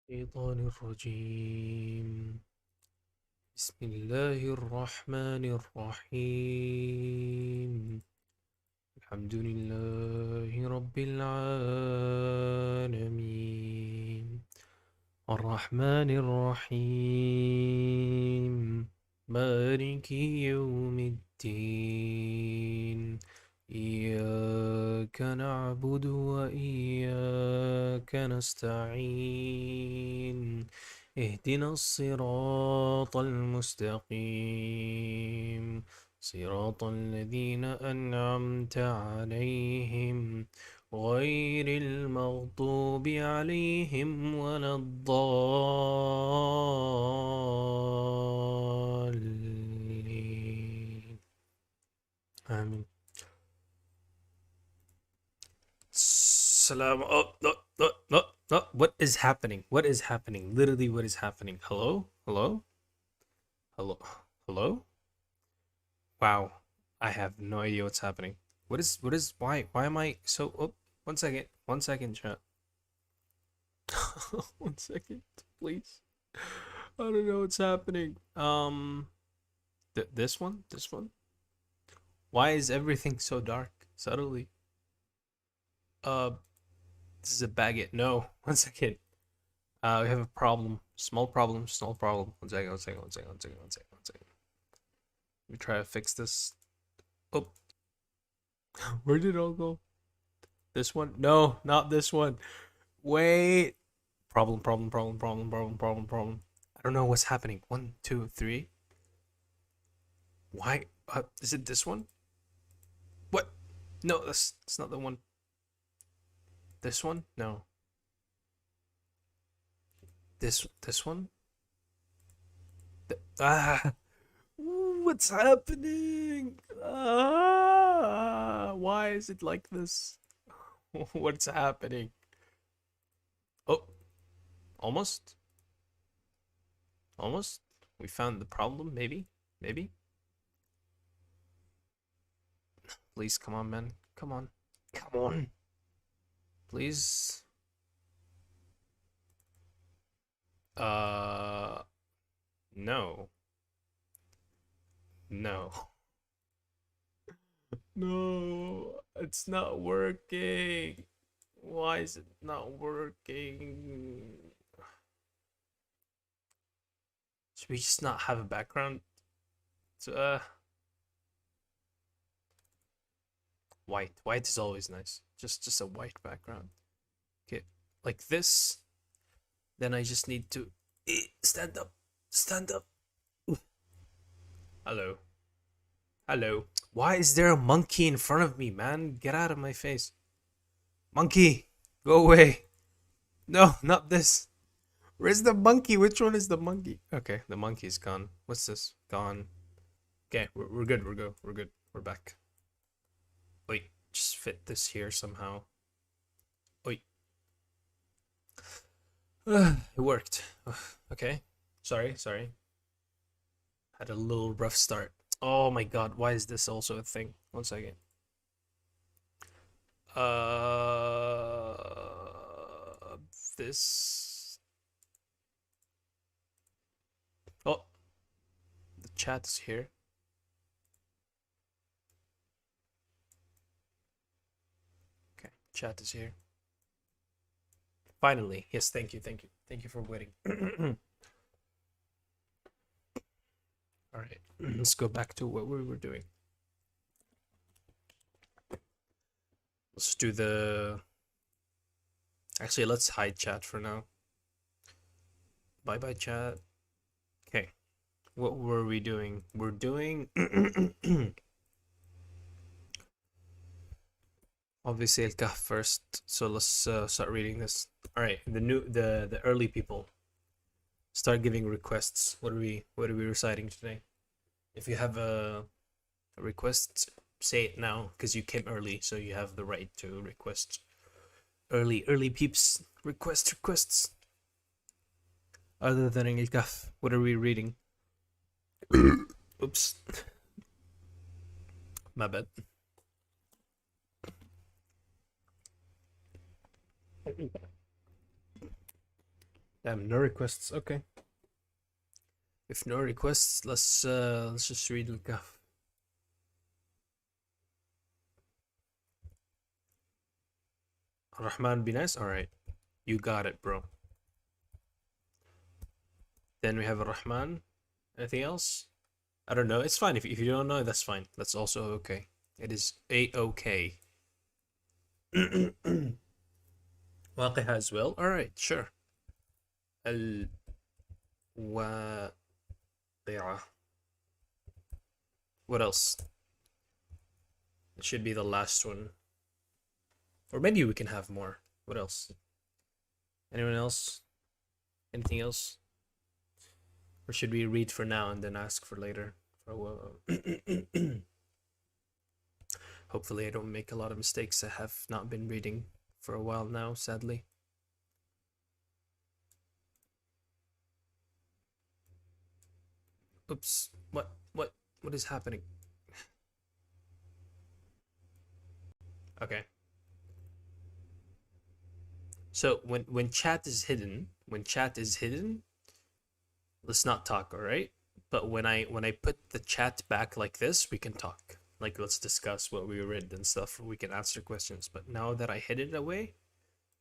الشيطان الرجيم. بسم الله الرحمن الرحيم. الحمد لله رب العالمين الرحمن الرحيم مالك يوم الدين إياك نعبد وإياك نستعين اهدنا الصراط المستقيم صراط الذين أنعمت عليهم غير المغضوب عليهم ولا الضالين آمين. Salam. Oh, no, no, no, no. What is happening? What is happening? Literally, what is happening? Hello? Hello? Hello? Hello? Wow. I have no idea what's happening. Why am I so, oh, 1 second. 1 second, chat. 1 second, please. I don't know what's happening. This one? This one? Why is everything so dark suddenly? This is a baguette. No, 1 second. We have a problem. Small problem, small problem. 1 second, 1 second, 1 second, 1 second, 1 second, 1 second. Let me try to fix this. Oh, where did it all go? This one? No, not this one. Wait. Problem, problem, problem, problem, problem, problem, problem. I don't know what's happening. 1, 2, 3. Why? Is it this one? What? No, that's not the one. This one? No. This one? What's happening? Why is it like this? What's happening? Oh, almost. Almost. We found the problem, maybe. Maybe. Please, come on, man. Come on. Come on. Please. No. No. No, it's not working. Why is it not working? Should we just not have a background? So, white. White is always nice. Just a white background. Okay, like this. Then I just need to stand up. Stand up. Hello. Hello. Why is there a monkey in front of me, man? Get out of my face. Monkey, go away. No, not this. Where's the monkey? Which one is the monkey? Okay, the monkey's gone. What's this? Gone. Okay, we're good. We're good. We're good. We're back. Wait, just fit this here somehow. Wait. It worked. Okay. Sorry. Had a little rough start. Oh my god, why is this also a thing? 1 second. This. Oh, the chat is here. Okay, chat is here. Finally, yes, thank you for waiting. All right, let's go back to what we were doing. Let's do the. Actually, let's hide chat for now. Bye chat. Okay, what were we doing? We're doing obviously El Kahf first. So let's start reading this. All right, the early people start giving requests. What are we reciting today? If you have a request, say it now because you came early, so you have the right to request. Early peeps requests. Other than El Kahf, what are we reading? Oops, my bad. No requests. Okay. If no requests, let's just read Al-Kahf. Rahman be nice. All right, you got it, bro. Then we have Rahman. Anything else? I don't know. It's fine if you don't know. That's fine. That's also okay. It is a-okay. واقعها as well. All right, sure. الواقعة. What else? It should be the last one. Or maybe we can have more. What else? Anyone else? Anything else? Or should we read for now and then ask for later? Hopefully I don't make a lot of mistakes. I have not been reading for a while now, sadly. Oops. What is happening? Okay. So when chat is hidden, let's not talk, all right? But when I put the chat back like this, we can talk. Like, let's discuss what we read and stuff. We can answer questions. But now that I hid it away,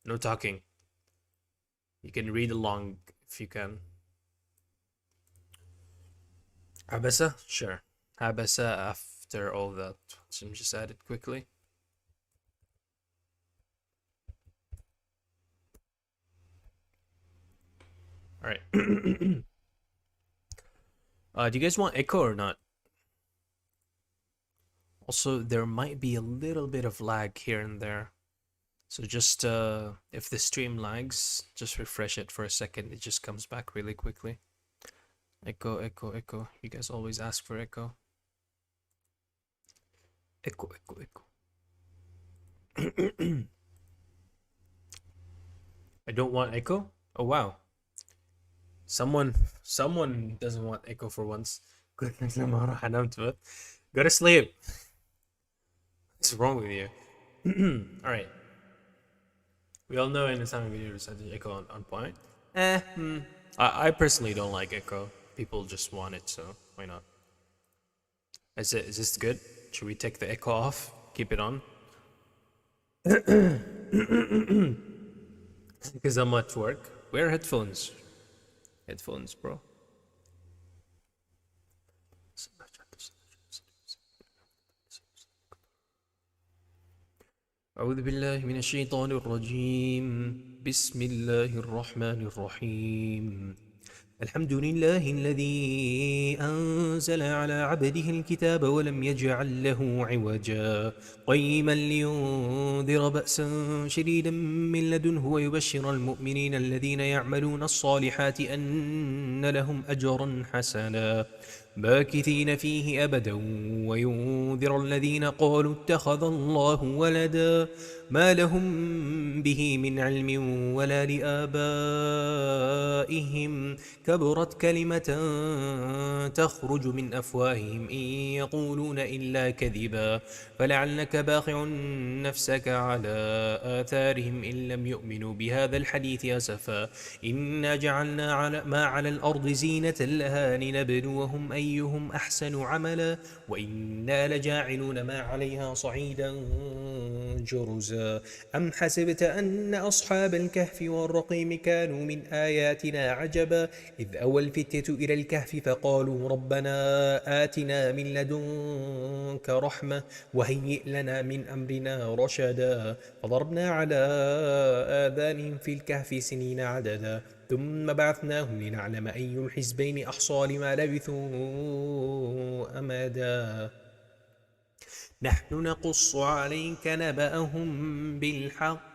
no talking. You can read along if you can. Abasa? Sure. Abasa after all that. So I'm just add it quickly. All right. Do you guys want echo or not? Also, there might be a little bit of lag here and there. So just if the stream lags, just refresh it for a second. It just comes back really quickly. Echo, echo, echo. You guys always ask for echo. Echo, echo, echo. I don't want echo? Oh wow. Someone doesn't want echo for once. Go to sleep. What's wrong with you? Alright. We all know in Islamic video recitation echo on point. I personally don't like echo. People just want it, so why not? Is this good? Should we take the echo off? Keep it on? Because I'm at work. Wear headphones. Headphones, bro. أعوذ بالله من الشيطان الرجيم. بسم الله الرحمن الرحيم. الحمد لله الذي أنزل على عبده الكتاب ولم يجعل له عوجا قيما لينذر بأسا شديدا من لدنه ويبشر المؤمنين الذين يعملون الصالحات أن لهم أجرا حسنا ماكثين فيه أبدا وينذر الذين قالوا اتخذ الله ولدا ما لهم به من علم ولا لآبائهم كبرت كلمة تخرج من أفواههم إن يقولون إلا كذبا فلعلك باخع نفسك على آثارهم إن لم يؤمنوا بهذا الحديث أسفا إنا جعلنا على ما على الأرض زينة لها لنبلوهم أيهم أحسن عملا وإنا لجاعلون ما عليها صعيدا جرزا أم حسبت أن أصحاب الكهف والرقيم كانوا من آياتنا عجبا إذ أوى الفتية إلى الكهف فقالوا ربنا آتنا من لدنك رحمة وهيئ لنا من أمرنا رشدا فضربنا على آذانهم في الكهف سنين عددا ثم بعثناهم لنعلم أي الحزبين أحصى لما لبثوا أمدا نحن نقص عليك نبأهم بالحق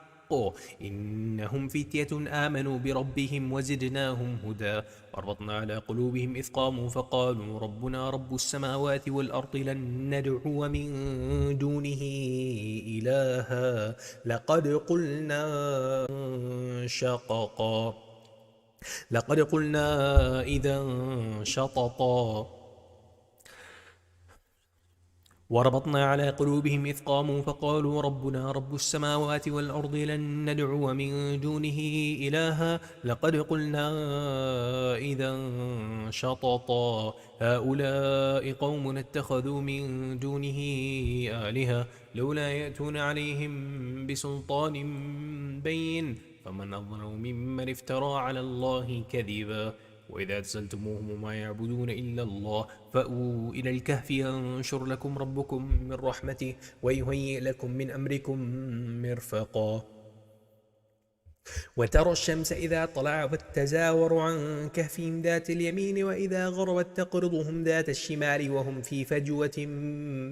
إنهم فتية آمنوا بربهم وزدناهم هدى وربطنا على قلوبهم إذ قاموا فقالوا ربنا رب السماوات والأرض لن ندعو من دونه إلها لقد قلنا شططا إذا شططا وربطنا على قلوبهم إذ قاموا فقالوا ربنا رب السماوات والأرض لن ندعو من دونه إلها لقد قلنا إذا شططا هؤلاء قوم اتخذوا من دونه آلهة لولا يأتون عليهم بسلطان بين فمن أظلم ممن افترى على الله كذبا وإذا سألتموهم وما يعبدون إلا الله فأووا إلى الكهف ينشر لكم ربكم من رحمته ويهيئ لكم من أمركم مرفقا وترى الشمس إذا طلعت تزاور عن كهفهم ذات اليمين وإذا غربت تقرضهم ذات الشمال وهم في فجوة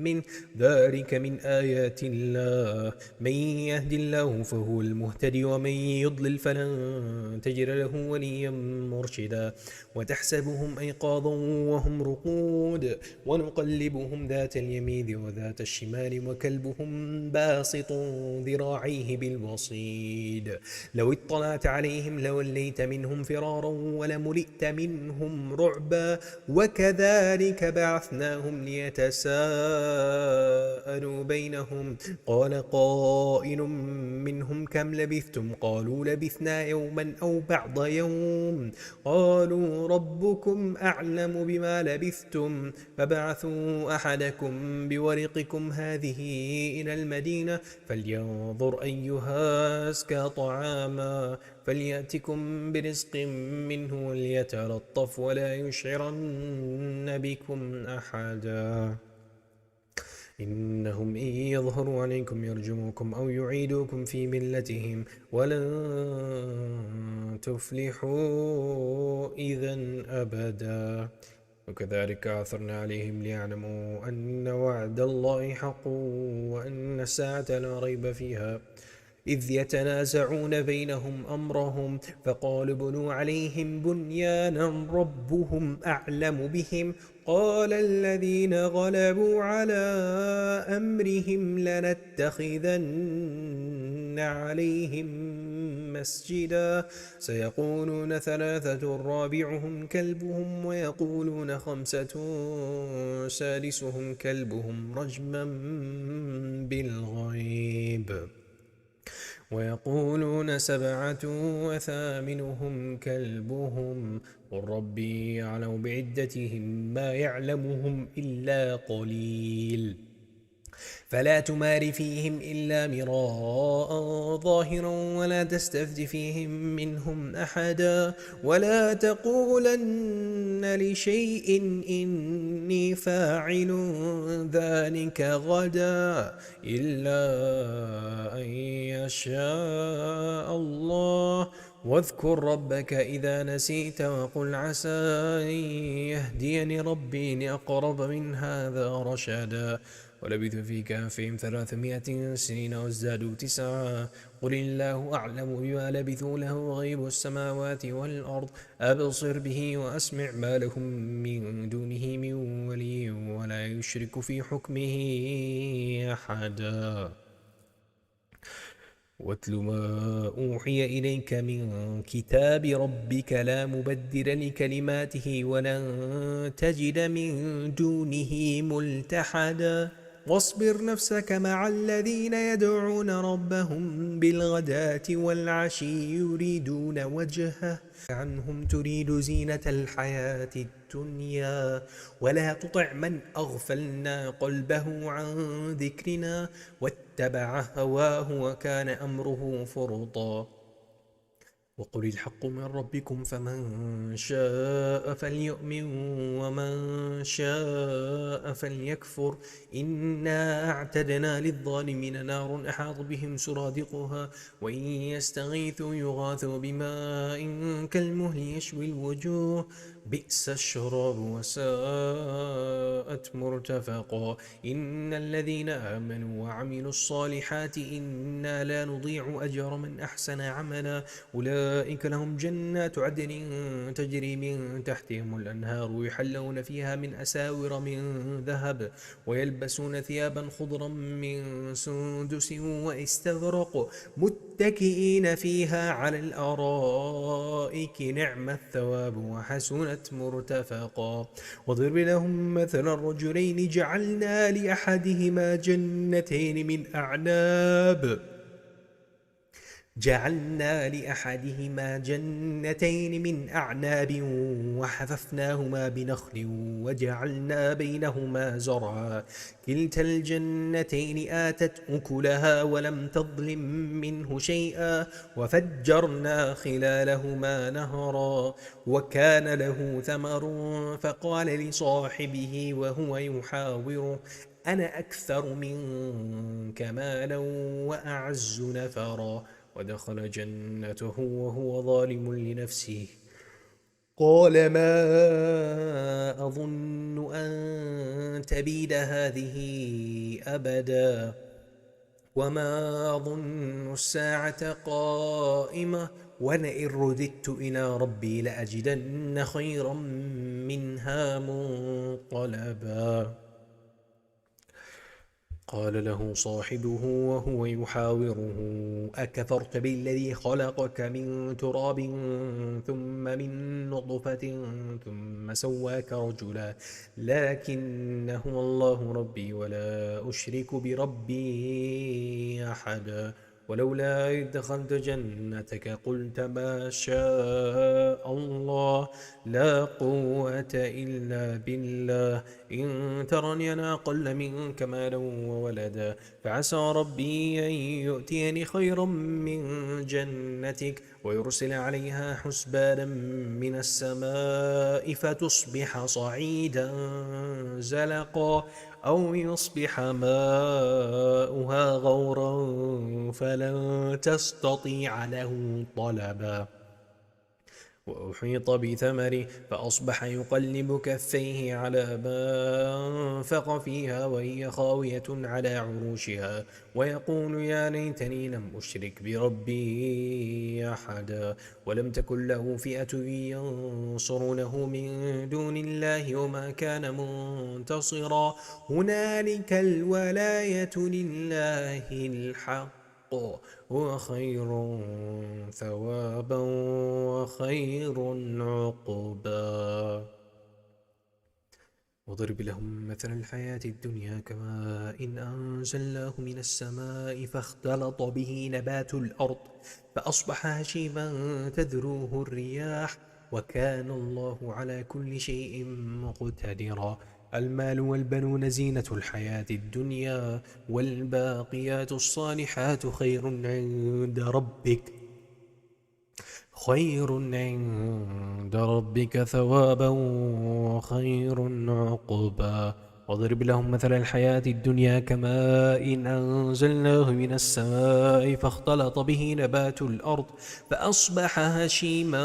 من ذلك من آيات الله من يهد الله فهو المهتدي ومن يضلل فلن تجد له وليا مرشدا وتحسبهم أيقاظا وهم رقود ونقلبهم ذات اليمين وذات الشمال وكلبهم باسط ذراعيه بالوصيد لو اطلعت عليهم لوليت منهم فرارا ولملئت منهم رعبا وكذلك بعثناهم ليتساءلوا بينهم قال قائل منهم كم لبثتم قالوا لبثنا يوما أو بعض يوم قالوا ربكم أعلم بما لبثتم فبعثوا أحدكم بورقكم هذه إلى المدينة فلينظر أيها أزكى طعاما فليأتكم برزق منه وليتلطف ولا يشعرن بكم أحدا إنهم إن يظهروا عليكم يرجموكم أو يعيدوكم في ملتهم ولن تفلحوا إذا أبدا وكذلك أثرنا عليهم ليعلموا أن وعد الله حق وأن الساعة لا ريب فيها إذ يتنازعون بينهم أمرهم فقالوا بنوا عليهم بنيانا ربهم أعلم بهم قال الذين غلبوا على أمرهم لنتخذن عليهم مسجدا سيقولون ثلاثة رابعهم كلبهم ويقولون خمسة سادسهم كلبهم رجما بالغيب ويقولون سبعة وثامنهم كلبهم قل ربي يعلم بعدتهم ما يعلمهم إلا قليل فلا تمار فيهم إلا مراء ظاهرا ولا تستفت فيهم منهم أحدا ولا تقولن لشيء إني فاعل ذلك غدا إلا أن يشاء الله واذكر ربك إذا نسيت وقل عسى أن يهديني ربي لأقرب من هذا رشدا ولبثوا في كهفهم 300 سنين وازدادوا 9 قل الله أعلم بما لبثوا له غيب السماوات والأرض أبصر به وأسمع ما لهم من دونه من ولي ولا يشرك في حكمه أحدا واتل ما أوحي إليك من كتاب ربك لا مبدل لكلماته ولن تجد من دونه ملتحدا واصبر نفسك مع الذين يدعون ربهم بالغداة والعشي يريدون وجهه عنهم تريد زينة الحياة الدنيا ولا تطع من أغفلنا قلبه عن ذكرنا واتبع هواه وكان أمره فرطا وقل الحق من ربكم فمن شاء فليؤمن ومن شاء فليكفر إنا أعتدنا للظالمين نار أحاط بهم سرادقها وإن يستغيثوا يغاثوا بماء كالمهل يشوي الوجوه بئس الشراب وساءت مرتفقا إن الذين آمنوا وعملوا الصالحات إنا لا نضيع أجر من أحسن عملا أولئك لهم جنات عدن تجري من تحتهم الأنهار يحلون فيها من أساور من ذهب ويلبسون ثيابا خضرا من سندس واستبرق متكئين فيها على الأرائك نعم الثواب وحسنت مرتفقا واضرب لهم مثل الرجلين جعلنا لأحدهما جنتين من أعناب وحففناهما بنخل وجعلنا بينهما زرعا كلتا الجنتين آتت أكلها ولم تظلم منه شيئا وفجرنا خلالهما نهرا وكان له ثمر فقال لصاحبه وهو يحاوره أنا أكثر منك مالا وأعز نفرا ودخل جنته وهو ظالم لنفسه قال ما أظن أن تبيد هذه أبدا وما أظن الساعة قائمة ولئن رددت إلى ربي لأجدن خيرا منها منقلبا قال له صاحبه وهو يحاوره أكفرت بالذي خلقك من تراب ثم من نطفة ثم سواك رجلا لكن هو الله ربي ولا أشرك بربي أحدا ولولا إذ دخلت جنتك قلت ما شاء الله لا قوة إلا بالله إن ترني أنا أقل منك مالا وولدا فعسى ربي أن يؤتيني خيرا من جنتك ويرسل عليها حسبانا من السماء فتصبح صعيدا زلقا أو يصبح ماؤها غورا فلن تستطيع له طلبا وأحيط بثمره فأصبح يقلب كفيه على ما أنفق فيها وهي خاوية على عروشها ويقول يا ليتني لم أشرك بربي أحدا ولم تكن له فئة ينصرونه من دون الله وما كان منتصرا هنالك الولاية لله الحق هو خير ثوابا وخير عقبا واضرب لهم مثل الحياة الدنيا كماء إن أنزلناه من السماء فاختلط به نبات الأرض فأصبح هشيما تذروه الرياح وكان الله على كل شيء مقتدرا المال والبنون زينة الحياة الدنيا والباقيات الصالحات خير عند ربك ثوابا وخير عقبا واضرب لهم مثل الحياة الدنيا كماء إن أنزلناه من السماء فاختلط به نبات الأرض فأصبح هشيما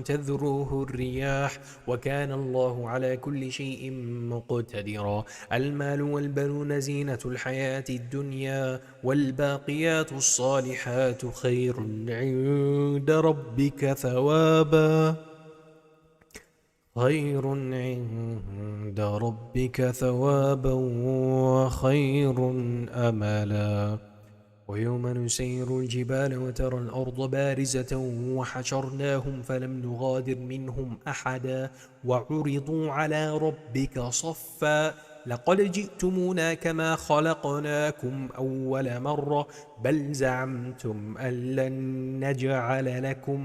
تذروه الرياح وكان الله على كل شيء مقتدرا المال والبنون زينة الحياة الدنيا والباقيات الصالحات خير عند ربك ثوابا وخير أملا ويوم نسير الجبال وترى الأرض بارزة وحشرناهم فلم نغادر منهم أحدا وعرضوا على ربك صفا لقد جئتمونا كما خلقناكم أول مرة بل زعمتم أن لن نجعل لكم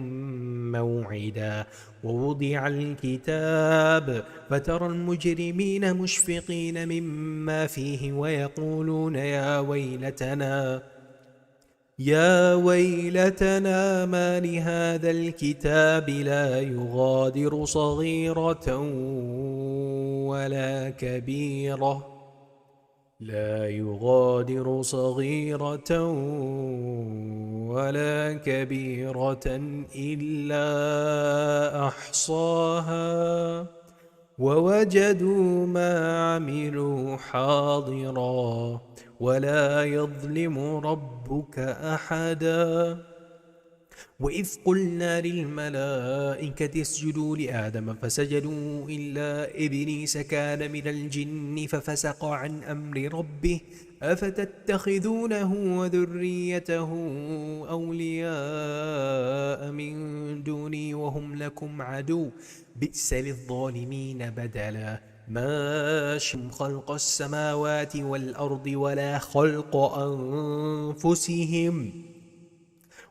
موعدا ووضع الكتاب فترى المجرمين مشفقين مما فيه ويقولون يا ويلتنا ما لهذا الكتاب لا يغادر صغيرة ولا كبيرة إلا أحصاها ووجدوا ما عملوا حاضرا ولا يظلم ربك أحدا وإذ قلنا للملائكة اسجدوا لآدم فسجدوا إلا إبليس كان من الجن ففسق عن أمر ربه أفتتخذونه وذريته أولياء من دوني وهم لكم عدو بئس للظالمين بدلا ما شم خلق السماوات والأرض ولا خلق أنفسهم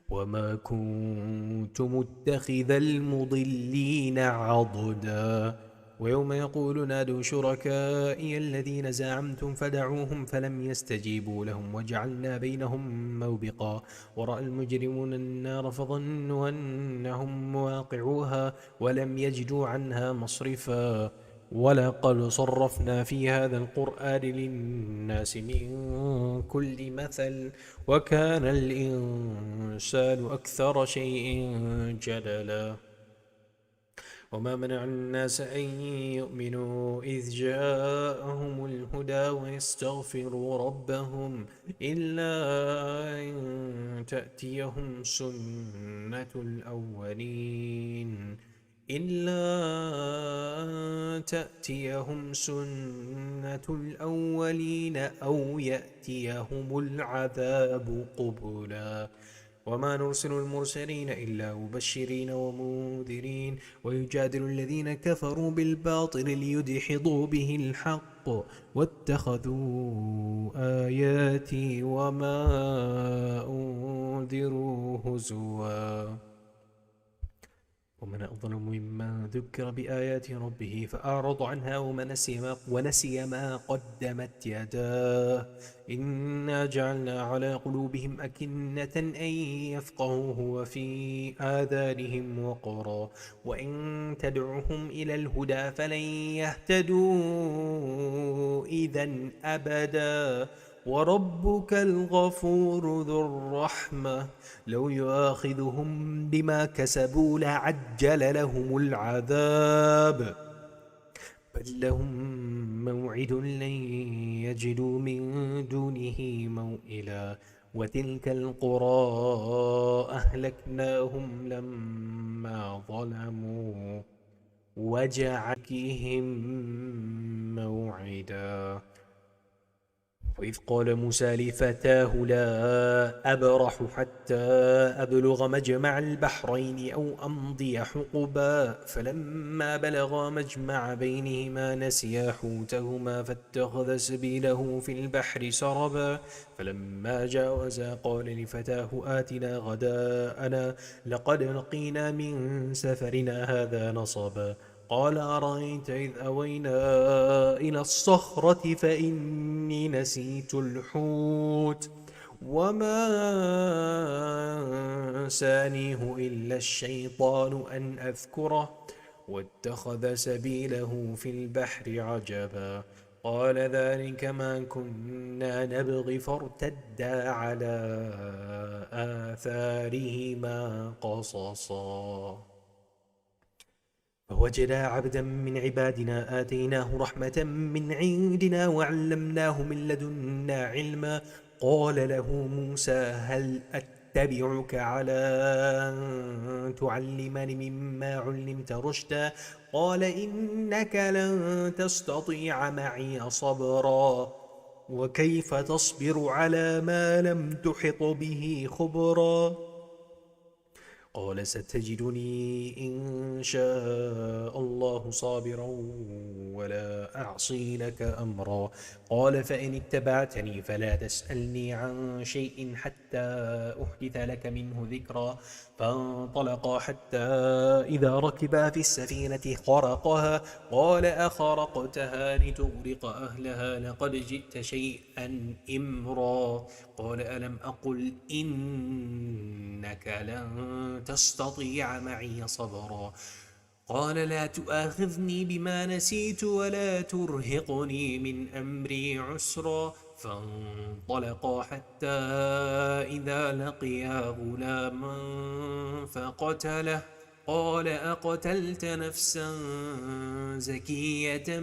وما كنت متخذ المضلين عضدا ويوم يقول نادوا شركائي الذين زعمتم فدعوهم فلم يستجيبوا لهم وجعلنا بينهم موبقا ورأى المجرمون النار فظنوا أنهم مواقعوها ولم يجدوا عنها مصرفا ولقد صرفنا في هذا القرآن للناس من كل مثل وكان الإنسان أكثر شيء جدلا وما منع الناس أن يؤمنوا إذ جاءهم الهدى ويستغفروا ربهم إلا أن تأتيهم سنة الأولين أو يأتيهم العذاب قبلا وما نرسل المرسلين إلا مبشرين ومنذرين ويجادل الذين كفروا بالباطل ليدحضوا به الحق واتخذوا آياتي وما أنذروا هزوا ومن أظلم ممن ذكر بآيات ربه فأعرض عنها ونسي ما قدمت يداه إنا جعلنا على قلوبهم أكنة أن يفقهوه وفي آذانهم وقرا وإن تدعهم إلى الهدى فلن يهتدوا إذا أبدا وربك الغفور ذو الرحمة لو يؤاخذهم بما كسبوا لعجل لهم العذاب بل لهم موعد لن يجدوا من دونه موئلا وتلك القرى أهلكناهم لما ظلموا وجعلهم موعدا وإذ قال موسى لفتاه لا أبرح حتى أبلغ مجمع البحرين أو أمضي حقبا فلما بلغا مجمع بينهما نسيا حوتهما فاتخذ سبيله في البحر سربا فلما جاوزا قال لفتاه آتنا غداءنا لقد لقينا من سفرنا هذا نصبا قال أرأيت إذ أوينا إلى الصخرة فإني نسيت الحوت وما أنسانيه إلا الشيطان أن أذكره واتخذ سبيله في البحر عجبا قال ذلك ما كنا نبغي فارتدا على آثارهما قصصا فوجدا عبدا من عبادنا آتيناه رحمة من عندنا وعلمناه من لدنا علما قال له موسى هل أتبعك على أن تعلمني مما علمت رشدا قال إنك لن تستطيع معي صبرا وكيف تصبر على ما لم تحط به خبرا قال ستجدني إن شاء الله صابرا ولا أعصي لك أمرا قال فإن اتبعتني فلا تسألني عن شيء حتى أحدث لك منه ذكرا فانطلقا حتى إذا ركبا في السفينة خرقها قال أخرقتها لتغرق أهلها لقد جئت شيئا إمرا قال ألم أقل إنك لن تستطيع معي صبرا قال لا تؤاخذني بما نسيت ولا ترهقني من أمري عسرا فانطلقا حتى إذا لقيا غلاما فقتله قال أقتلت نفسا زكية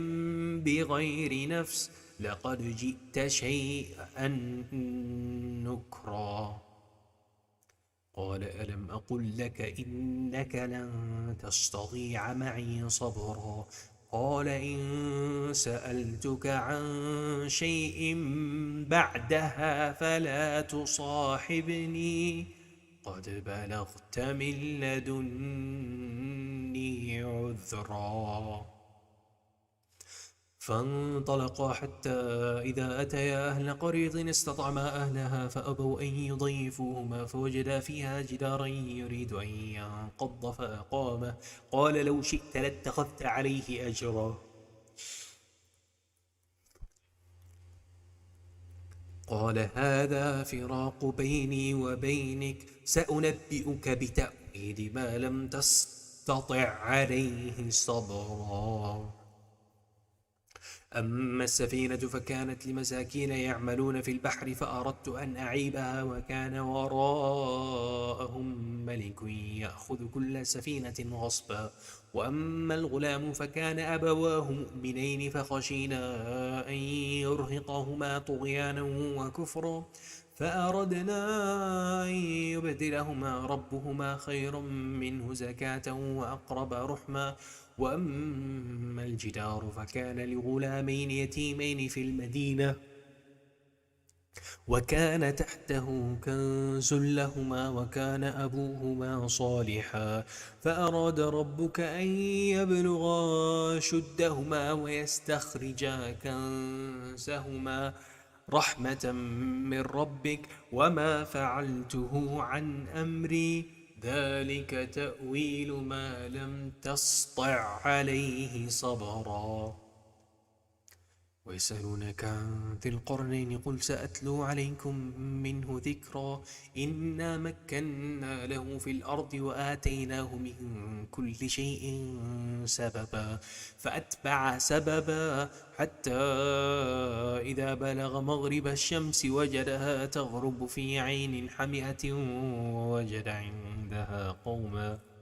بغير نفس لقد جئت شيئا نكرا قال ألم أقل لك إنك لن تستطيع معي صبرا قال إن سألتك عن شيء بعدها فلا تصاحبني قد بلغت من لدني عذرا فانطلقا حتى إذا أتيا أهل قرية استطعما أهلها فأبوا أن يضيفوهما فوجدا فيها جدارا يريد أن ينقض فأقامه قال لو شئت لاتخذت عليه أجرا قال هذا فراق بيني وبينك سأنبئك بتأويل ما لم تستطع عليه صبرا أما السفينة فكانت لمساكين يعملون في البحر فأردت أن أعيبها وكان وراءهم ملك يأخذ كل سفينة غصبا وأما الغلام فكان أبواه مؤمنين فخشينا أن يرهقهما طغيانا وكفرا فأردنا أن يبدلهما ربهما خيرا منه زكاة وأقرب رحما وأما الجدار فكان لغلامين يتيمين في المدينة وكان تحته كنز لهما وكان أبوهما صالحا فأراد ربك أن يبلغا شدهما ويستخرجا كنزهما رحمة من ربك وما فعلته عن أمري ذلك تأويل ما لم تسطع عليه صبرا ويسألونك عن ذي القرنين قل سأتلو عليكم منه ذكرا إنا مكنا له في الأرض وآتيناه من كل شيء سببا فأتبع سببا حتى إذا بلغ مغرب الشمس وجدها تغرب في عين حمئة ووجد عندها قوما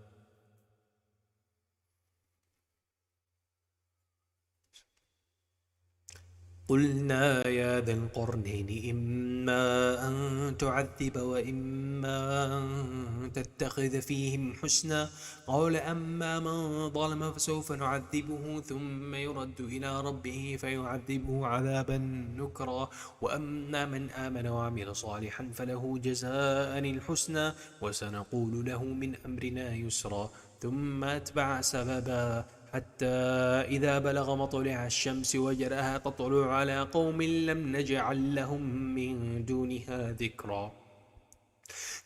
قلنا يا ذا القرنين إما أن تعذب وإما أن تتخذ فيهم حسنا قال أما من ظلم فسوف نعذبه ثم يرد إلى ربه فيعذبه عذابا نكرا وأما من آمن وعمل صالحا فله جزاء الحسنى وسنقول له من أمرنا يسرا ثم أتبع سببا حتى إذا بلغ مطلع الشمس وجدها تطلع على قوم لم نجعل لهم من دونها ذكرا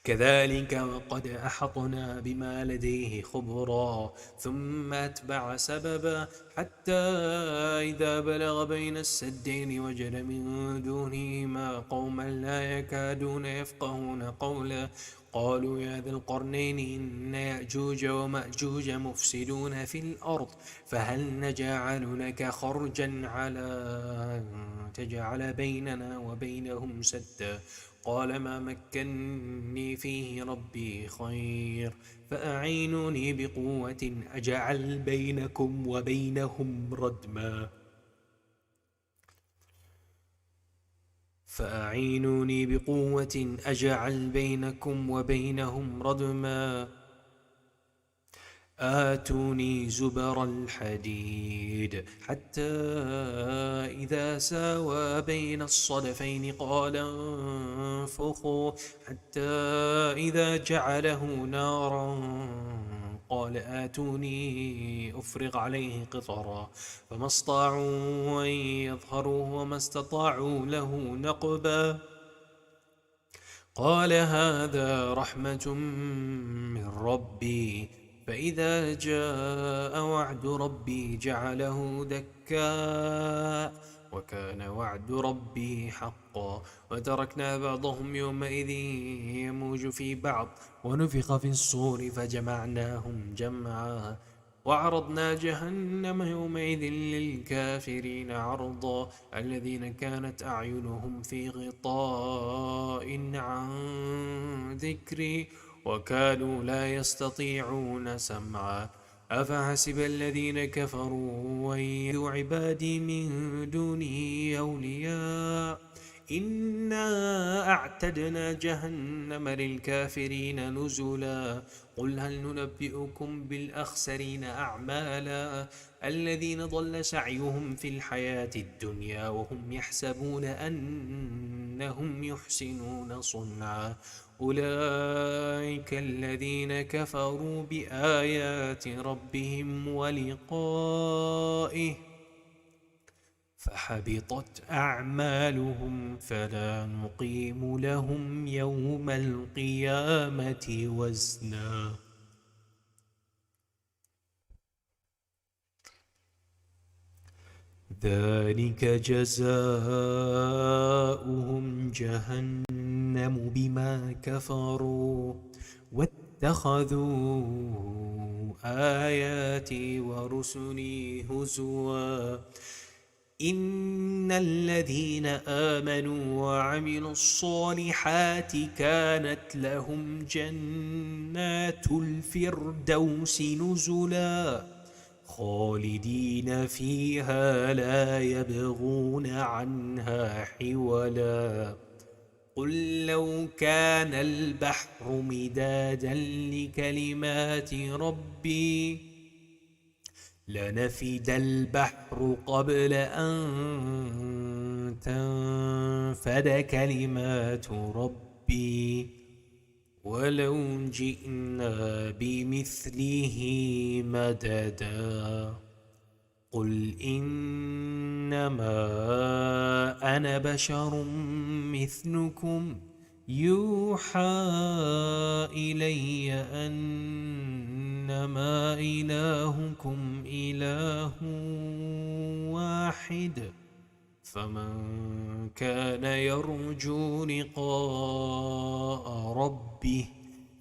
كذلك وقد أحطنا بما لديه خبرا ثم أتبع سببا حتى إذا بلغ بين السدين وجد من دونهما قوما لا يكادون يفقهون قولا قالوا يا ذا القرنين إن يأجوج ومأجوج مفسدون في الأرض فهل نجعل لك خرجا على أن تجعل بيننا وبينهم سدا قال ما مكنني فيه ربي خير فأعينوني بقوة أجعل بينكم وبينهم ردما فأعينوني بقوة أجعل بينكم وبينهم ردما آتوني زبر الحديد حتى إذا ساوى بين الصدفين قال انفخوا حتى إذا جعله نارا قال آتوني أفرغ عليه قطرا فما استطاعوا أن يظهروه وما استطاعوا له نقبا قال هذا رحمة من ربي فإذا جاء وعد ربي جعله دكا وكان وعد ربي حقا وتركنا بعضهم يومئذ يموج في بعض ونفخ في الصور فجمعناهم جمعا وعرضنا جهنم يومئذ للكافرين عرضا الذين كانت أعينهم في غطاء عن ذكري وكانوا لا يستطيعون سمعا أفحسب الذين كفروا أن يدعوا عبادي من دونه أولياء إنا أعتدنا جهنم للكافرين نزلا قل هل ننبئكم بالأخسرين أعمالا الذين ضل سعيهم في الحياة الدنيا وهم يحسبون أنهم يحسنون صنعا أولئك الذين كفروا بآيات ربهم ولقائه فحبطت أعمالهم فلا نقيم لهم يوم القيامة وزنا. ذلك جزاؤهم جهنم بما كفروا واتخذوا آياتي ورسلي هزوا إن الذين آمنوا وعملوا الصالحات كانت لهم جنات الفردوس نزلا خالدين فيها لا يبغون عنها حولا قل لو كان البحر مدادا لكلمات ربي لنفد البحر قبل أن تنفد كلمات ربي ولو جئنا بمثله مددا قل إنما أنا بشر مثلكم يوحى إلي أنما إلهكم إله واحد فمن كان يرجو لقاء ربه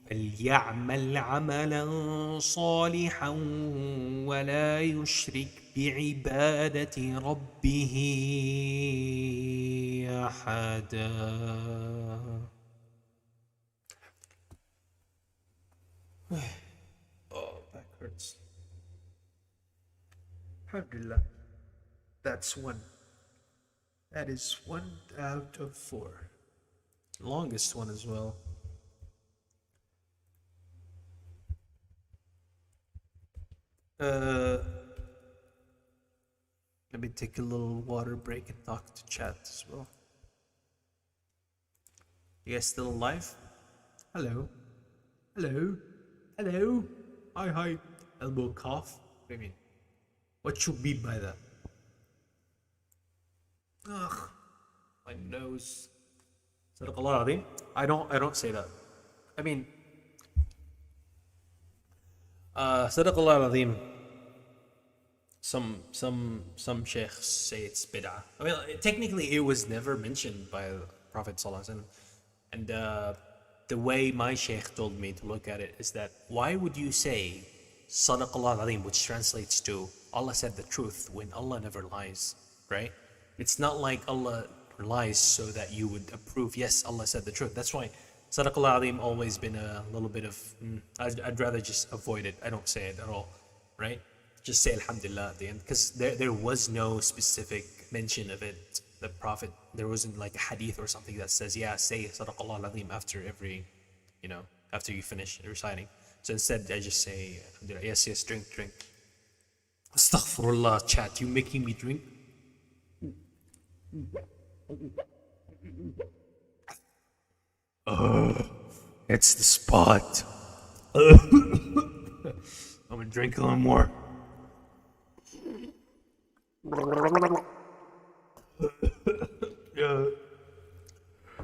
فليعمل عملا صالحا ولا يشرك بعبادة ربه أحدا. Oh, back hurts. Alhamdulillah. That's one. That is 1 out of 4. Longest one as well. Let me take a little water break and talk to chat as well. You guys still alive? Hello? Hello? Hello? Hi, hi. Elbow cough? What do you mean? What you mean by that? Ugh. My nose. Sadaqallah Azim. I don't say that. I mean, Sadaqallah Azim. Some sheikhs say it's bid'ah. I mean, technically it was never mentioned by the Prophet Sallallahu Alaihi Wasallam. And the way my sheikh told me to look at it is that why would you say Sadaqallah Azim, which translates to Allah said the truth, when Allah never lies, right? It's not like Allah lies so that you would approve, yes, Allah said the truth. That's why Sadaqallah Azim always been a little bit of, I'd rather just avoid it. I don't say it at all, right? Just say Alhamdulillah at the end, because there was no specific mention of it. The Prophet, there wasn't like a hadith or something that says, yeah, say Sadaqallah Azim after every, after you finish reciting. So instead, I just say, Alhamdulillah, yes, drink. Astaghfirullah, chat, you making me drink? Oh, it's the spot. I'm gonna drink a little more.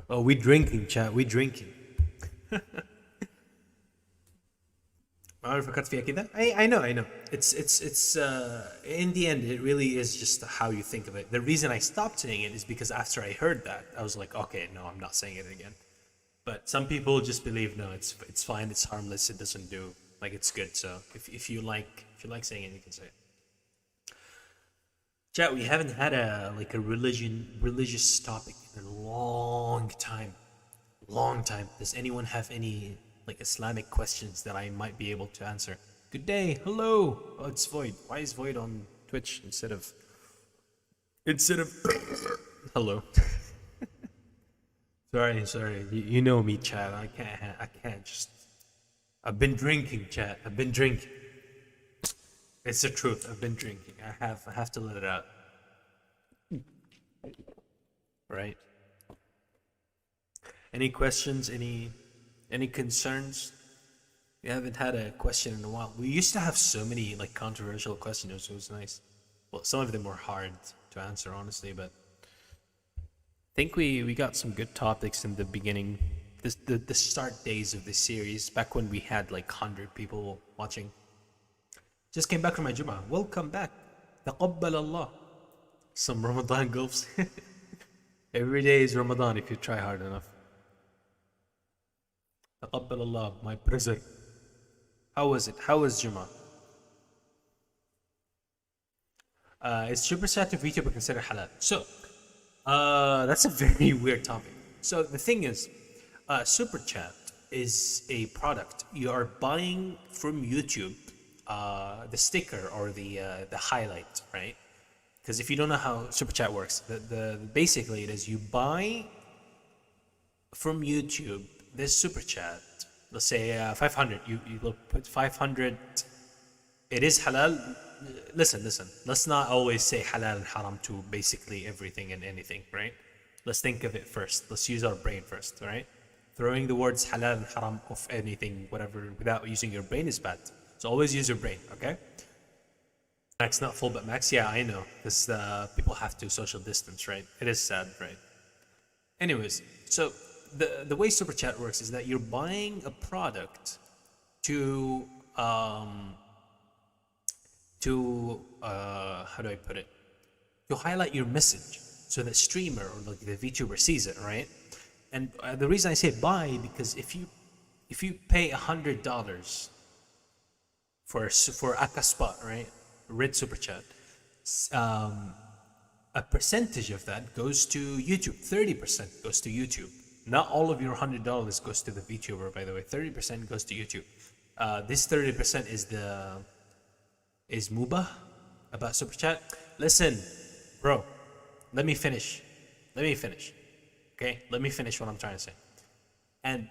Oh, we drinking, chat. We drinking. I know. It's in the end, it really is just how you think of it. The reason I stopped saying it is because after I heard that, I was like, okay, no, I'm not saying it again. But some people just believe, no, it's fine, it's harmless, it doesn't do, like, it's good. So if you like saying it, you can say it. Chat, we haven't had a religious topic in a long time. Does anyone have any Islamic questions that I might be able to answer? Good day, hello. Oh, it's Void. Why is Void on Twitch instead of hello? Sorry. You know me, chat. I can't just. I've been drinking, chat. I've been drinking. It's the truth. I've been drinking. I have to let it out. Right. Any questions? Any concerns? We haven't had a question in a while. We used to have so many like controversial questions. It was nice. Well, some of them were hard to answer, honestly, but I think we got some good topics in the beginning. The start days of this series, back when we had like 100 people watching. Just came back from my Jummah. Welcome back. تقبل Allah. Some Ramadan gulps. Every day is Ramadan if you try hard enough. تقبل Allah, my brother. How was it? How was Jummah? Is super chat to VTuber considered halal? So, that's a very weird topic. So the thing is, super chat is a product you are buying from YouTube, the sticker or the highlight, right? Because if you don't know how super chat works, the basically it is you buy from YouTube this super chat. Let's say 500. You put 500. It is halal. Listen. Let's not always say halal and haram to basically everything and anything, right? Let's think of it first. Let's use our brain first, right? Throwing the words halal and haram of anything, whatever, without using your brain is bad. So always use your brain, okay? Max, not full, but Max, yeah, I know. Because people have to social distance, right? It is sad, right? Anyways, so the way super chat works is that you're buying a product to how do I put it? To highlight your message so the streamer or like the VTuber sees it, right? And the reason I say buy, because if you pay $100 for Aka spot, right? Red super chat, a percentage of that goes to YouTube. 30% goes to YouTube. Not all of your $100 goes to the VTuber, by the way. 30% goes to YouTube. This 30% is mubah about super chat. Listen, bro, let me finish. Okay, let me finish what I'm trying to say. And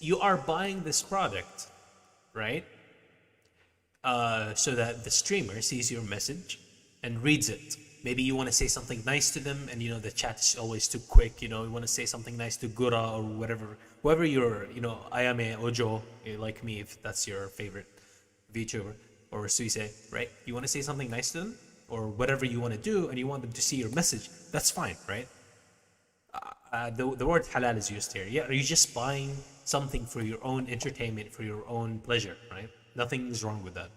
you are buying this product, right? So that the streamer sees your message and reads it. Maybe you want to say something nice to them, and the chat is always too quick. You want to say something nice to Gura or whoever you're. Ayame Ojo, like me, if that's your favorite VTuber, or Suise, right? You want to say something nice to them, or whatever you want to do, and you want them to see your message. That's fine, right? The word halal is used here. Yeah, you're just buying something for your own entertainment, for your own pleasure, right? Nothing is wrong with that.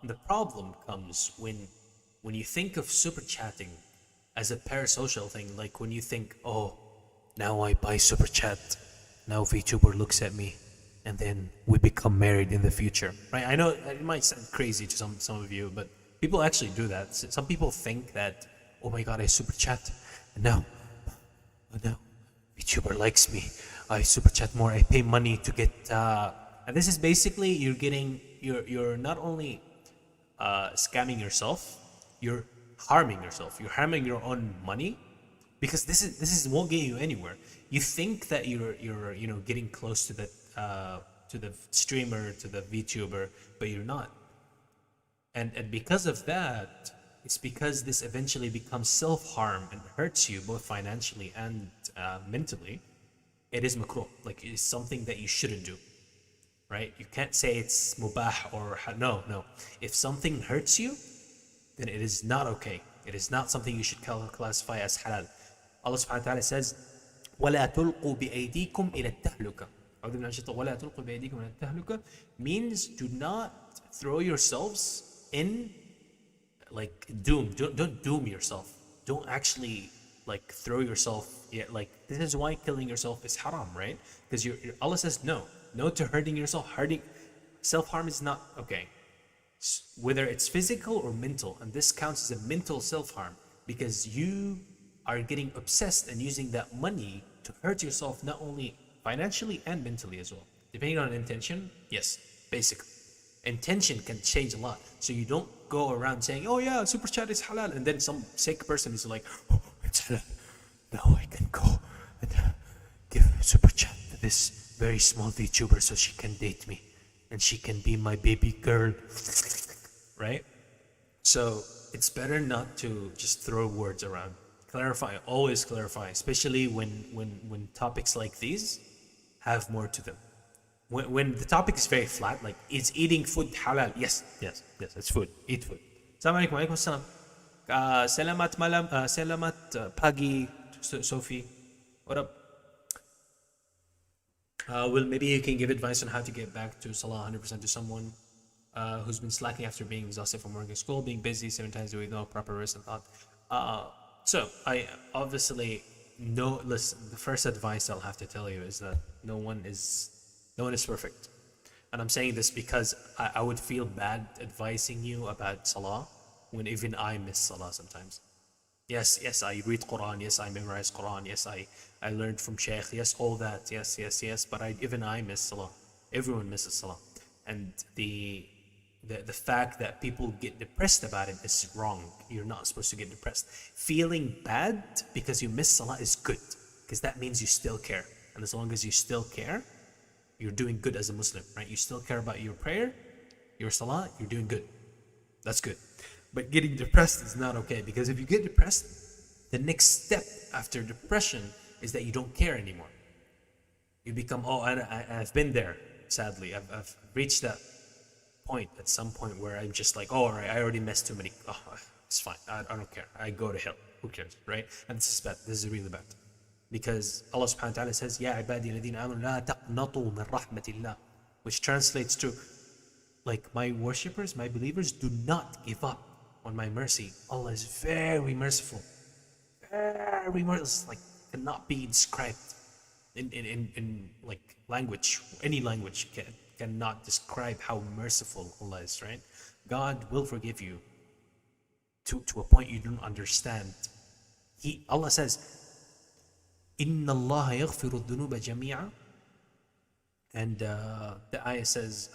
The problem comes when you think of super chatting as a parasocial thing, like when you think, oh, now I buy super chat, now VTuber looks at me, and then we become married in the future, right? I know it might sound crazy to some of you, but people actually do that. Some people think that, oh my god, I super chat, and now VTuber likes me. I super chat more. I pay money to get. And this is basically you're not only scamming yourself, you're harming yourself. You're harming your own money, because this won't get you anywhere. You think that you're getting close to the streamer, to the VTuber, but you're not. And because of that, it's because this eventually becomes self-harm and hurts you both financially and mentally. It is makruh, like it is something that you shouldn't do, right? You can't say it's mubah or no. If something hurts you, then it is not okay. It is not something you should classify as halal. Allah subhanahu wa ta'ala says, وَلَا تُلْقُوا بِأَيْدِيكُمْ إِلَى التَّهْلُكَةِ. وَلَا تُلْقُوا بِأَيْدِيكُمْ إِلَى التَّهْلُكَةِ means do not throw yourselves in like doom. Don't doom yourself. Don't actually like throw yourself. Yeah, like this is why killing yourself is haram, right? Because Allah says no to hurting yourself. Self-harm is not okay, whether it's physical or mental, and this counts as a mental self-harm because you are getting obsessed and using that money to hurt yourself, not only financially and mentally as well. Depending on intention, yes, basically. Intention can change a lot. So you don't go around saying, oh yeah, super chat is halal, and then some sick person is like, oh, it's halal. now I can go and give a super chat to this very small VTuber so she can date me and she can be my baby girl. Right? So it's better not to just throw words around. Clarify, always clarify, especially when topics like these have more to them. When the topic is very flat, like is eating food halal? Yes, yes, yes, it's food. Eat food. Assalamu alaikum, alaikum salam. Selamat malam, selamat pagi, Sophie. What up? Well, maybe you can give advice on how to get back to Salah 100% to someone who's been slacking after being exhausted from work and school, being busy 7 times a week, no proper rest and thought. So I obviously know. Listen, the first advice I'll have to tell you is that no one is perfect, and I'm saying this because I would feel bad advising you about Salah when even I miss Salah sometimes. Yes, I read Quran. Yes, I memorize Quran. Yes, I learned from Shaykh. Yes, all that. Yes. But even I miss Salah. Everyone misses Salah, and the fact that people get depressed about it is wrong. You're not supposed to get depressed. Feeling bad because you miss Salah is good, because that means you still care, and as long as you still care, you're doing good as a Muslim, right? You still care about your prayer, your Salah. You're doing good. That's good. But getting depressed is not okay, because if you get depressed, the next step after depression is that you don't care anymore. You become, I've been there, sadly. I've reached that point at some point where I'm just like, all right, I already messed too many. Oh, it's fine. I don't care. I go to hell. Who cares, right? And this is bad. This is really bad. Because Allah subhanahu wa ta'ala says, Ya ibadi ladina amanu la taqnatu min rahmatillah, which translates to, like, my worshippers, my believers, do not give up on my mercy. Allah is very merciful. Very merciful. Like, cannot be described in like language. Any language cannot describe how merciful Allah is, right? God will forgive you to a point you don't understand. Allah says, Inna Allah yaghfiru dhunuba jami'a. And the ayah says,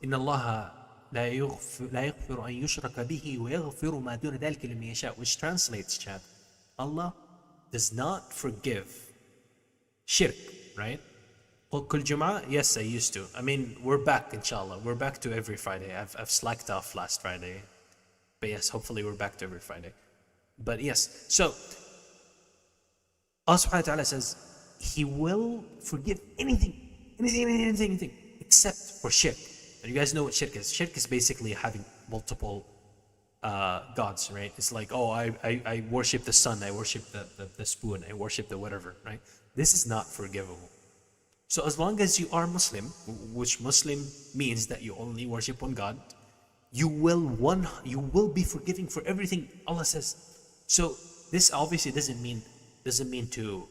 Inna Allah la yaghfiru an yushraka bihi wa yaghfiru ma duna dhalika liman yasha, which translates, chat, Allah does not forgive shirk, right? Kul Jum'ah, yes, I used to. I mean, we're back, inshallah. We're back to every Friday. I've slacked off last Friday. But yes, hopefully we're back to every Friday. But yes, so Allah subhanahu wa ta'ala says He will forgive anything, except for shirk. And you guys know what shirk is. Shirk is basically having multiple gods, right? It's like, I worship the sun, I worship the spoon, I worship the whatever, right? This is not forgivable. So as long as you are Muslim, which Muslim means that you only worship one God, you will be forgiving for everything Allah says. So this obviously doesn't mean to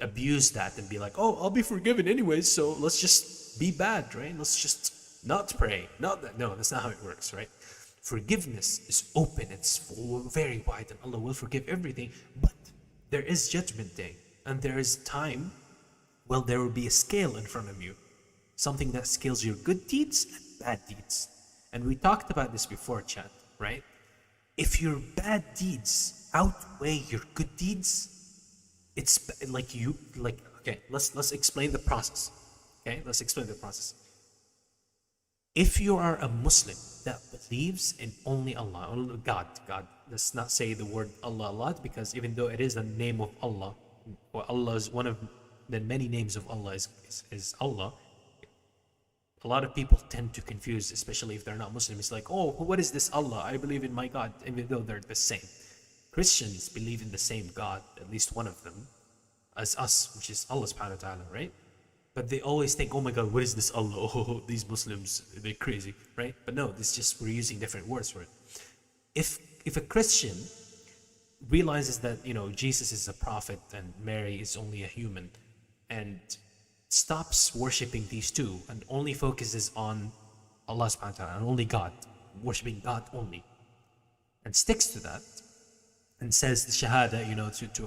abuse that and be like, I'll be forgiven anyways, so let's just be bad, right? Let's just not pray. No, that's not how it works, right? Forgiveness is open, it's very wide, and Allah will forgive everything. But there is judgment day, and there is time. Well, there will be a scale in front of you, something that scales your good deeds and bad deeds. And we talked about this before, chat, right? If your bad deeds outweigh your good deeds, it's like okay, let's explain the process. Okay, let's explain the process. If you are a Muslim that believes in only Allah, God, let's not say the word Allah a lot, because even though it is the name of Allah, or Allah is one of the many names of Allah is Allah, a lot of people tend to confuse, especially if they're not Muslim. It's like, what is this Allah? I believe in my God, even though they're the same. Christians believe in the same God, at least one of them, as us, which is Allah subhanahu wa ta'ala, right? But they always think, oh my God, what is this Allah? Oh, these Muslims, they're crazy, right? But no, this just, we're using different words for it. If a Christian realizes that, Jesus is a prophet and Mary is only a human, and stops worshipping these two and only focuses on Allah subhanahu wa ta'ala and only God, worshipping God only, and sticks to that, and says the shahada, to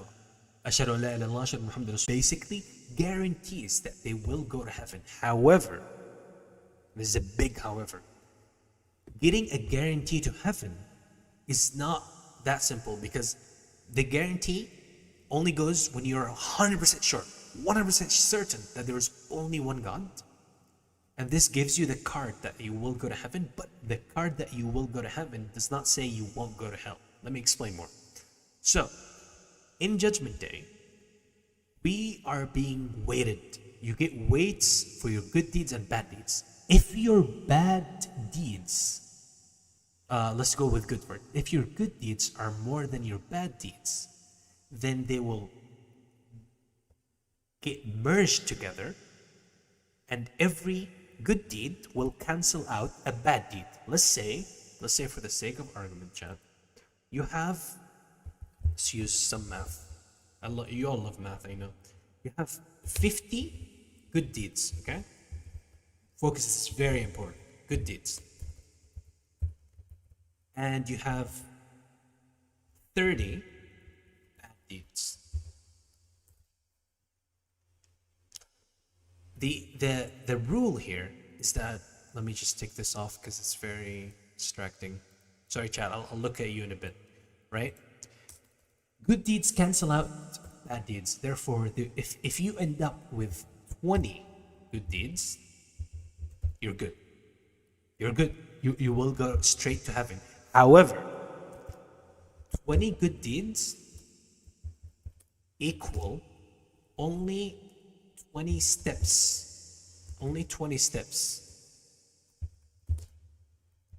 ashhadu an la ilaha illallah, ashhadu Muhammadan Rasul, basically guarantees that they will go to heaven. However, this is a big however, getting a guarantee to heaven is not that simple, because the guarantee only goes when you're 100% sure, 100% certain that there is only one God. And this gives you the card that you will go to heaven, but the card that you will go to heaven does not say you won't go to hell. Let me explain more. So, in Judgment Day, we are being weighted. You get weights for your good deeds and bad deeds. If your bad deeds, let's go with good first. If your good deeds are more than your bad deeds, then they will get merged together, and every good deed will cancel out a bad deed. Let's say for the sake of argument, chat, you have, let's use some math. You all love math, I know. You have 50 good deeds, okay? Focus is very important. Good deeds. And you have 30 bad deeds. The rule here is that, let me just take this off because it's very distracting. Sorry, chat, I'll look at you in a bit, right? Good deeds cancel out bad deeds. Therefore, if you end up with 20 good deeds, you're good. You're good. You will go straight to heaven. However, 20 good deeds equal only 20 steps. Only 20 steps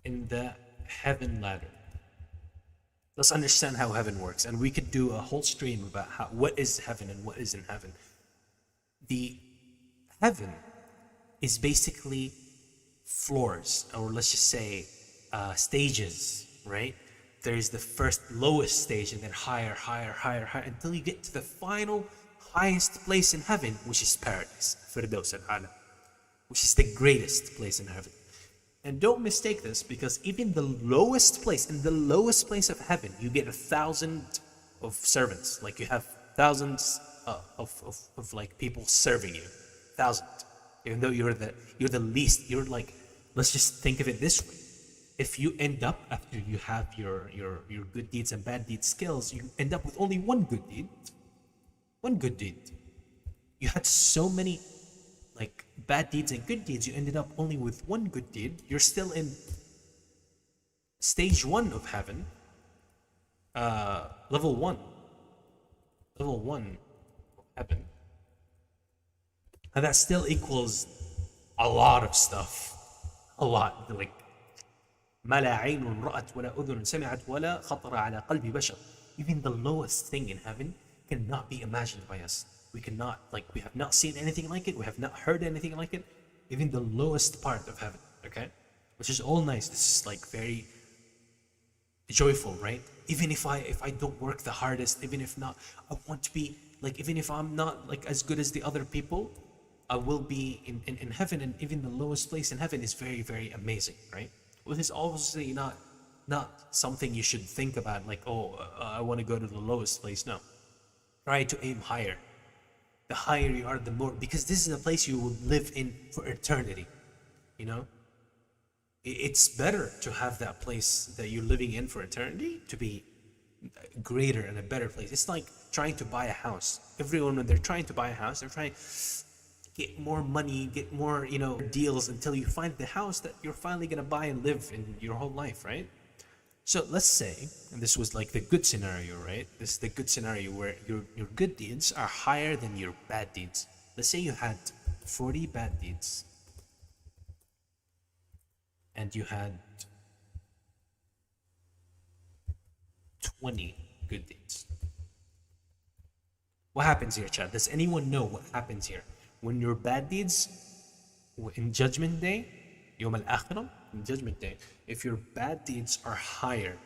in the heaven ladder. Let's understand how heaven works, and we could do a whole stream about what is heaven and what isn't heaven. The heaven is basically floors, or let's just say stages, right? There's the first lowest stage, and then higher, higher, higher, higher, until you get to the final highest place in heaven, which is paradise, Firdaus al-Ala, which is the greatest place in heaven. And don't mistake this, because even the lowest place, in the lowest place of heaven, you get 1,000 of servants. Like you have thousands of like people serving you, 1,000. Even though you're the least, you're like, let's just think of it this way. If you end up, after you have your good deeds and bad deeds skills, you end up with only one good deed. One good deed. You had so many like bad deeds and good deeds, you ended up only with one good deed. You're still in stage 1 of heaven, level 1 of heaven, and that still equals a lot of stuff, a lot. Like ما لا عين رأت ولا أذن سمعت ولا خطر على قلب بشر. Even the lowest thing in heaven cannot be imagined by us. We cannot, like, we have not seen anything like it. We have not heard anything like it. Even the lowest part of heaven, okay? Which is all nice. This is like very joyful, right? Even if I don't work the hardest, even if not, I want to be, like, even if I'm not like as good as the other people, I will be in heaven. And even the lowest place in heaven is very, very amazing, right? Well, this is obviously not something you should think about, like, oh, I want to go to the lowest place. No. Try to aim higher. The higher you are, the more, because this is a place you will live in for eternity, you know? It's better to have that place that you're living in for eternity to be greater and a better place. It's like trying to buy a house. Everyone, when they're trying to buy a house, they're trying to get more money, get more, you know, deals until you find the house that you're finally going to buy and live in your whole life, right? So let's say, and this was like the good scenario, right? This is the good scenario where your good deeds are higher than your bad deeds. Let's say you had 40 bad deeds and you had 20 good deeds. What happens here, chat? Does anyone know what happens here? When your bad deeds, in Judgment Day, Yawm al-Akhirah, in Judgment Day, if your bad deeds are higher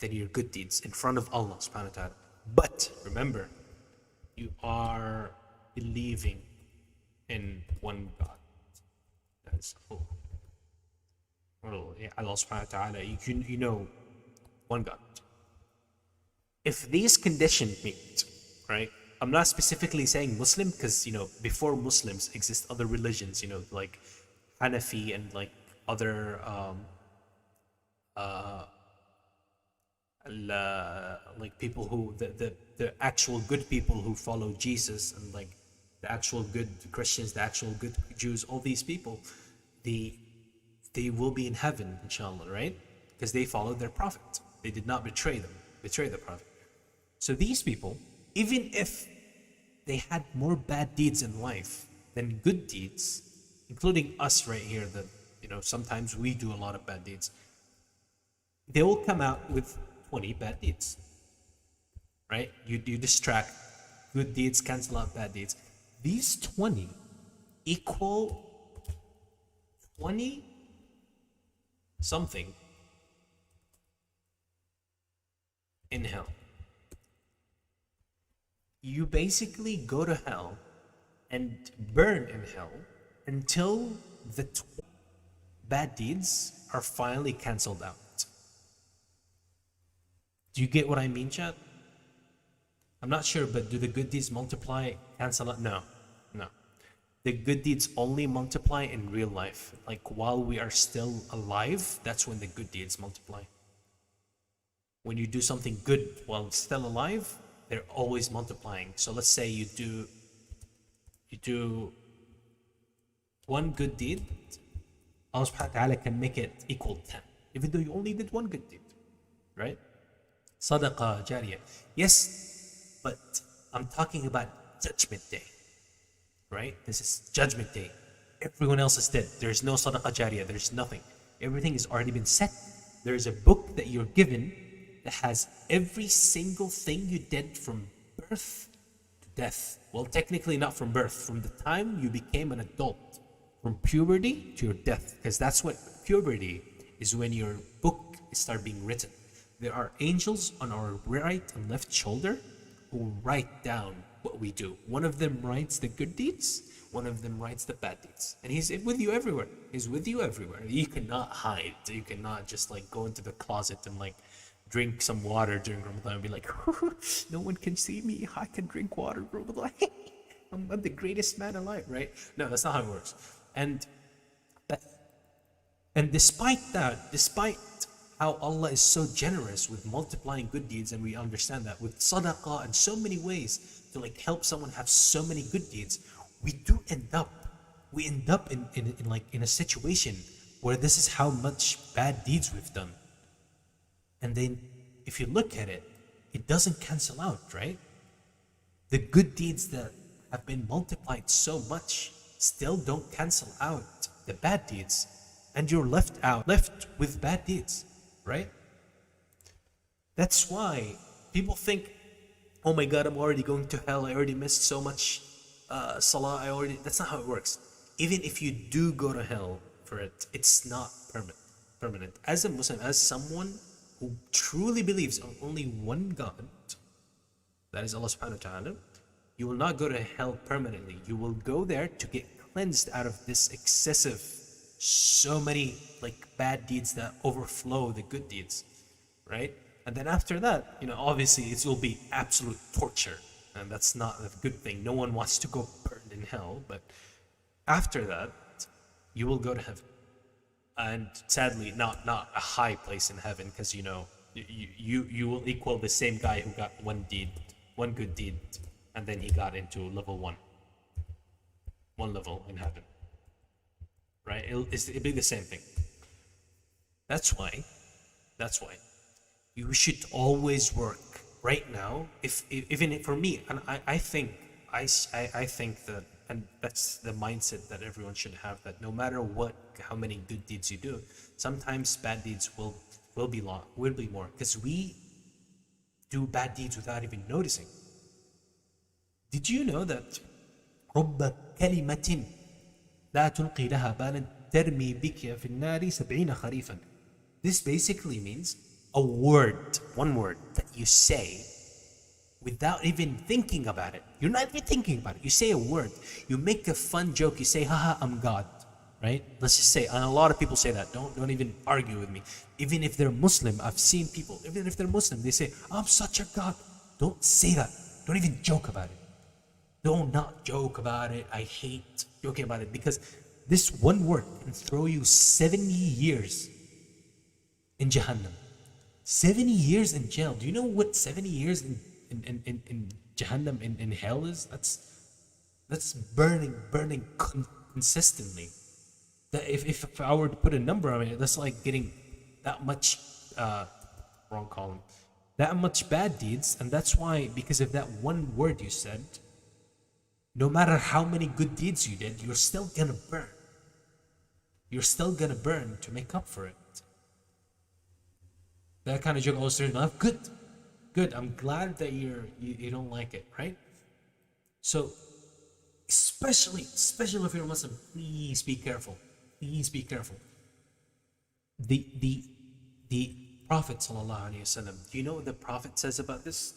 than your good deeds in front of Allah subhanahu wa ta'ala, but remember, you are believing in one God. That's Allah subhanahu wa ta'ala, you know one God. If these conditions meet, right? I'm not specifically saying Muslim, because, you know, before Muslims exist other religions, you know, like Hanafi and like other like people who the actual good people who follow Jesus, and like the actual good Christians, the actual good Jews, all these people, they will be in heaven, inshallah, right? Because they followed their prophet. They did not betray the prophet. So these people, even if they had more bad deeds in life than good deeds, including us right here, that, you know, sometimes we do a lot of bad deeds, they will come out with 20 bad deeds, right? You distract good deeds, cancel out bad deeds. These 20 equal 20 something in hell. You basically go to hell and burn in hell until the bad deeds are finally cancelled out. Do you get what I mean, chat? I'm not sure, but do the good deeds multiply, cancel out? No. The good deeds only multiply in real life. Like while we are still alive, that's when the good deeds multiply. When you do something good while still alive, they're always multiplying. So let's say you do one good deed, Allah subhanahu wa ta'ala can make it equal 10, even though you only did one good deed, right? Sadaqah jariyah. Yes, but I'm talking about Judgment Day, right? This is Judgment Day. Everyone else is dead. There's no Sadaqah jariyah. There's nothing. Everything has already been set. There's a book that you're given that has every single thing you did from birth to death. Well, technically not from birth, from the time you became an adult, from puberty to your death, because that's what puberty is, when your book starts being written. There are angels on our right and left shoulder who write down what we do. One of them writes the good deeds, one of them writes the bad deeds. And he's with you everywhere. He's with you everywhere. You cannot hide. You cannot just like go into the closet and like drink some water during Ramadan and be like, no one can see me. I can drink water, Ramadan. I'm the greatest man alive, right? No, that's not how it works. And despite that, despite how Allah is so generous with multiplying good deeds, and we understand that with sadaqah and so many ways to like help someone have so many good deeds, we end up in a situation where this is how much bad deeds we've done. And then if you look at it, it doesn't cancel out, right? The good deeds that have been multiplied so much still don't cancel out the bad deeds, and you're left with bad deeds, right? That's why people think, oh my God, I'm already going to hell. I already missed so much salah. That's not how it works. Even if you do go to hell for it, it's not permanent. As a Muslim, as someone who truly believes on only one God, that is Allah subhanahu wa ta'ala, you will not go to hell permanently. You will go there to get cleansed out of this excessive, so many like bad deeds that overflow the good deeds, right? And then after that, obviously it will be absolute torture, and that's not a good thing. No one wants to go burn in hell, but after that, you will go to heaven. And sadly, not a high place in heaven, because you will equal the same guy who got one good deed, and then he got into level one level in heaven, right? It'll be the same thing. That's why you should always work right now. Even for me, and I think that, and that's the mindset that everyone should have, that no matter how many good deeds you do, sometimes bad deeds will be more, because we do bad deeds without even noticing. Did you know that رب كلمة لا تلقي لها بالا ترمي بك في النار 70 خريفا? This basically means one word that you say without even thinking about it. You're not even thinking about it. You say a word. You make a fun joke. You say, haha, I'm God. Right? Let's just say, and a lot of people say that. Don't even argue with me. Even if they're Muslim, I've seen people, even if they're Muslim, they say, I'm such a God. Don't say that. Don't even joke about it. Don't not joke about it. I hate joking about it, because this one word can throw you 70 years in Jahannam. 70 years in jail. Do you know what 70 years in Jahannam, in hell is? That's burning consistently. That if I were to put a number on it, that's like getting that much wrong column, that much bad deeds. And that's why, because of that one word you said, no matter how many good deeds you did, you're still gonna burn. You're still gonna burn to make up for it. That kind of joke also enough. Good. I'm glad that you don't like it, right? So especially if you're a Muslim, please be careful. Please be careful. The Prophet sallallahu alaihi wasallam. Do you know what the Prophet says about this?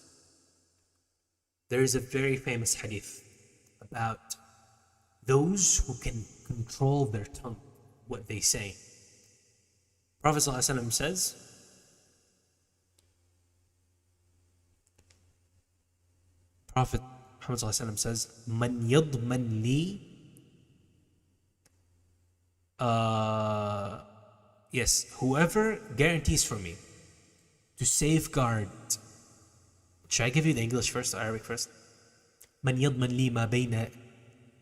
There is a very famous hadith about those who can control their tongue, what they say. Prophet sallallahu alaihi wasallam says, Prophet Muhammad sallallahu alaihi wasallam says, "Man yadman li." Yes, whoever guarantees for me to safeguard. Should I give you the English first, the Arabic first? من يضمن لي ما بين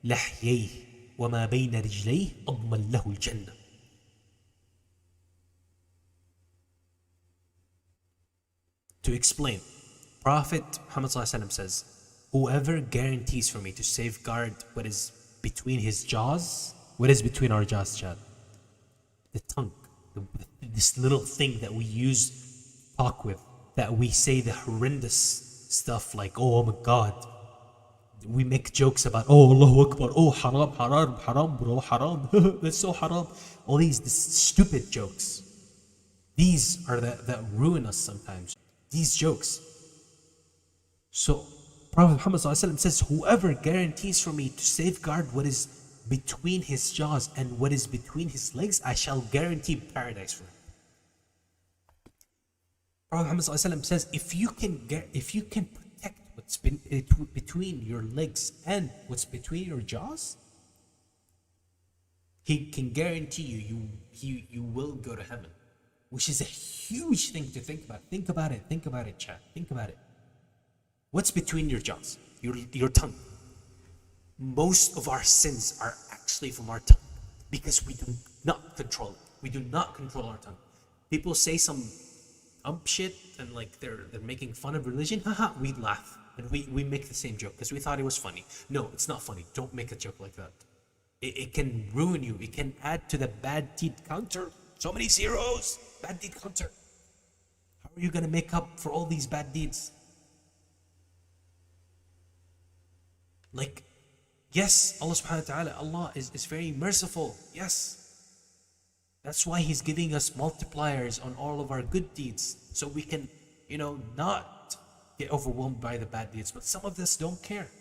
لحييه وما بين رجليه أضمن له الجنة. To explain, Prophet Muhammad says, whoever guarantees for me to safeguard what is between his jaws, what is between our jaws, Chad? The tongue, this little thing that we use talk with, that we say the horrendous stuff like, oh my God. We make jokes about, oh Allahu Akbar, oh haram bro, haram, that's so haram. All these stupid jokes. These are that ruin us sometimes. These jokes. So Prophet Muhammad says, whoever guarantees for me to safeguard what is between his jaws and what is between his legs, I shall guarantee paradise for him. Prophet Muhammad says, if you can protect what's been between your legs and what's between your jaws, he can guarantee you will go to heaven, which is a huge thing to think about. Think about it, chat. Think about it. What's between your jaws? Your tongue. Most of our sins are actually from our tongue because we do not control it. We do not control our tongue. People say some shit and like they're making fun of religion. Haha, we laugh and we make the same joke because we thought it was funny. No, it's not funny. Don't make a joke like that. It can ruin you. It can add to the bad deed counter. So many zeros. Bad deed counter. How are you gonna make up for all these bad deeds? Like, yes, Allah subhanahu wa ta'ala, Allah is very merciful. Yes. That's why He's giving us multipliers on all of our good deeds. So we can, not get overwhelmed by the bad deeds. But some of us don't care.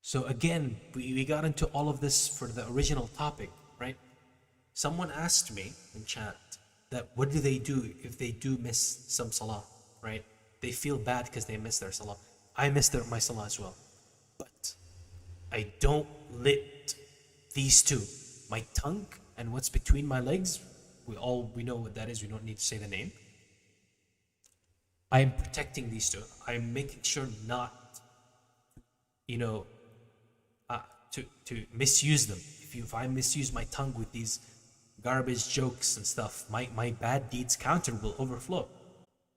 So again, we got into all of this for the original topic, right? Someone asked me in chat that what do they do if they do miss some salah, right? They feel bad because they miss their salah. I missed my salah as well. But I don't let these two, my tongue and what's between my legs, we know what that is. We don't need to say the name. I am protecting these two. I'm making sure not, to misuse them. If I misuse my tongue with these garbage jokes and stuff, my bad deeds counter will overflow.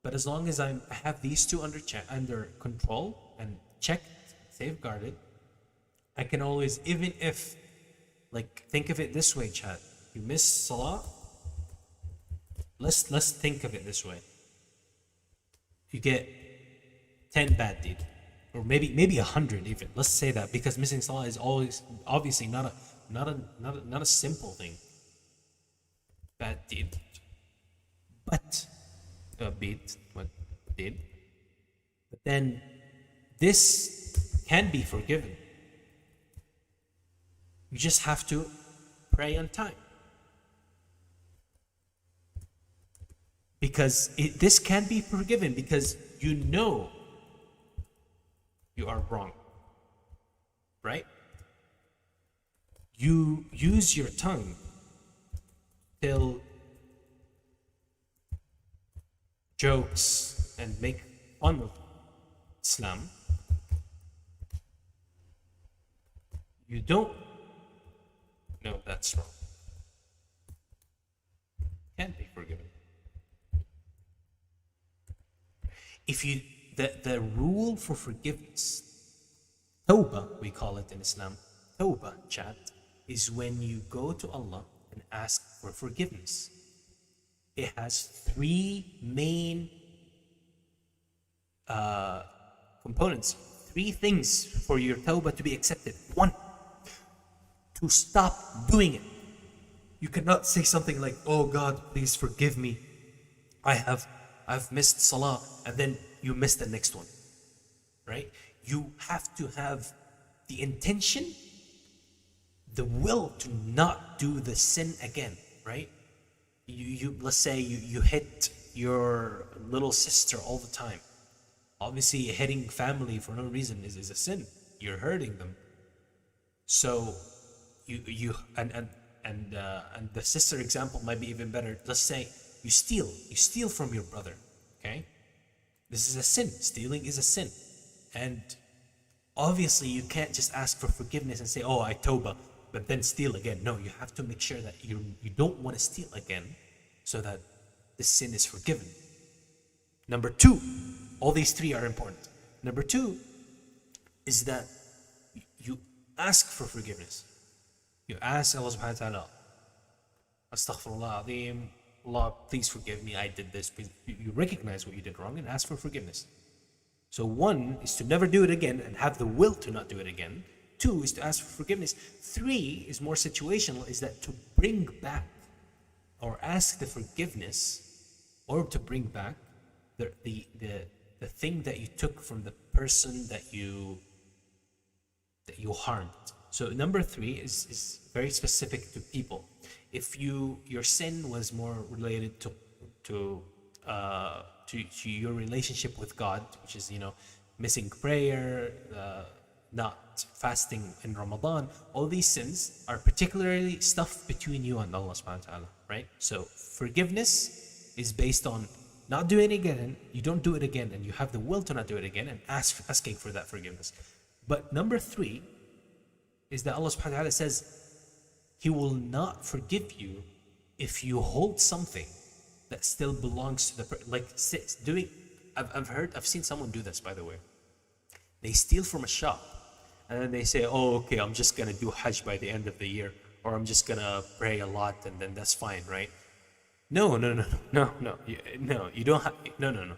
But as long as I have these two under control and checked, safeguarded, I can always, even if, think of it this way, chat. You miss salah. Let's think of it this way. You get 10 bad deed, or maybe 100 even. Let's say that, because missing salah is always obviously not a simple thing. Bad deed, but but then this can be forgiven. You just have to pray on time, because this can be forgiven because you are wrong, right? You use your tongue till jokes and make fun of Islam, you don't know that's wrong. Can't be forgiven. If you the rule for forgiveness, tawbah we call it in Islam, tawbah chat, is when you go to Allah and ask for forgiveness. It has three main components, three things for your tawbah to be accepted. One, to stop doing it. You cannot say something like, "Oh God, please forgive me. I've missed salah," and then you miss the next one. Right? You have to have the intention, the will to not do the sin again, right? You let's say you hit your little sister all the time. Obviously, hitting family for no reason is a sin. You're hurting them. So you and the sister example might be even better. Let's say you steal from your brother. Okay, this is a sin. Stealing is a sin, and obviously you can't just ask for forgiveness and say, "Oh, I tawbah," but then steal again. No, you have to make sure that you don't want to steal again, so that the sin is forgiven. Number two, all these three are important. Number two is that you ask for forgiveness. You ask Allah subhanahu wa ta'ala, "Astaghfirullah azim, Allah, please forgive me, I did this." Please. You recognize what you did wrong and ask for forgiveness. So one is to never do it again and have the will to not do it again. Two is to ask for forgiveness. Three is more situational, is that to bring back or ask the forgiveness or to bring back the thing that you took from the person that you harmed. So number three is very specific to people. If your sin was more related to your relationship with God, which is missing prayer, not fasting in Ramadan, all these sins are particularly stuff between you and Allah subhanahu wa ta'ala, right? So forgiveness is based on not doing it again. You don't do it again, and you have the will to not do it again, and asking for that forgiveness. But number three is that Allah subhanahu wa ta'ala says He will not forgive you if you hold something that still belongs to the person. Like I've seen someone do this, by the way. They steal from a shop, and then they say, "Oh, okay, I'm just gonna do Hajj by the end of the year, or I'm just gonna pray a lot, and then that's fine, right?" No. You don't have. No.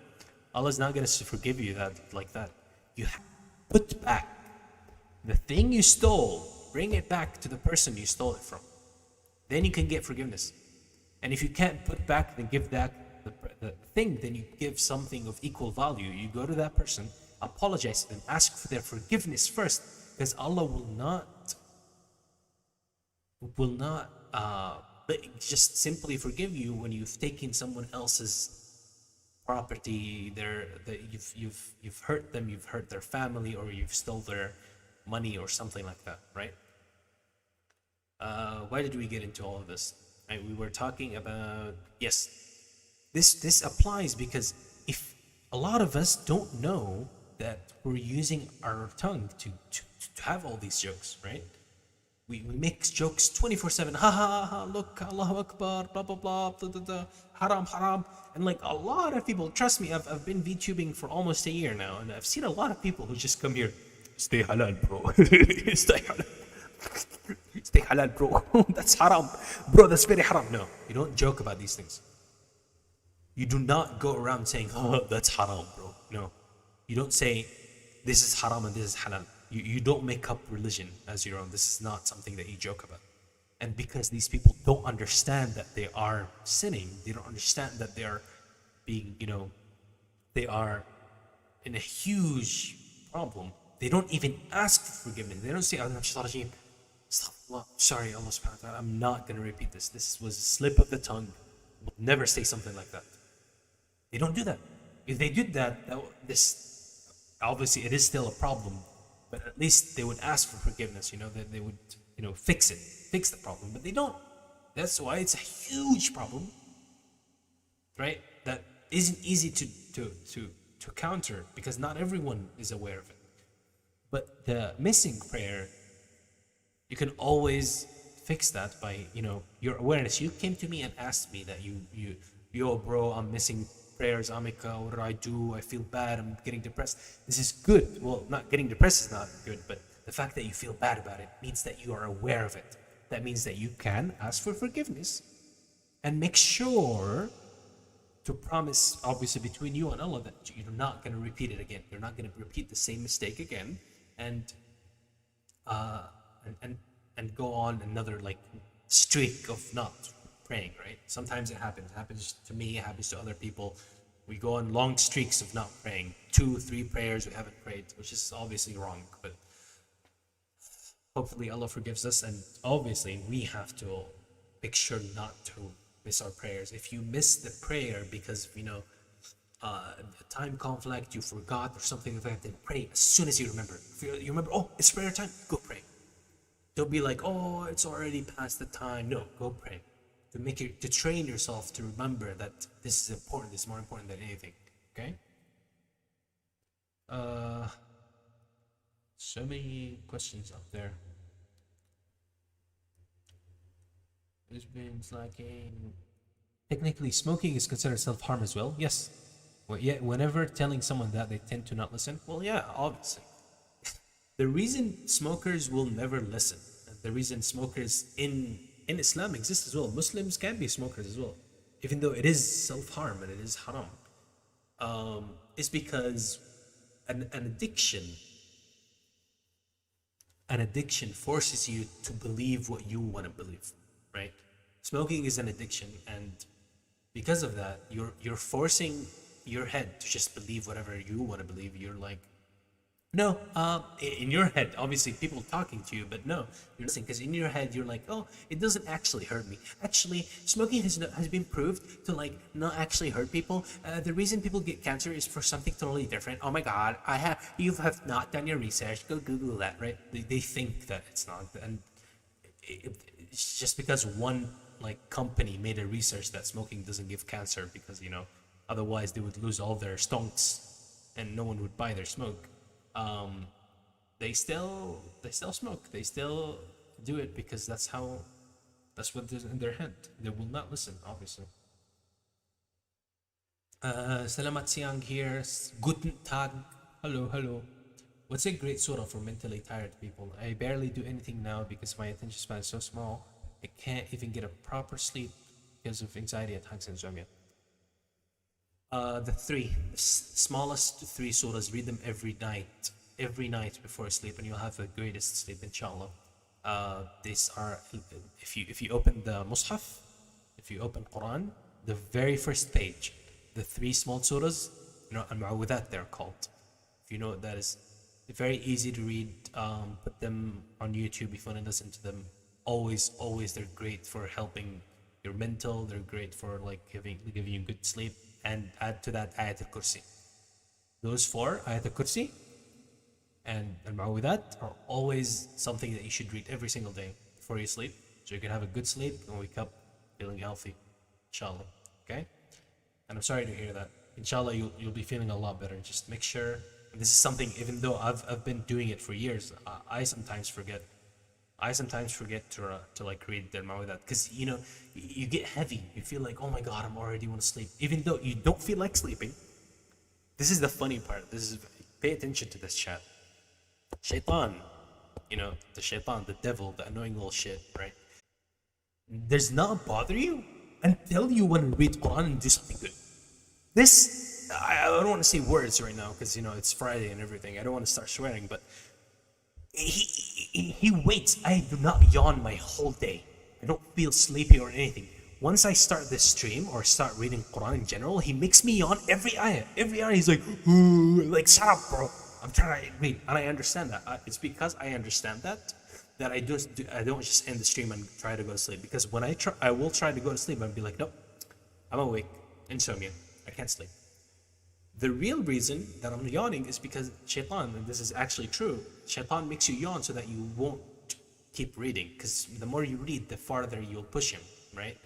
Allah's not gonna forgive you like that. You have to put back the thing you stole. Bring it back to the person you stole it from. Then you can get forgiveness. And if you can't put back, then give back the thing. Then you give something of equal value. You go to that person, apologize to them, ask for their forgiveness first, because Allah will not just simply forgive you when you've taken someone else's property. You've hurt them, you've hurt their family, or you've stole their money or something like that, right? Why did we get into all of this? Right, we were talking about, yes, this applies because if a lot of us don't know that we're using our tongue to have all these jokes, right? We make jokes 24/7. Ha ha ha! Look, Allahu Akbar, blah blah blah, blah, blah, blah, haram. And like a lot of people, trust me, I've been VTubing for almost a year now, and I've seen a lot of people who just come here, "Stay halal, bro." Stay halal, bro. That's haram, bro. That's very haram. No, you don't joke about these things. You do not go around saying, "Oh, that's haram, bro." No, you don't say, "This is haram and this is halal." You don't make up religion as your own. This is not something that you joke about. And because these people don't understand that they are sinning, they don't understand that they are being, they are in a huge problem. They don't even ask for forgiveness. They don't say, "Sorry, Allah subhanahu wa ta'ala, I'm not going to repeat this. This was a slip of the tongue. We'll never say something like that." They don't do that. If they did that, obviously it is still a problem, but at least they would ask for forgiveness, that they would, fix the problem, but they don't. That's why it's a huge problem, right? That isn't easy to counter because not everyone is aware of it. But the missing prayer, you can always fix that by, you know, your awareness. You came to me and asked me that yo bro, I'm missing prayers, Amika, what do I do? I feel bad, I'm getting depressed. This is good. Well, not getting depressed is not good, but the fact that you feel bad about it means that you are aware of it. That means that you can ask for forgiveness and make sure to promise, obviously between you and Allah, that you're not going to repeat it again. You're not going to repeat the same mistake again, and uh, and go on another like streak of not praying. Right? Sometimes it happens. It happens to me. It happens to other people. We go on long streaks of not praying. 2-3 prayers we haven't prayed, which is obviously wrong. But hopefully Allah forgives us, and obviously we have to make sure not to miss our prayers. If you miss the prayer because of, you know, time conflict, you forgot or something like that, then pray as soon as you remember. If you remember, oh, it's prayer time, go pray. Don't be like, oh, it's already past the time. No, go pray. To train yourself to remember that this is important. This is more important than anything. Okay. So many questions up there. There's been slacking. Technically, smoking is considered self-harm as well. Yes. Well, yeah. Whenever telling someone that, they tend to not listen. Well, yeah, obviously. The reason smokers will never listen, the reason smokers in Islam exist as well. Muslims can be smokers as well, even though it is self-harm and it is haram. Is because an addiction forces you to believe what you want to believe, right? Smoking is an addiction, and because of that, you're forcing your head to just believe whatever you want to believe. You're like, no, in your head, obviously people talking to you, but no, you're listening, because in your head you're like, oh, it doesn't actually hurt me. Actually, smoking has been proved to like not actually hurt people. The reason people get cancer is for something totally different. Oh my God, you have not done your research. Go Google that, right? They think that it's not, and it's just because one like company made a research that smoking doesn't give cancer, because, you know, otherwise they would lose all their stonks and no one would buy their smoke. They still smoke. They still do it because that's what is in their head. They will not listen, obviously. Salamat Siang here. Guten Tag. Hello. What's a great surah for mentally tired people? I barely do anything now because my attention span is so small. I can't even get a proper sleep because of anxiety attacks and insomnia. The smallest 3 surahs, read them every night before sleep, and you'll have the greatest sleep, inshallah. These are, if you open the Mus'haf, if you open Quran, the very first page, the 3 small surahs, you know, al-Mu'awwidhat they're called. If you know what that is, they're very easy to read. Put them on YouTube if you want to listen to them. Always, they're great for helping your mental. They're great for like giving you good sleep. And add to that Ayat al-Kursi. Those 4, Ayat al-Kursi and al-Mu'awwidhat, are always something that you should read every single day before you sleep, so you can have a good sleep and wake up feeling healthy, inshallah. Okay? And I'm sorry to hear that. Inshallah, you'll be feeling a lot better. Just make sure. This is something, even though I've been doing it for years, I sometimes forget. To like read the Mu'awwidhat, because, you know, you get heavy. You feel like, oh my God, I'm already want to sleep, even though you don't feel like sleeping. This is the funny part. Pay attention to this chat. Shaitan, you know, the devil, the annoying little shit, right? Does not bother you until you want to read Quran and do something good. This, I don't want to say words right now because, you know, it's Friday and everything. I don't want to start swearing, but he waits. I do not yawn my whole day. I don't feel sleepy or anything. Once I start this stream or start reading Quran in general, he makes me yawn every ayah. He's like, ooh, like, shut up, bro. I'm trying to read, and I understand that. It's because I understand that I don't just end the stream and try to go to sleep. Because when I will try to go to sleep and be like, nope, I'm awake, insomnia, I can't sleep. The real reason that I'm yawning is because Shaitan, and this is actually true, Shaitan makes you yawn so that you won't keep reading, because the more you read, the farther you'll push him, right?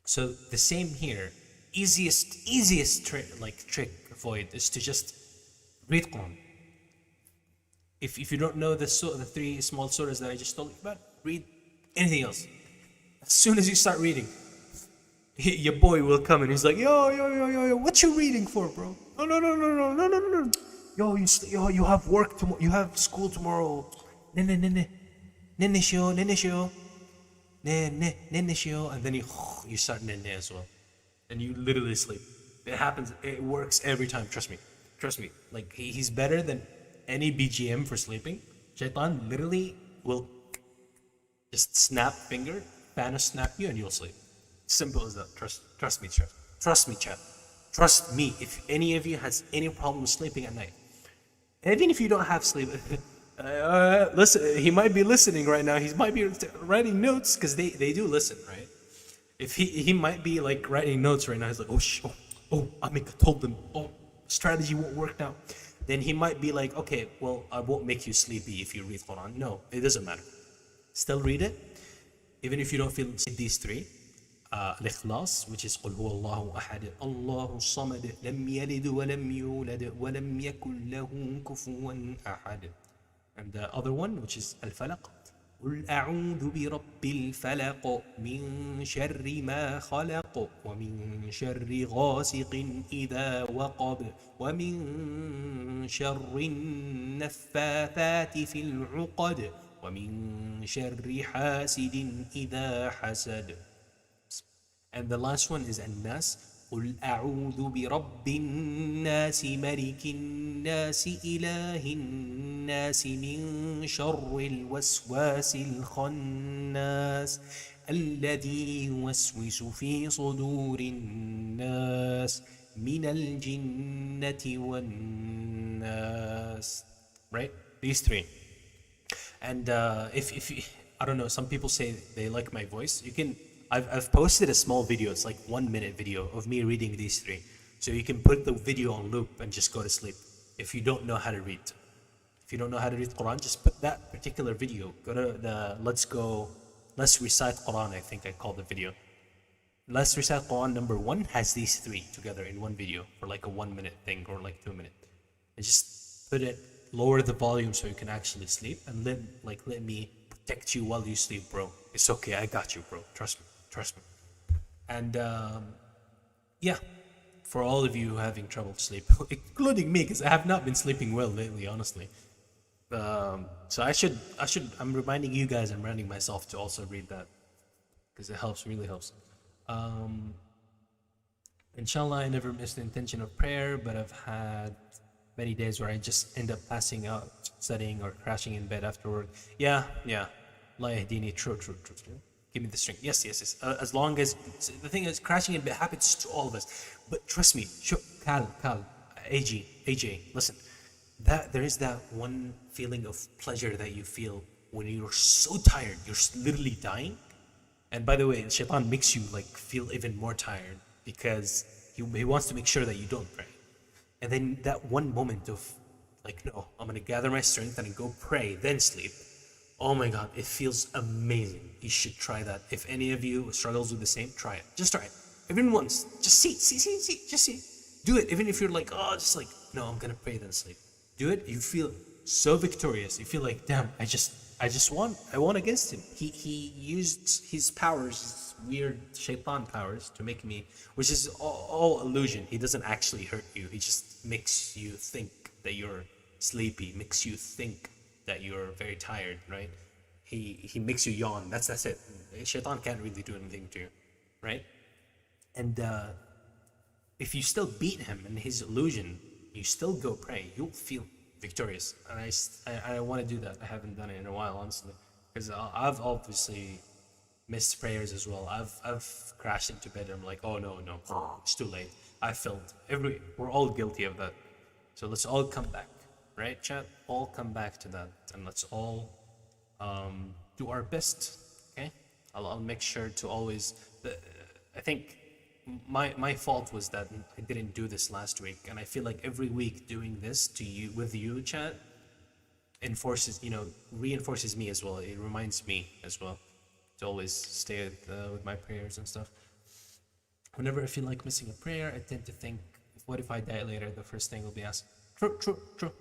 So the same here. easiest trick avoid is to just read Quran. If you don't know the 3 small surahs that I just told you about, read anything else. As soon as you start reading, your boy will come and he's like, yo, what you reading for, bro? No. Yo, you have work tomorrow. You have school tomorrow. Ne, shio. And then you start nene as well, and you literally sleep. It happens. It works every time. Trust me. Like he's better than any BGM for sleeping. Shaitan literally will just snap finger, snap you, and you'll sleep. Simple as that. Trust me, chat. Trust me. If any of you has any problem sleeping at night, even if you don't have sleep, listen. He might be listening right now. He might be writing notes because they do listen, right? If he might be like writing notes right now. He's like, Amika told them, strategy won't work now. Then he might be like, okay, well, I won't make you sleepy if you read Quran. No, it doesn't matter. Still read it, even if you don't feel these 3. Al-Ikhlas, which is قل هو الله أحد الله الصمد لم يلد ولم يولد ولم يكن له كفوا أحد. And the other one, which is Al-Falaq, قل أعوذ برب الفلق من شر ما خلق ومن شر غاسق إذا وقب ومن شر النفاثات في العقد ومن شر حاسد إذا حسد. And the last one is الناس قل أعوذ برب الناس ملك الناس إله الناس من شر الوسواس الخناس الذي يوسوس في صدور الناس من الجنة والناس. Right? These 3. And if I don't know, some people say they like my voice. You can. I've posted a small video. It's like 1 minute video of me reading these 3. So you can put the video on loop and just go to sleep. If you don't know how to read, Quran, just put that particular video. Go to the Let's Recite Quran. I think I called the video. Let's Recite Quran number 1 has these 3 together in one video for like a 1 minute thing or like 2 minutes. And just put it, lower the volume so you can actually sleep, and let me protect you while you sleep, bro. It's okay. I got you, bro. Trust me. And yeah, for all of you having trouble sleep, including me, because I have not been sleeping well lately, honestly. So I'm reminding you guys, I'm reminding myself to also read that, because it really helps. Inshallah, I never missed the intention of prayer, but I've had many days where I just end up passing out, studying, or crashing in bed afterward. Yeah. La yahdini, true. Give me the strength. Yes. As long as the thing is, crashing in bed happens to all of us. But trust me, Kal, AJ, listen. That there is that one feeling of pleasure that you feel when you're so tired, you're literally dying. And by the way, Shaitan makes you like feel even more tired because he wants to make sure that you don't pray. And then that one moment of like, no, I'm gonna gather my strength and go pray, then sleep. Oh my God, it feels amazing. You should try that. If any of you struggles with the same, try it. Just try it. Even once. Just see. Just see. Do it. Even if you're like, just like, no, I'm gonna pray then sleep. Do it. You feel so victorious. You feel like, damn, I won. I won against him. He used his powers, his weird shaitan powers, to make me, which is all illusion. He doesn't actually hurt you. He just makes you think that you're sleepy, makes you think that you're very tired, right? He makes you yawn. That's it. Shaitan can't really do anything to you, right? And if you still beat him in his illusion, you still go pray, you'll feel victorious. And I want to do that. I haven't done it in a while, honestly, because I've obviously missed prayers as well. I've crashed into bed and I'm like, oh no, it's too late. I failed. We're all guilty of that. So let's all come back. Right, chat? All come back to that, and let's all do our best. Okay, I'll make sure to always. I think my fault was that I didn't do this last week, and I feel like every week doing this to you with you, chat, reinforces me as well. It reminds me as well to always stay with my prayers and stuff. Whenever I feel like missing a prayer, I tend to think, what if I die later? The first thing will be asked, true, true, true.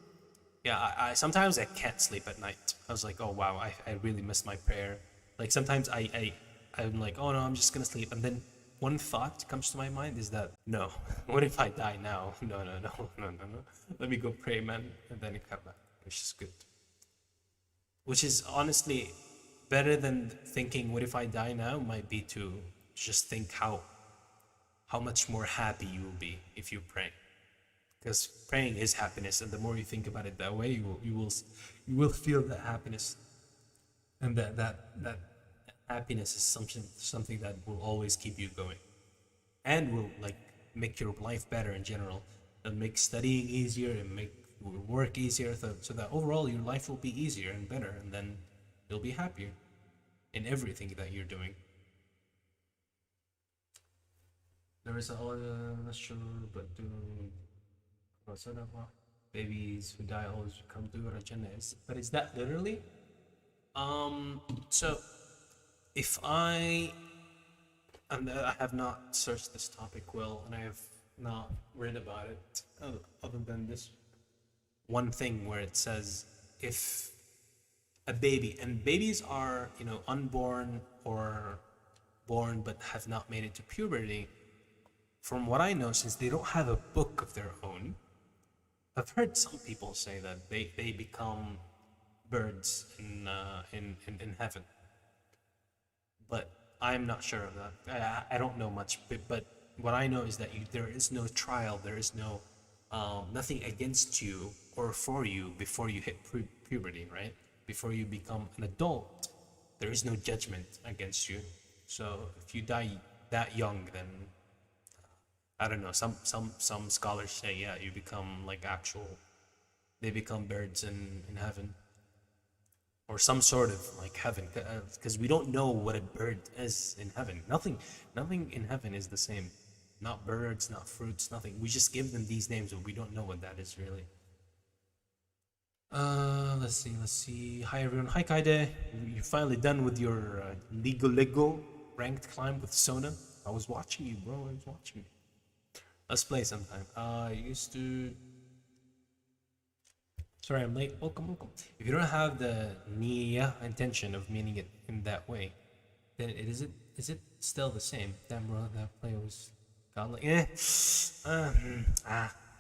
Yeah, I sometimes I can't sleep at night. I was like, oh wow, I really missed my prayer. Like sometimes I'm like, oh no, I'm just gonna sleep, and then one thought comes to my mind is that no, what if I die now? No, no, no, no, no, no. Let me go pray, man, and then it come back, which is good. Which is honestly better than thinking, what if I die now? Might be to just think how much more happy you will be if you pray, because praying is happiness, and the more you think about it that way, you will feel that happiness, and that happiness is something that will always keep you going, and will like make your life better in general, and make studying easier and make work easier, so that overall your life will be easier and better, and then you'll be happier in everything that you're doing. There is a not sure, but babies who die always come to Jannah. But is that literally? So if and I have not searched this topic well, and I have not read about it other than this one thing where it says, if a baby, and babies are, unborn or born but have not made it to puberty, from what I know, since they don't have a book of their own, I've heard some people say that they become birds in heaven, but I'm not sure of that. I don't know much, but what I know is that there is no trial, there is no nothing against you or for you before you hit puberty, right? Before you become an adult, there is no judgment against you. So if you die that young, then I don't know. Some scholars say, yeah, you become like they become birds in heaven, or some sort of like heaven, because we don't know what a bird is in heaven. Nothing in heaven is the same. Not birds, not fruits, nothing. We just give them these names, but we don't know what that is really. Let's see. Hi everyone. Hi Kaide. You're finally done with your Lego ranked climb with Sona. I was watching you, bro. I was watching you. Let's play sometime. I used to. Sorry, I'm late. Welcome. If you don't have the niyyah intention of meaning it in that way, then is it still the same? Damn, bro, that play was godly.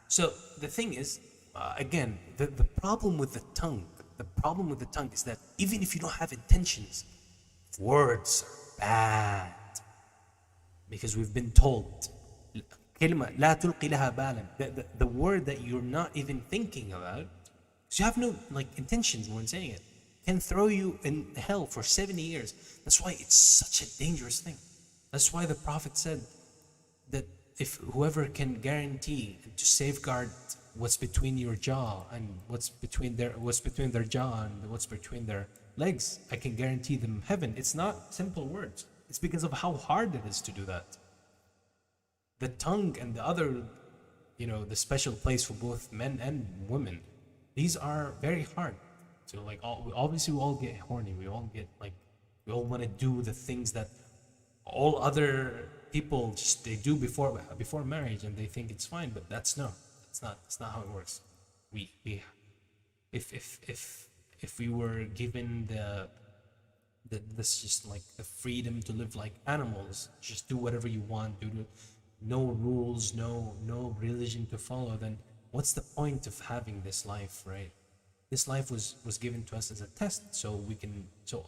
So the thing is, again, the problem with the tongue, is that even if you don't have intentions, words are bad, because we've been told. The word that you're not even thinking about, because you have no intentions when saying it, can throw you in hell for 70 years. That's why it's such a dangerous thing. That's why the Prophet said that if whoever can guarantee to safeguard what's between your jaw and what's between their jaw and what's between their legs, I can guarantee them heaven. It's not simple words. It's because of how hard it is to do that. The tongue and the other, the special place for both men and women, these are very hard. So obviously we all get horny. We all get we all want to do the things that all other people they do before marriage, and they think it's fine. But that's not how it works. If we were given this just the freedom to live like animals, just do whatever you want, no rules, no religion to follow, then what's the point of having this life, right? This life was given to us as a test, so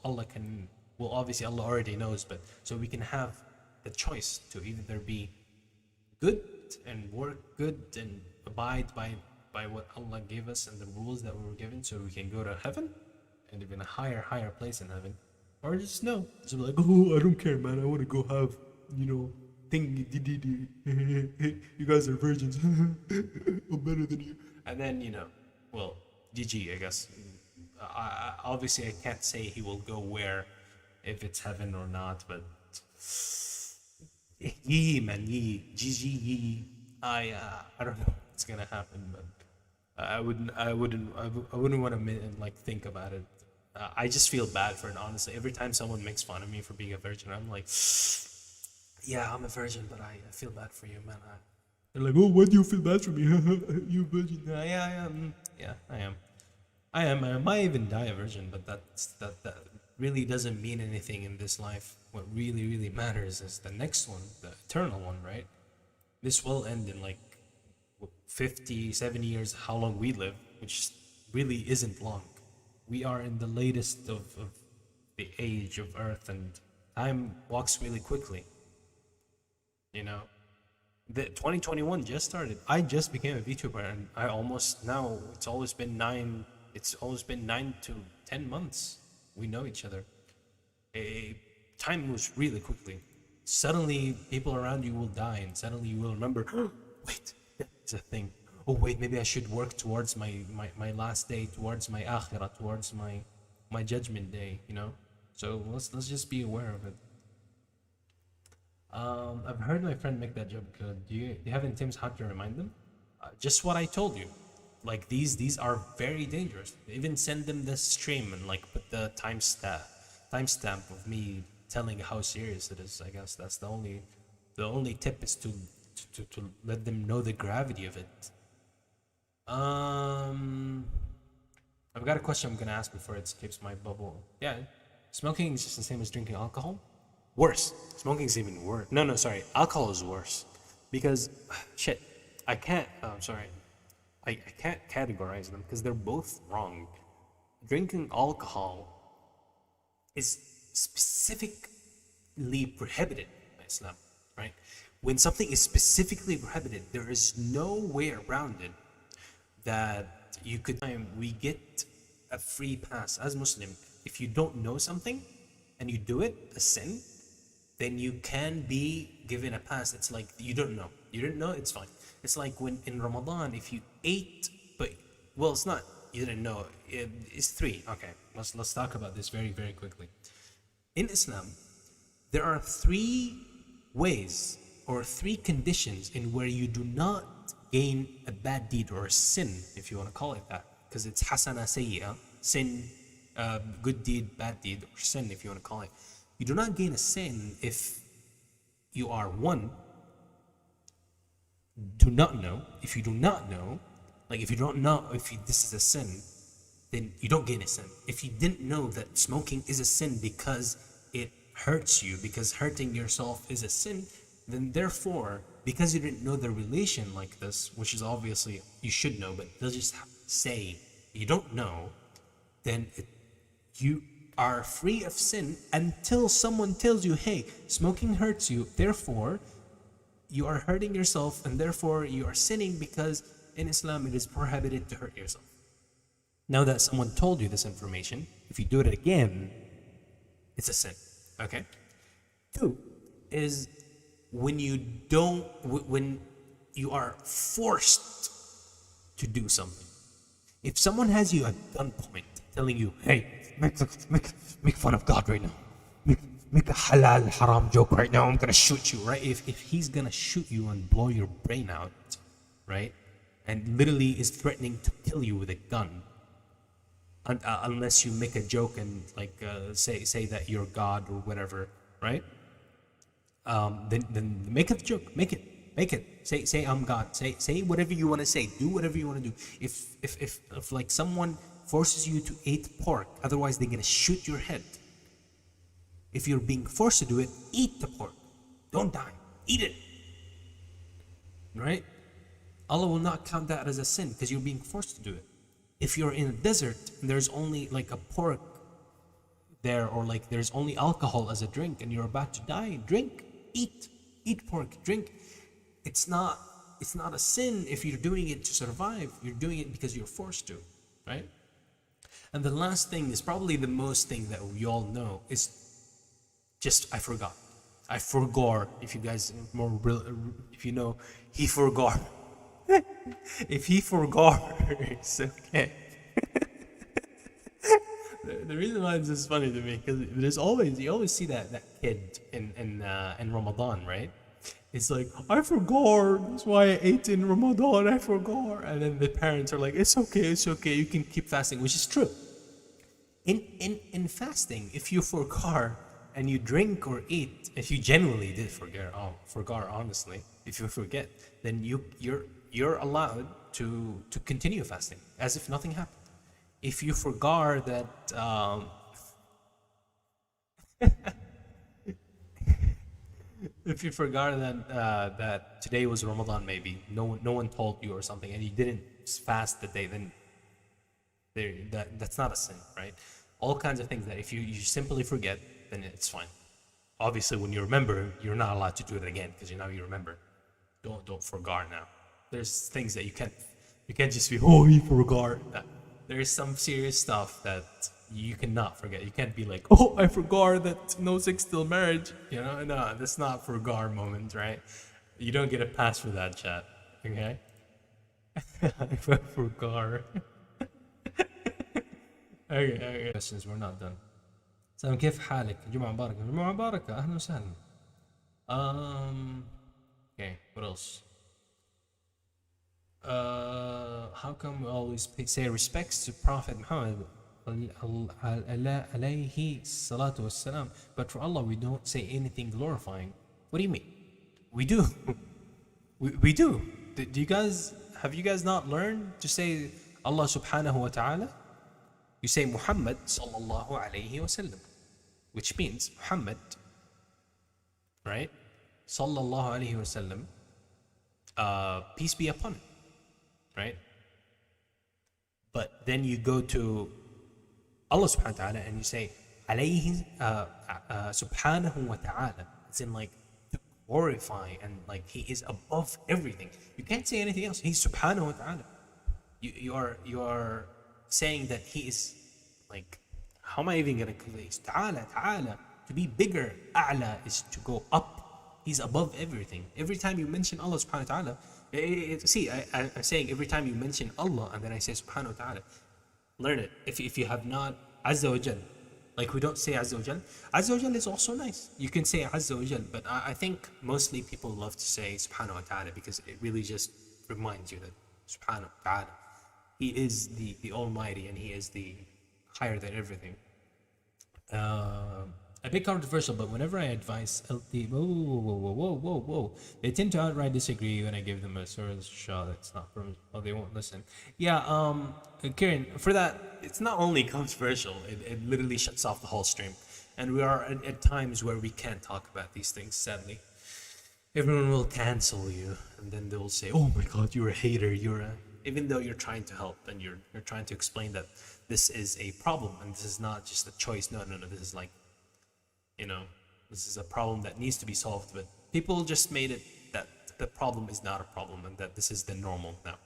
Allah can, well, obviously Allah already knows, but so we can have the choice to either be good and work good and abide by what Allah gave us and the rules that we were given, so we can go to heaven and live in a higher place in heaven, or just no, so oh, I don't care, man, I want to go have thing, you guys are virgins. I'm better than you. And then, well, GG, I guess. Obviously, I can't say he will go where, if it's heaven or not, but yee, man, yee, GG, yee. I don't know what's gonna happen, but I wouldn't want to think about it. I just feel bad for it, honestly. Every time someone makes fun of me for being a virgin, I'm like, yeah, I'm a virgin, but I feel bad for you, man. They're like, oh, why do you feel bad for me? You virgin? Yeah, I am. Yeah, I am. I might even die a virgin, but that really doesn't mean anything in this life. What really matters is the next one, the eternal one, right? This will end in like 50, 70 years, how long we live, which really isn't long. We are in the latest of the age of Earth, and time walks really quickly. You know, the 2021 just started. I just became a VTuber, and I almost now. It's always been 9 to 10 months. We know each other. Time moves really quickly. Suddenly, people around you will die, and suddenly you will remember. Wait, it's a thing. Oh wait, maybe I should work towards my last day, towards my akhirah, towards my judgment day. You know. So let's just be aware of it. I've heard my friend make that joke. Do you have any tips how to remind them? Just what I told you. Like these are very dangerous. Even send them the stream and like put the timestamp of me telling how serious it is. I guess that's the only tip is to let them know the gravity of it. Um, I've got a question I'm gonna ask before it escapes my bubble. Yeah, smoking is just the same as drinking alcohol. Worse. Smoking is even worse. No, sorry. Alcohol is worse because shit. I can't. I'm sorry. I can't categorize them because they're both wrong. Drinking alcohol is specifically prohibited by Islam, right? When something is specifically prohibited, there is no way around it that you could. We get a free pass as Muslim. If you don't know something and you do it, a sin, then you can be given a pass. It's like you don't know. You didn't know, it's fine. It's like when in Ramadan, if you ate, but well, it's not. You didn't know. It's three. Okay, let's talk about this very quickly. In Islam, there are three ways or three conditions in where you do not gain a bad deed or a sin, if you want to call it that, because it's hasana sayyi'ah, sin, good deed, bad deed, or sin, if you want to call it. You do not gain a sin if you are one, do not know. If you do not know, like if you don't know if this is a sin, then you don't gain a sin. If you didn't know that smoking is a sin because it hurts you, because hurting yourself is a sin, then therefore, because you didn't know the relation like this, which is obviously you should know, but they'll just say you don't know, then you are free of sin until someone tells you, hey, smoking hurts you, therefore you are hurting yourself, and therefore you are sinning because in Islam it is prohibited to hurt yourself. Now that someone told you this information, if you do it again, it's a sin. Okay? Two is when when you are forced to do something. If someone has you at gunpoint telling you, hey, make fun of God right now. Make a halal haram joke right now. I'm gonna shoot you, right? If he's gonna shoot you and blow your brain out, right? And literally is threatening to kill you with a gun, unless you make a joke and like say that you're God or whatever, right? Then make a joke. Make it. Say I'm God. Say whatever you want to say. Do whatever you want to do. If like someone forces you to eat pork, otherwise they're gonna shoot your head. If you're being forced to do it, eat the pork. Don't die. Eat it. Right? Allah will not count that as a sin because you're being forced to do it. If you're in a desert and there's only like a pork there, or like there's only alcohol as a drink and you're about to die, drink, eat pork, drink. It's not a sin if you're doing it to survive. You're doing it because you're forced to, right? And the last thing is probably the most thing that we all know is just I forgot. If you guys if you know, he forgot. If he forgot, it's okay. The reason why this is funny to me because you always see that kid in Ramadan, right? It's like I forgot. That's why I ate in Ramadan. I forgot, and then the parents are like, "It's okay. You can keep fasting," which is true. In fasting, if you forgot, and you drink or eat, if you genuinely did forget honestly, if you forget, then you're allowed to continue fasting as if nothing happened. If you forgot that if you forgot that today was Ramadan, maybe no one told you or something, and you didn't fast the day, then that's not a sin, right? All kinds of things that if you simply forget, then it's fine. Obviously, when you remember, you're not allowed to do it again because now you remember. Don't forget now. There's things that you can't just be, oh, you forgot. There's some serious stuff that you cannot forget. You can't be like, oh, I forgot that no sex till marriage. No, that's not forgot moment, right? You don't get a pass for that, chat. Okay? If I forgot. Okay. Questions, we're not done. So كيف حالك؟ جمعة مباركة. جمعة مباركة. أهلا وسهلا. Okay, what else? How come we always say respects to Prophet Muhammad alayhi salatu wassalam, but for Allah we don't say anything glorifying? What do you mean? We do. we do. Do you guys, have you guys not learned to say Allah subhanahu wa ta'ala? You say Muhammad sallallahu alayhi wasallam, which means Muhammad, right? Sallallahu alayhi wasallam, peace be upon him, right? But then you go to Allah subhanahu wa ta'ala and you say alayhi subhanahu wa ta'ala. It's in like to glorify and like he is above everything. You can't say anything else. He's subhanahu wa ta'ala. You are saying that he is like, how am I even gonna say ta'ala? To be bigger, a'la is to go up. He's above everything. Every time you mention Allah subhanahu wa ta'ala, see, I'm saying every time you mention Allah and then I say subhanahu wa ta'ala, learn it. If you have not, Azza wa Jal, like we don't say Azza wa Jal. Azza wa Jal is also nice. You can say Azza wa Jal, but I think mostly people love to say subhanahu wa ta'ala because it really just reminds you that subhanahu wa ta'ala, he is the Almighty and he is the higher than everything. A bit controversial, but whenever I advise LT, whoa, they tend to outright disagree when I give them a sort of shot. It's not from, oh, they won't listen. Yeah, Kieran, for that, it's not only controversial, it literally shuts off the whole stream. And we are at times where we can't talk about these things, sadly. Everyone will cancel you, and then they will say, oh my god, you're a hater, even though you're trying to help and you're trying to explain that this is a problem and this is not just a choice. No, this is like, this is a problem that needs to be solved, but people just made it that the problem is not a problem and that this is the normal now.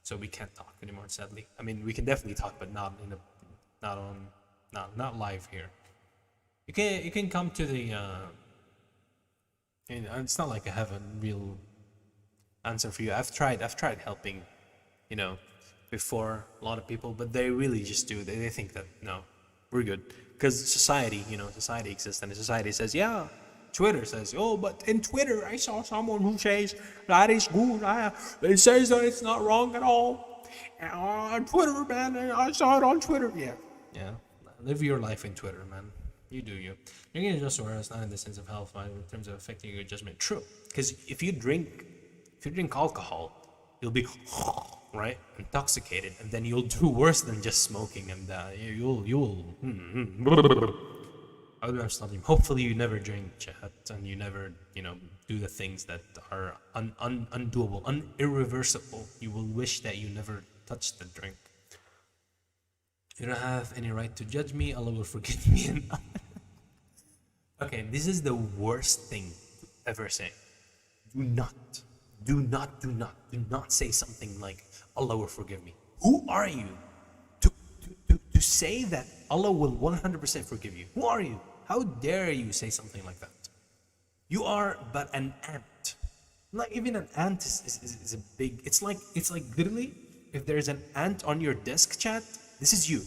So we can't talk anymore, sadly. I mean, we can definitely talk, but not live here. You can come to the it's not like I have a real answer for you. I've tried helping, before a lot of people, but they really just do. They think that no, we're good. Because society exists, and society says, yeah, Twitter says, oh, but in Twitter, I saw someone who says that is good. It says that it's not wrong at all. On Twitter, man, I saw it on Twitter. Yeah. Live your life in Twitter, man. You do you. You're going to adjust Surahs, not in the sense of health, but in terms of affecting your judgment. True. Because if you drink alcohol, you'll be right, intoxicated, and then you'll do worse than just smoking, and you'll hopefully you never drink, chat, and you never do the things that are undoable, irreversible. You will wish that you never touched the drink. You don't have any right to judge me. Allah will forgive me. Okay, this is the worst thing to ever say. Do not say something like Allah will forgive me. Who are you to say that Allah will 100% forgive you? Who are you? How dare you say something like that? You are but an ant. Like even an ant is a big. It's like literally, if there's an ant on your desk, chat, this is you,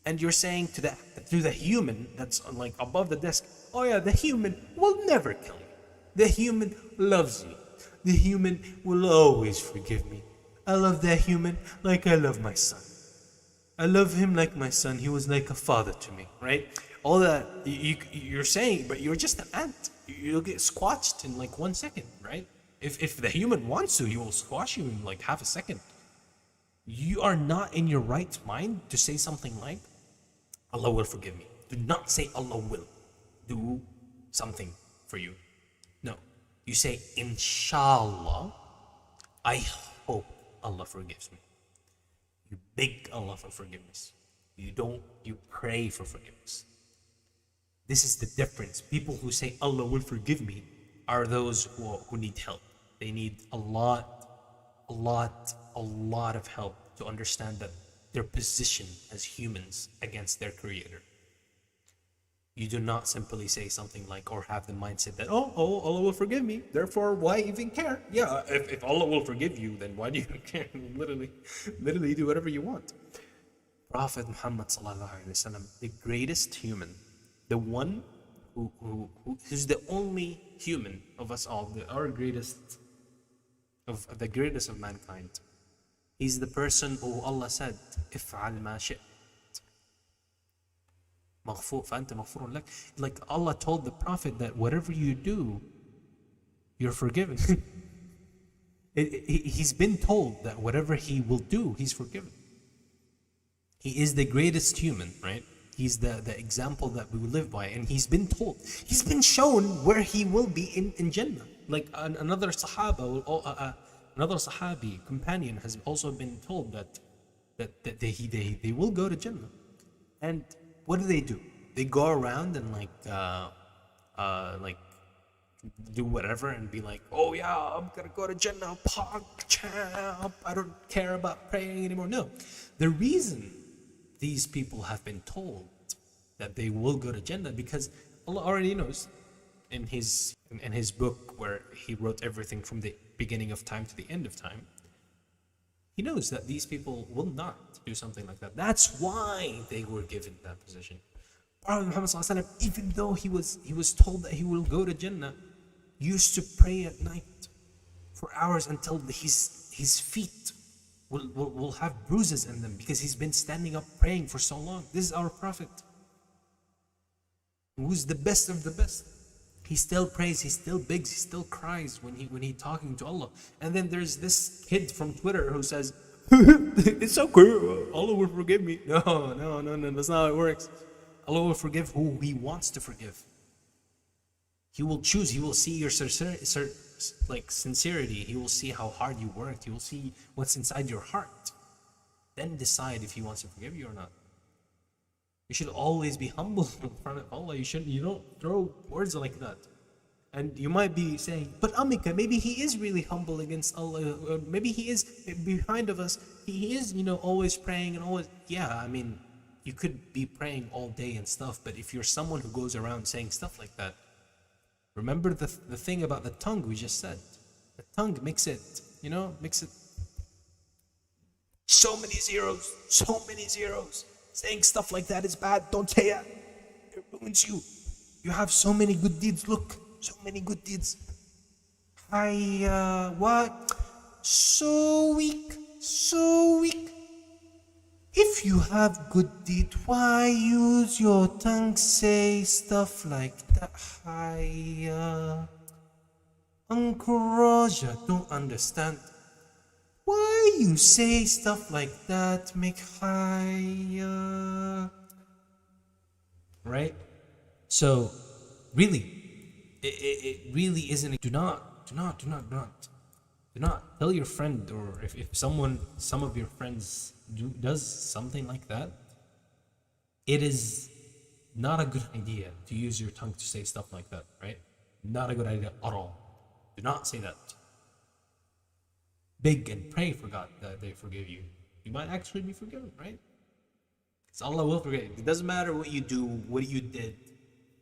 and you're saying to the human that's like above the desk, oh yeah, the human will never kill you. The human loves you. The human will always forgive me. I love that human like I love my son. I love him like my son. He was like a father to me, right? all that you're saying, but you're just an ant. You'll get squashed in like 1 second, right? If the human wants to, he will squash you in like half a second. You are not in your right mind to say something like, Allah will forgive me. Do not say Allah will do something for you. No. You say, Inshallah, I hope Allah forgives me. You beg Allah for forgiveness. You pray for forgiveness. This is the difference. People who say Allah will forgive me are those who need help. They need a lot of help to understand that their position as humans against their creator. You do not simply say something like, or have the mindset that, oh, Allah will forgive me, therefore why even care? Yeah, if Allah will forgive you, then why do you care? literally do whatever you want. Prophet Muhammad sallallahu alaihi wasallam, the greatest human, the one who's the only human of us all, our greatest, of the greatest of mankind. He's the person who Allah said, "If'al ma shi'ta." Like Allah told the Prophet that whatever you do, you're forgiven. He's been told that whatever he will do, he's forgiven. He is the greatest human, right? He's the example that we live by, and he's been told, he's been shown where he will be in Jannah. Like another Sahabi companion has also been told that they will go to Jannah. And what do? They go around and like do whatever and be like, oh yeah, I'm gonna go to Jannah, champ, I don't care about praying anymore. No, the reason these people have been told that they will go to Jannah, because Allah already knows in his book where he wrote everything from the beginning of time to the end of time. He knows that these people will not do something like that. That's why they were given that position. Prophet Muhammad ﷺ, even though he was told that he will go to Jannah, used to pray at night for hours until his feet will have bruises in them, because he's been standing up praying for so long. This is our Prophet, who's the best of the best. He still prays, he still begs, he still cries when he talking to Allah. And then there's this kid from Twitter who says, it's okay, Allah will forgive me. No, that's not how it works. Allah will forgive who he wants to forgive. He will choose, he will see your sincerity, he will see how hard you worked, he will see what's inside your heart. Then decide if he wants to forgive you or not. You should always be humble in front of Allah. You don't throw words like that. And you might be saying, but Amika, maybe he is really humble against Allah. Or maybe he is behind of us. He is, always praying and always. Yeah, I mean, you could be praying all day and stuff. But if you're someone who goes around saying stuff like that, remember the thing about the tongue we just said. The tongue makes it. So many zeros. Saying stuff like that is bad. Don't say it. It ruins you. You have so many good deeds. Look, so many good deeds. What? So weak. If you have good deed, why use your tongue? Say stuff like that. Uncle Roger, don't understand. Why you say stuff like that? Make higher. Right? So, really, it really isn't. Do not tell your friend, or if some of your friends does something like that, it is not a good idea to use your tongue to say stuff like that, right? Not a good idea at all. Do not say that. Beg and pray for God that they forgive you. You might actually be forgiven, right? Because Allah will forgive you. It doesn't matter what you do, what you did,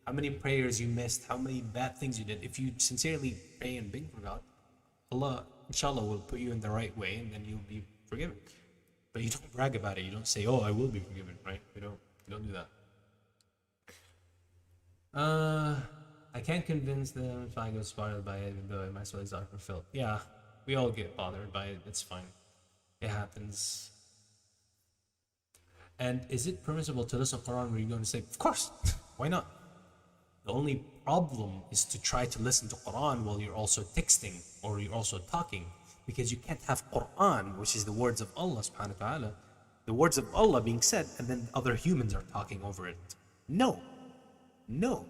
how many prayers you missed, how many bad things you did. If you sincerely pray and beg for God, Allah, inshallah, will put you in the right way, and then you'll be forgiven. But you don't brag about it. You don't say, oh, I will be forgiven, right? You don't do that. I can't convince them if I go spoiled by it, even though my studies are fulfilled. Yeah, we all get bothered by it. It's fine. It happens. And is it permissible to listen to Quran where you're going to say, of course, Why not? The only problem is to try to listen to Quran while you're also texting or you're also talking, because you can't have Quran, which is the words of Allah subhanahu wa ta'ala, the words of Allah being said, and then other humans are talking over it. No. No.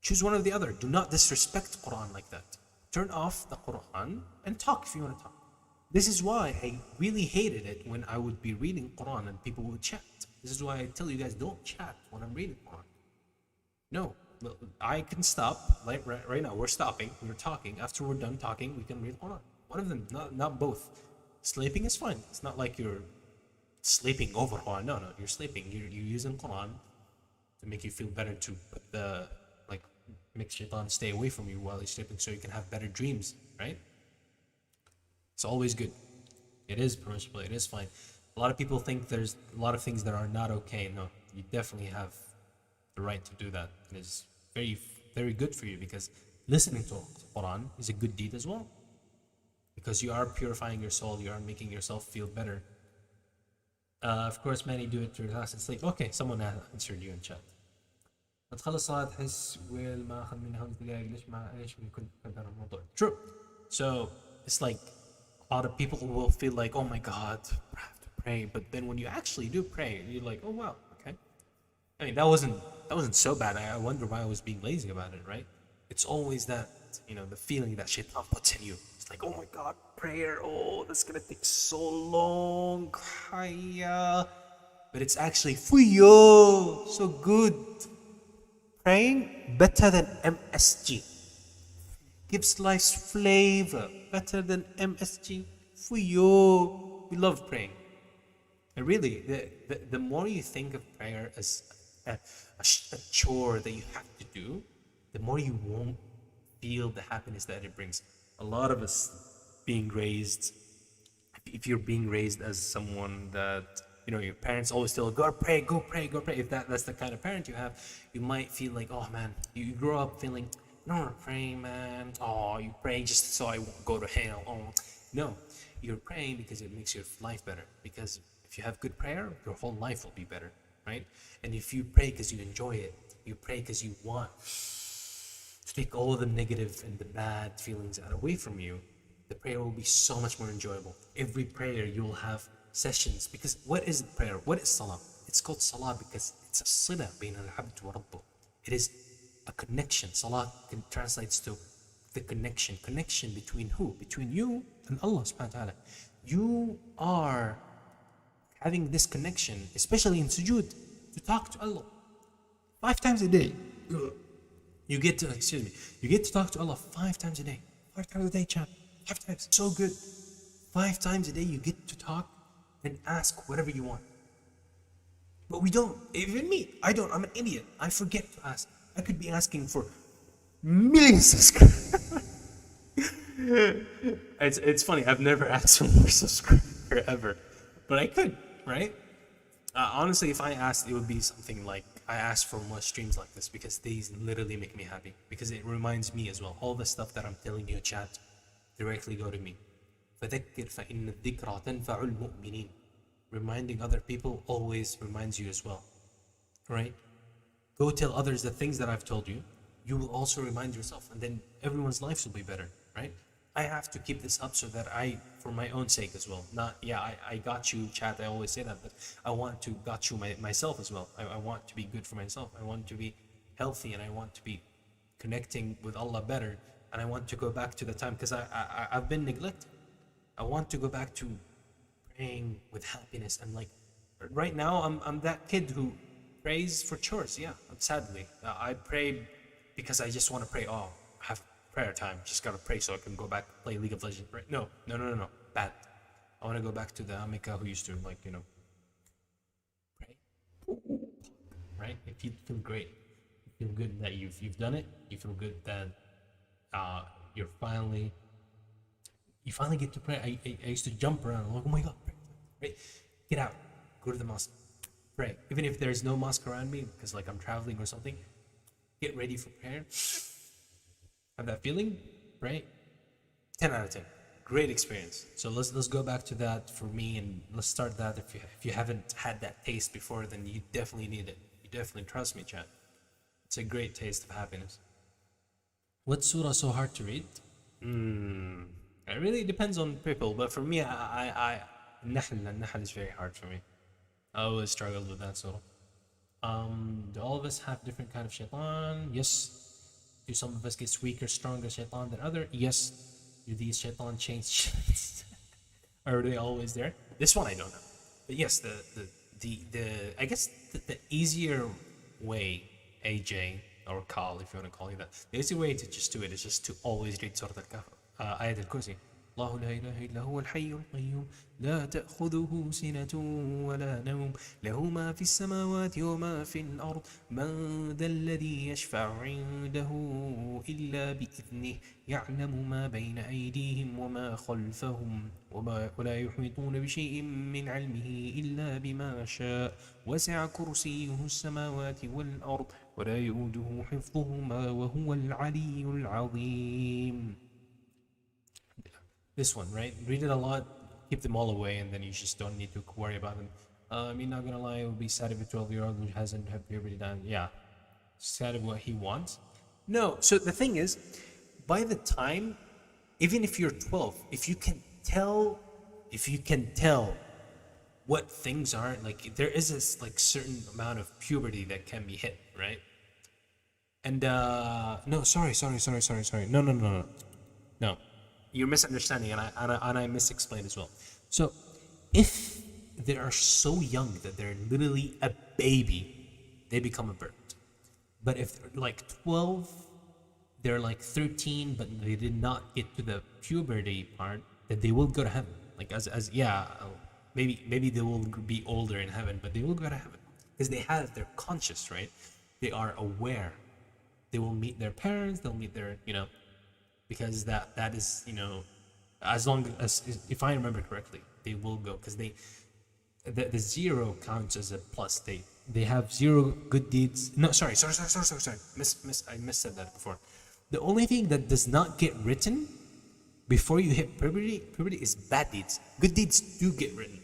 Choose one or the other. Do not disrespect Quran like that. Turn off the Quran and talk if you want to talk. This is why I really hated it when I would be reading Quran and people would chat. This is why I tell you guys, don't chat when I'm reading Quran. No, I can stop. Like right now, we're stopping. We're talking. After we're done talking, we can read Quran. One of them, not both. Sleeping is fine. It's not like you're sleeping over Quran. No, you're sleeping. You're using Quran to make you feel better, to put the make shaitan stay away from you while you're sleeping, so you can have better dreams, right? It's always good. It is permissible. It is fine. A lot of people think there's a lot of things that are not okay. No, you definitely have the right to do that. It is very, very good for you, because listening to Quran is a good deed as well. Because you are purifying your soul, you are making yourself feel better. Of course, many do it to relax and sleep. Okay, someone answered you in chat. True. So it's like a lot of people will feel like, oh my God, I have to pray. But then when you actually do pray, you're like, oh wow, okay. I mean, that wasn't so bad. I wonder why I was being lazy about it, right? It's always that, the feeling that shaitan puts in you. It's like, oh my God, prayer, oh, that's gonna take so long. But it's actually so good. Praying better than MSG. Gives life's flavor. Better than MSG. We love praying. And really, the more you think of prayer as a chore that you have to do, the more you won't feel the happiness that it brings. A lot of us being raised, if you're being raised as someone that, your parents always tell, go pray. If that's the kind of parent you have, you might feel like, oh man, you grow up feeling, no, praying, man. Oh, you pray just so I won't go to hell. Oh, no, you're praying because it makes your life better. Because if you have good prayer, your whole life will be better, right? And if you pray because you enjoy it, you pray because you want to take all the negative and the bad feelings away from you, the prayer will be so much more enjoyable. Every prayer you will have sessions, because what is prayer? What is salah? It's called salah because it's a sila bain al-abd wa rabbuh. It is a connection. Salah translates to the connection between who? Between you and Allah subhanahu wa ta'ala. You are having this connection, especially in sujood, to talk to Allah 5 times a day. You get to talk to Allah 5 times a day. 5 times a day, chat. 5 times. So good. 5 times a day you get to talk and ask whatever you want. But we don't. Even me, I don't. I'm an idiot. I forget to ask. I could be asking for millions of subscribers. It's funny. I've never asked for more subscribers ever, but I could, right? Honestly, if I asked, it would be something like, I ask for more streams like this because these literally make me happy. Because it reminds me as well. All the stuff that I'm telling you, chat, directly go to me. فذكر فإن الذكرى تنفع المؤمنين. Reminding other people always reminds you as well, right? Go tell others the things that I've told you. You will also remind yourself, and then everyone's lives will be better, right? I have to keep this up so that for my own sake as well. Not, I got you, chat. I always say that, but I want to got you myself as well. I want to be good for myself. I want to be healthy, and I want to be connecting with Allah better. And I want to go back to the time, because I've been neglected. I want to go back to praying with happiness. And like right now, I'm that kid who prays for chores. Yeah, sadly, I pray because I just want to pray. Oh, I have prayer time. Just gotta pray so I can go back and play League of Legends. Right? No. Bad. I want to go back to the Amika who used to pray. Right? If you feel great, you feel good that you've done it. You feel good that you finally get to pray. I used to jump around. I'm like, oh my God, pray. Get out. Go to the mosque. Pray. Even if there's no mosque around me, because like I'm traveling or something, get ready for prayer. Have that feeling, right? 10 out of 10. Great experience. So let's go back to that for me, and let's start that. If you haven't had that taste before, then you definitely need it. You You definitely trust me, chat. It's a great taste of happiness. What surah so hard to read? It really depends on people, but for me, Nahl is very hard for me. I always struggled with that sort of. Do all of us have different kind of shaitan? Yes. Do some of us get weaker, stronger shaitan than other? Yes. Do these shaitan change? Are they always there? This one I don't know, but yes, the I guess the easier way, AJ or Carl, if you want to call it that, the easy way to just do it is just to always read Surah Al-Kahf, Ayat Al-Kursi. الله لا إله إلا هو الحي القيوم لا تأخذه سنة ولا نوم له ما في السماوات وما في الأرض من ذا الذي يشفع عنده إلا بإذنه يعلم ما بين أيديهم وما خلفهم ولا يحيطون بشيء من علمه إلا بما شاء وسع كرسيه السماوات والأرض ولا يؤوده حفظهما وهو العلي العظيم. This one, right? Read it a lot, keep them all away, and then you just don't need to worry about them. I mean, not gonna lie, it would be sad if a 12-year-old who hasn't had puberty done. Yeah, sad of what he wants. No, so the thing is, by the time, even if you're 12, if you can tell what things are, like there is this like certain amount of puberty that can be hit, right? And no, sorry. No. You're misunderstanding, and I misexplained as well. So, if they are so young that they're literally a baby, they become a bird. But if they're like 12, they're like 13, but they did not get to the puberty part, then they will go to heaven. Like maybe they will be older in heaven, but they will go to heaven because they're conscious, right? They are aware. They will meet their parents. They'll meet their because that is as long as, if I remember correctly, they will go, because the zero counts as a plus. They have 0 good deeds. No, sorry. I missaid that before. The only thing that does not get written before you hit puberty is bad deeds. Good deeds do get written.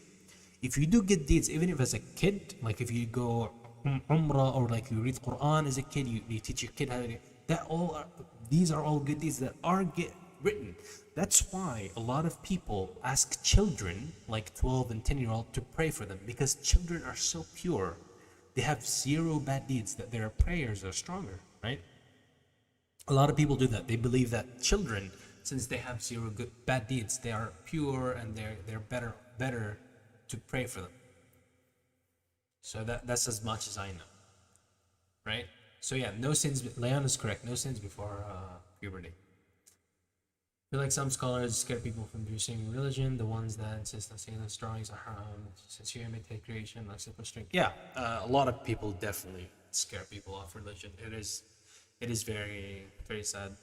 If you do good deeds, even if as a kid, like if you go umrah, or like you read Quran as a kid, you teach your kid how to, these are all good deeds that are get written. That's why a lot of people ask children, like 12 and 10-year-old, to pray for them, because children are so pure. They have 0 bad deeds, that their prayers are stronger, right? A lot of people do that. They believe that children, since they have 0 bad deeds, they are pure and they're better to pray for them. So that's as much as I know, right? So yeah, no sins. Leon is correct. No sins before puberty. I feel like some scholars scare people from pursuing religion. The ones that insist on saying that drawings are haram, since you imitate creation, like super strict. Yeah, a lot of people definitely scare people off religion. It is very, very sad.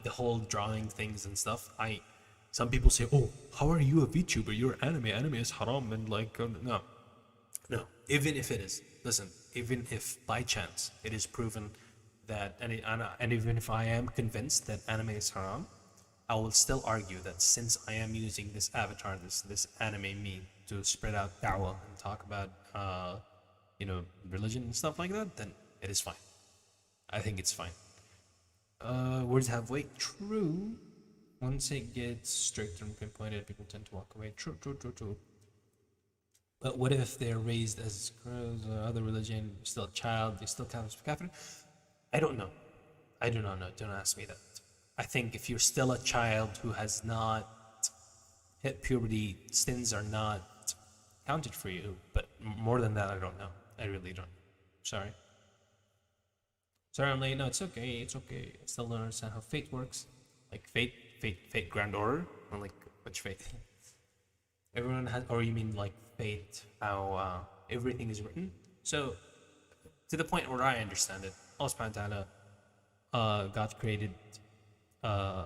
The whole drawing things and stuff. Some people say, "Oh, how are you a VTuber? You're anime. Anime is haram." And like, no. Even if it is, listen. Even if by chance it is proven that, and even if I am convinced that anime is haram, I will still argue that since I am using this avatar, this anime me, to spread out da'wah and talk about religion and stuff like that, then it is fine. I think it's fine. Words have weight. True. Once it gets strict and pinpointed, people tend to walk away. True. But what if they're raised as other religion, still a child, they still count as kafir? I don't know. I do not know. Don't ask me that. I think if you're still a child who has not hit puberty, sins are not counted for you. But more than that, I don't know. I really don't. Sorry, I'm late. No, it's okay. I still don't understand how fate works. Like fate grand order? Or like, which fate? Everyone has, or you mean like fate, how everything is written? So, to the point where I understand it, Allah subhanahu wa ta'ala, God created the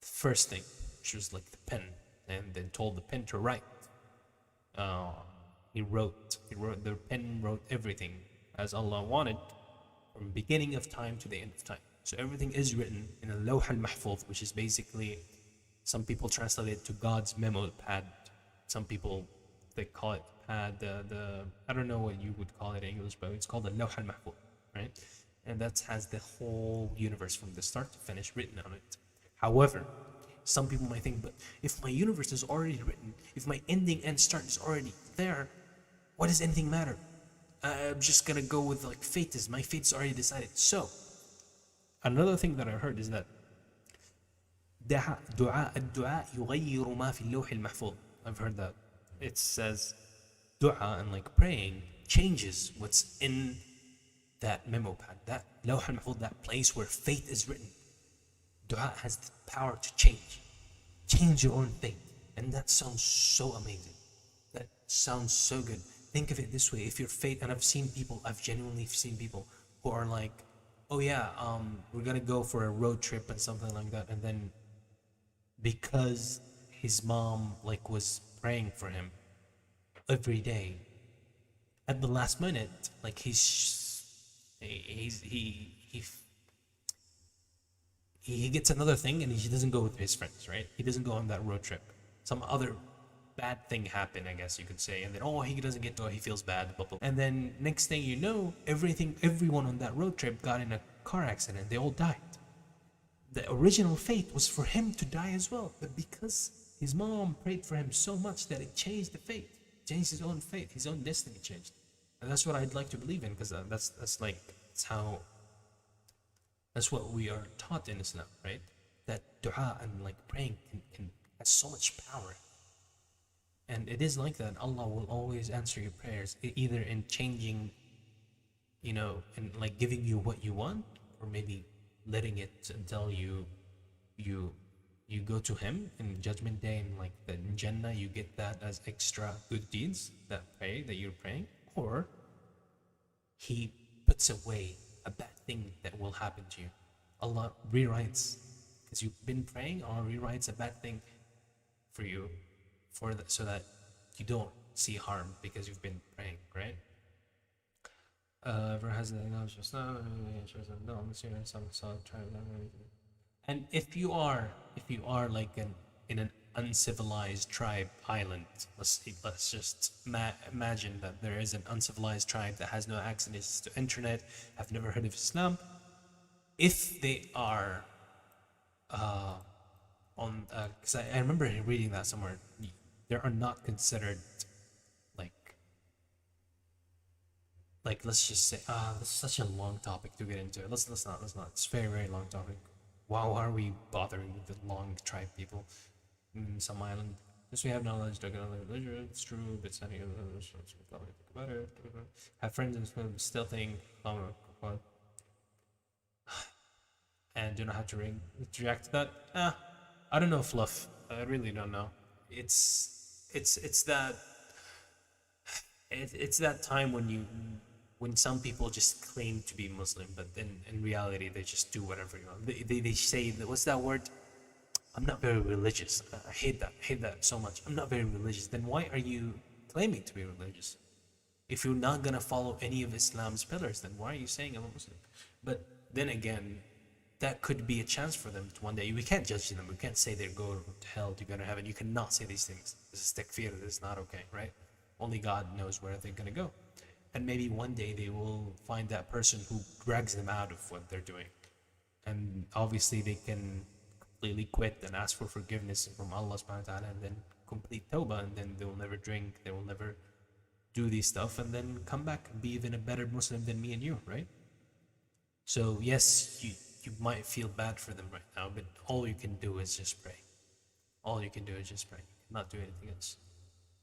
first thing, which was like the pen, and then told the pen to write. The pen wrote everything as Allah wanted, from beginning of time to the end of time. So everything is written in a lawh al-mahfuz, which is basically, some people translate it to God's memo pad. Some people, they call it pad, the I don't know what you would call it in English, but it's called the lawh al-mahfuz, right? And that has the whole universe from the start to finish written on it. However, some people might think, but if my universe is already written, if my ending and start is already there, what does anything matter? I'm just gonna go with like fate is. My fate's already decided. So, another thing that I heard is that الدعاء يغير ما في اللوح المحفوظ. I've heard that. It says dua and like praying changes what's in that memo pad, that lawh al-mahfuz, that place where fate is written. Dua has the power to change your own fate. And that sounds so amazing. That sounds so good. Think of it this way: if your fate, and I've genuinely seen people who are like, oh yeah, we're gonna go for a road trip and something like that, and then because his mom like was praying for him every day, at the last minute, like he gets another thing and he doesn't go with his friends, right? He doesn't go on that road trip. Some other bad thing happened, I guess you could say, and then he doesn't get to it, he feels bad, blah, blah. And then next thing you know, everyone on that road trip got in a car accident. They all died. The original fate was for him to die as well, but because his mom prayed for him so much that it changed the fate, changed his own fate, his own destiny changed. And that's what I'd like to believe in, because that's what we are taught in Islam, right? That dua and like praying can has so much power. And it is like that. Allah will always answer your prayers, either in changing, and like giving you what you want, or maybe letting it until you go to Him in Judgment Day, and like that in Jannah you get that as extra good deeds that you're praying, or He puts away a bad thing that will happen to you. Allah rewrites, because you've been praying, Allah rewrites a bad thing for you, so that you don't see harm because you've been praying, right? And if you are like in an uncivilized tribe island, let's just imagine that there is an uncivilized tribe that has no access to internet, have never heard of Islam. If they are because I remember reading that somewhere, they are not considered like let's just say this is such a long topic to get into. Let's not. It's a very, very long topic. Why are we bothering with the long tribe people in some island? Since we have knowledge, it's true, but think about it. Have friends and still think and do not have to react to that. I don't know, Fluff. I really don't know. It's that time when some people just claim to be Muslim, but then in reality they just do whatever you want. They say that, what's that word? I'm not very religious. I hate that so much. I'm not very religious. Then why are you claiming to be religious? If you're not gonna follow any of Islam's pillars, then why are you saying I'm a Muslim? But then again, that could be a chance for them to one day. We can't judge them. We can't say they go to hell, to go to heaven. You cannot say these things. This is takfir. This is not okay, right? Only God knows where they're gonna go. And maybe one day they will find that person who drags them out of what they're doing. And obviously they can completely quit and ask for forgiveness from Allah subhanahu wa ta'ala, and then complete tawbah, and then they will never drink, they will never do these stuff, and then come back and be even a better Muslim than me and you, right? So yes, you might feel bad for them right now, but all you can do is just pray. All you can do is just pray. You cannot do anything else.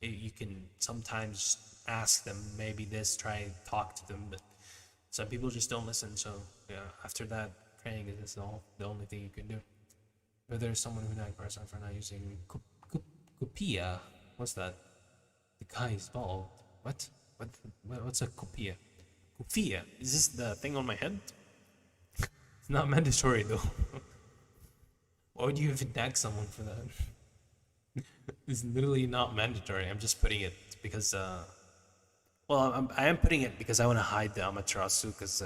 You can sometimes ask them, maybe this, try talk to them, but some people just don't listen. So yeah, after that, praying is the only thing you can do. But there's someone who died person for not using kupia. What's that? The guy is bald. What's a kupia? Kufia. Is this the thing on my head? It's not mandatory though. Why would you even tag someone for that? It's literally not mandatory. I'm just putting it because I am putting it because I want to hide the amaterasu, because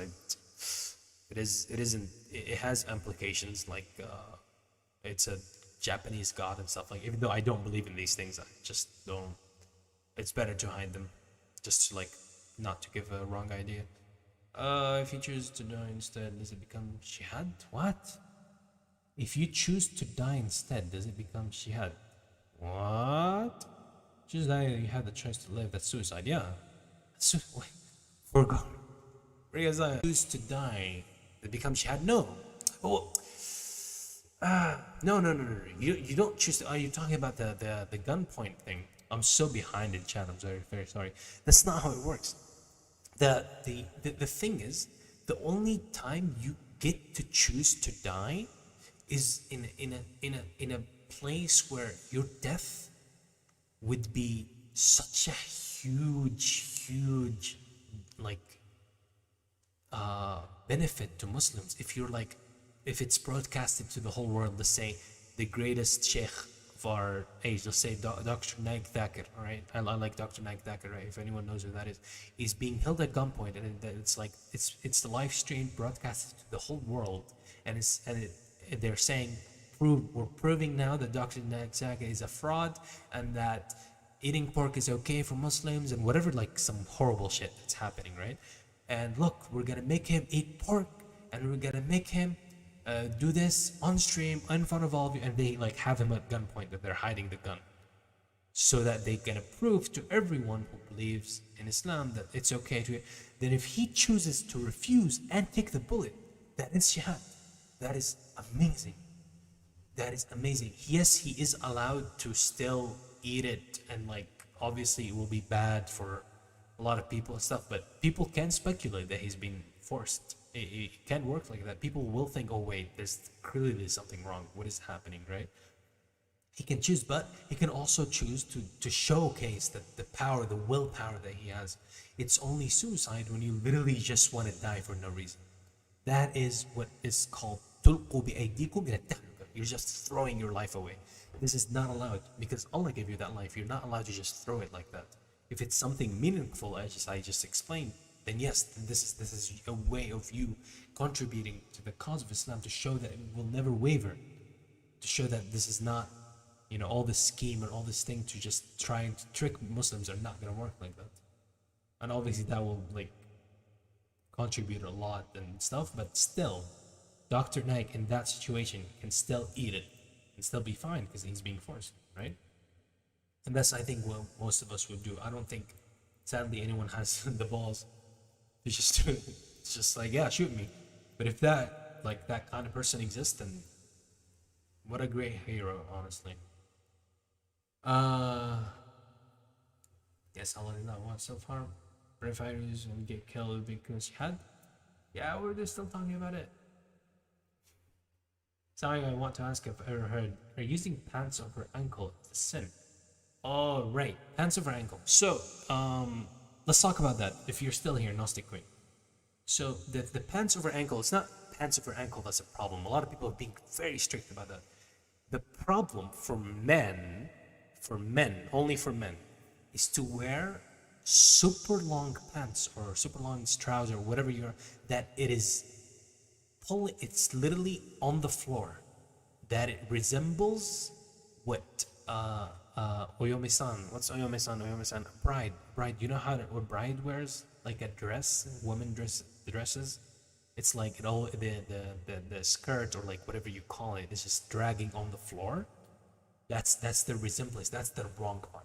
it has implications, like it's a Japanese god and stuff, like, even though I don't believe in these things, I just don't It's better to hide them, just to, like, not to give a wrong idea. If you choose to die instead, does it become shihad? What? If you choose to die instead, does it become shihad? What? Choose die, you have the choice to live. That's suicide. Yeah. Wait. Forgo. Choose to die, it becomes shihad. No. Oh. No. You don't choose to. Are you talking about the gunpoint thing? I'm so behind in chat. I'm very sorry. That's not how it works. The thing is, the only time you get to choose to die is in a place where your death would be such a huge like benefit to Muslims. If it's broadcasted to the whole world, let's say the greatest sheikh of our age, let's say Dr. Naik Thakir, all right? I like Dr. Naik Thakir, right? If anyone knows who that is being held at gunpoint, and it's like it's the live stream broadcasted to the whole world, and they're saying, we're proving now that Dr. Naik Thakir is a fraud, and that eating pork is okay for Muslims, and whatever, like some horrible shit that's happening, right? And look, we're gonna make him eat pork, and we're gonna make him do this on stream in front of all of you, and they like have him at gunpoint, that they're hiding the gun, so that they can prove to everyone who believes in Islam that it's okay to. Then if he chooses to refuse and take the bullet, that is shihad. That is amazing. That is amazing. Yes, he is allowed to still eat it, and like obviously it will be bad for a lot of people and stuff, but people can speculate that he's being forced. It can work like that. People will think, oh wait, there's clearly something wrong. What is happening, right? He can choose, but he can also choose to showcase that the power, the willpower that he has. It's only suicide when you literally just want to die for no reason. That is what is called tulqu bi'aydikum ila tahluka. You're just throwing your life away. This is not allowed, because Allah gave you that life. You're not allowed to just throw it like that. If it's something meaningful, as I just explained, then yes, this is a way of you contributing to the cause of Islam, to show that it will never waver, to show that this is not, all this scheme and all this thing to just try to trick Muslims are not going to work like that. And obviously that will like contribute a lot and stuff, but still, Dr. Naik in that situation can still eat it and still be fine because he's being forced, right? And that's, I think, what most of us would do. I don't think, sadly, anyone has the balls to just do it. It's just like, yeah, shoot me. But if that kind of person exists, then what a great hero, honestly. Yes, Allah did not want self-harm. Firefighters will get killed because jihad. Yeah, we're just still talking about it. Something I want to ask if I've ever heard, are using pants over ankle a sin? Oh, right. Pants over ankle. So, let's talk about that. If you're still here, Gnostic Queen. So, the pants over ankle, it's not pants over ankle that's a problem. A lot of people are being very strict about that. The problem for men, only for men, is to wear super long pants or super long trousers or whatever that it is it's literally on the floor, that it resembles what Oyome-san. What's Oyome-san? Oyome-san, bride. You know what bride wears? Like a dress, dresses. It's like it all the skirt or like whatever you call it is just dragging on the floor. That's the resemblance. That's the wrong part.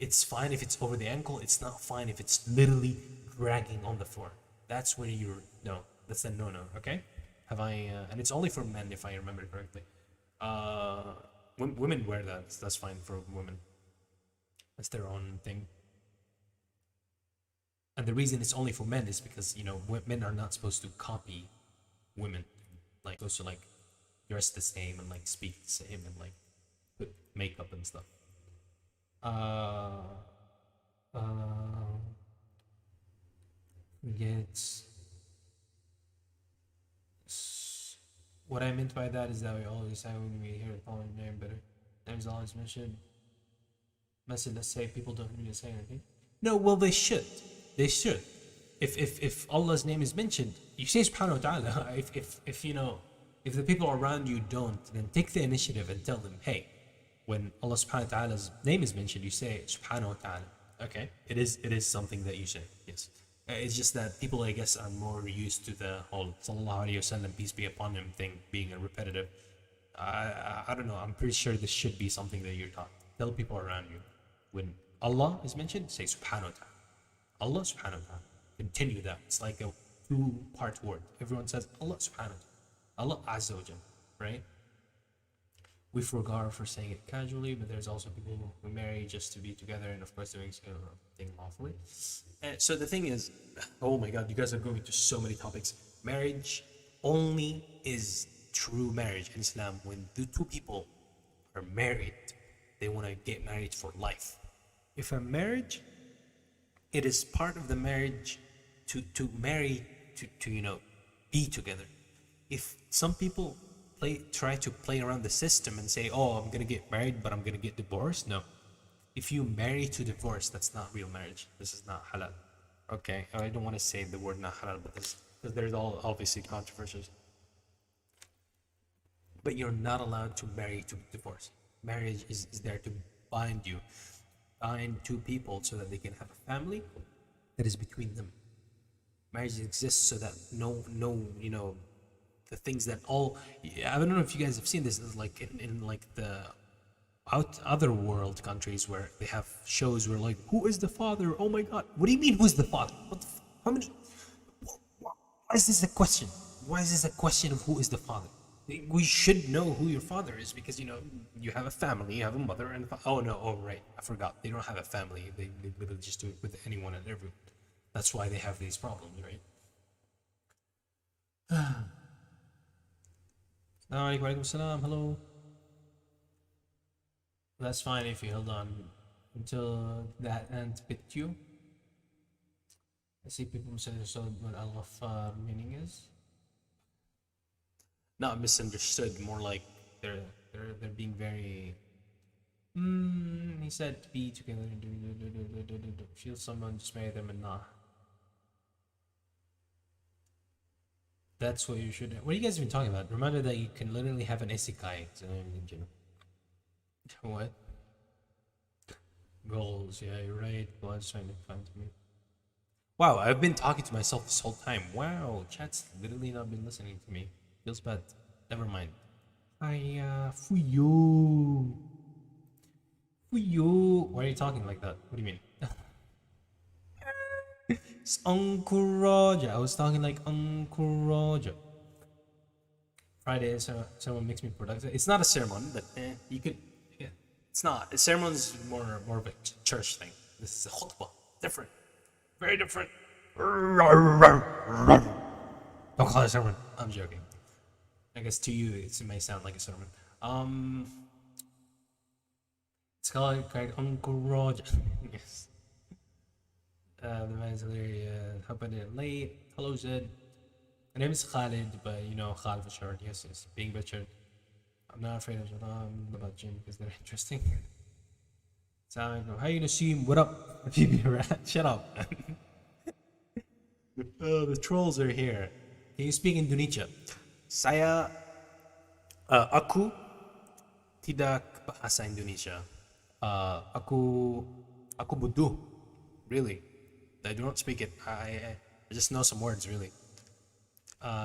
It's fine if it's over the ankle. It's not fine if it's literally dragging on the floor. That's when that's a no. Okay. Have I? And it's only for men, if I remember correctly. Women wear that. That's fine for women. That's their own thing. And the reason it's only for men is because men are not supposed to copy women, like supposed to like dress the same and like speak the same and like put makeup and stuff. What I meant by that is that we always say when we hear calling name better. Name's always mentioned. Message, let's say people don't need to say anything. No, well they should. They should. If Allah's name is mentioned, you say Subhanahu wa Ta'ala. If the people around you don't, then take the initiative and tell them, hey, when Allah Subhanahu wa Ta'ala's name is mentioned, you say Subhanahu wa Ta'ala. Okay, it is something that you say. Yes, it's just that people, I guess, are more used to the whole Sallallahu Alaihi Wasallam, peace be upon him, thing being a repetitive. I don't know. I'm pretty sure this should be something that you're taught. Tell people around you when Allah is mentioned, say Subhanahu wa Taala. Allah Subhanahu wa Taala. Continue that. It's like a two-part word. Everyone says Allah Subhanahu wa Taala. Allah Azza wa Jal, right? We forgot for saying it casually, but there's also people who marry just to be together and, of course, doing thing lawfully. And so the thing is, oh my God, you guys are going to so many topics. Marriage only is true marriage in Islam when the two people are married. They want to get married for life. If a marriage, it is part of the marriage to marry to be together. If some people try to play around the system and say, oh, I'm gonna get married but I'm gonna get divorced, no. If you marry to divorce, that's not real marriage. This is not halal. Okay, I don't want to say the word not halal, but because there's all obviously controversies. But you're not allowed to marry to divorce. Marriage is there to bind you, bind two people so that they can have a family that is between them. Marriage exists so that no the things that all, I don't know if you guys have seen this, like in like the other world countries where they have shows where like, who is the father? Oh my God, what do you mean who's the father? How many? Why is this a question? Why is this a question of who is the father? We should know who your father is because you have a family, you have a mother and oh no, oh right, I forgot, they don't have a family. They literally just do it with anyone and everyone. That's why they have these problems, right? Alaikum salam, hello. That's fine if you hold on until that ends with you. I see people misunderstood what Al-Ghaffar meaning is. Not misunderstood, more like they're being very. He said to be together. Feel someone, just marry them and not. That's what you should. What are you guys even talking about? Remember that you can literally have an isekai. What? Goals, yeah, you're right. Blood's trying to find me. Wow, I've been talking to myself this whole time. Wow, chat's literally not been listening to me. Feels bad. Never mind. Fuyo. Fuyo. Why are you talking like that? What do you mean? It's Uncle Roger. I was talking like Uncle Roger. Friday, so someone makes me productive. It's not a sermon, but you could. Yeah, it's not. A sermon is more of a church thing. This is a khutbah. Different. Very different. Don't call it a sermon. I'm joking. I guess to you it may sound like a sermon. It's called Uncle Roger. Yes. The man's hilarious. How about it late? Hello, Zed. My name is Khalid, but Khalid for short. Yes. Being butchered. I'm not afraid of about gym because they're interesting. So, how you Nassim? What up? Shut up. Oh, the trolls are here. Can you speak Indonesia? Saya, aku tidak bahasa Indonesia. Aku butuh. Really. I don't speak it. I just know some words, really.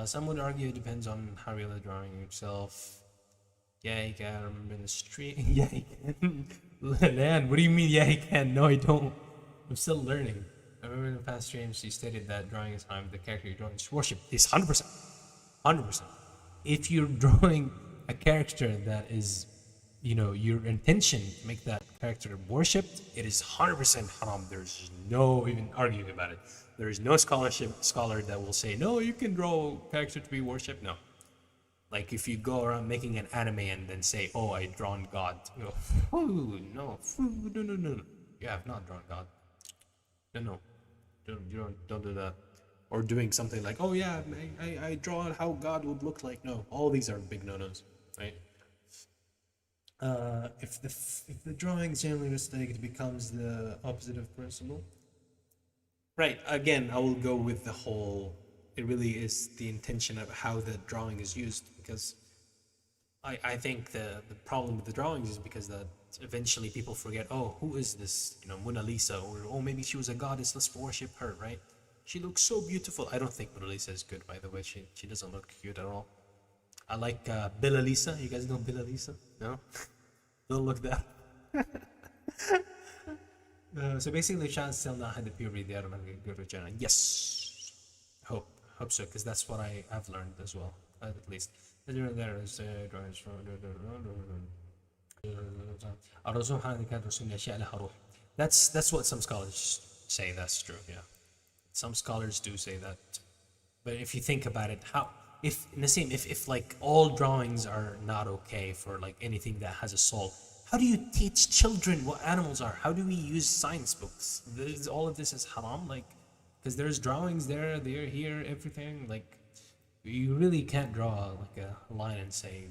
Some would argue it depends on how you're drawing yourself. Yeah, you can. I remember in the street. Yeah, you can. Lan, what do you mean, yeah, you can? No, I don't. I'm still learning. I remember in the past streams, she stated that drawing is time the character you're drawing is worship. It's 100%. 100%. If you're drawing a character that is, your intention to make that character worshipped, it is 100% haram. There's no even arguing about it. There is no scholar that will say, no, you can draw a character to be worshipped. No. Like if you go around making an anime and then say, oh, I drawn God. No. No. You have not drawn God. No. Don't do that. Or doing something like, oh yeah, I draw how God would look like. No, all these are big no-nos, right? If the drawing is generally mistake, it becomes the opposite of principle. Right. Again, I will go with the whole. It really is the intention of how the drawing is used, because I think the problem with the drawings is because that eventually people forget, oh, who is this, Mona Lisa, or oh, maybe she was a goddess, let's worship her, right? She looks so beautiful. I don't think Mona Lisa is good, by the way. She doesn't look cute at all. I like Bella Lisa. You guys know Bella Lisa? No? Don't look that. So basically, Sean's still not had the puberty there. Good return. Yes, hope so, because that's what I have learned as well, at least. There is that's what some scholars say. That's true. Yeah, some scholars do say that. But if you think about it, how if Nassim, if like all drawings are not okay for like anything that has a soul, how do you teach children what animals are? How do we use science books? All of this is haram, like, because there's drawings there, they're here, everything. Like, you really can't draw like a line and say.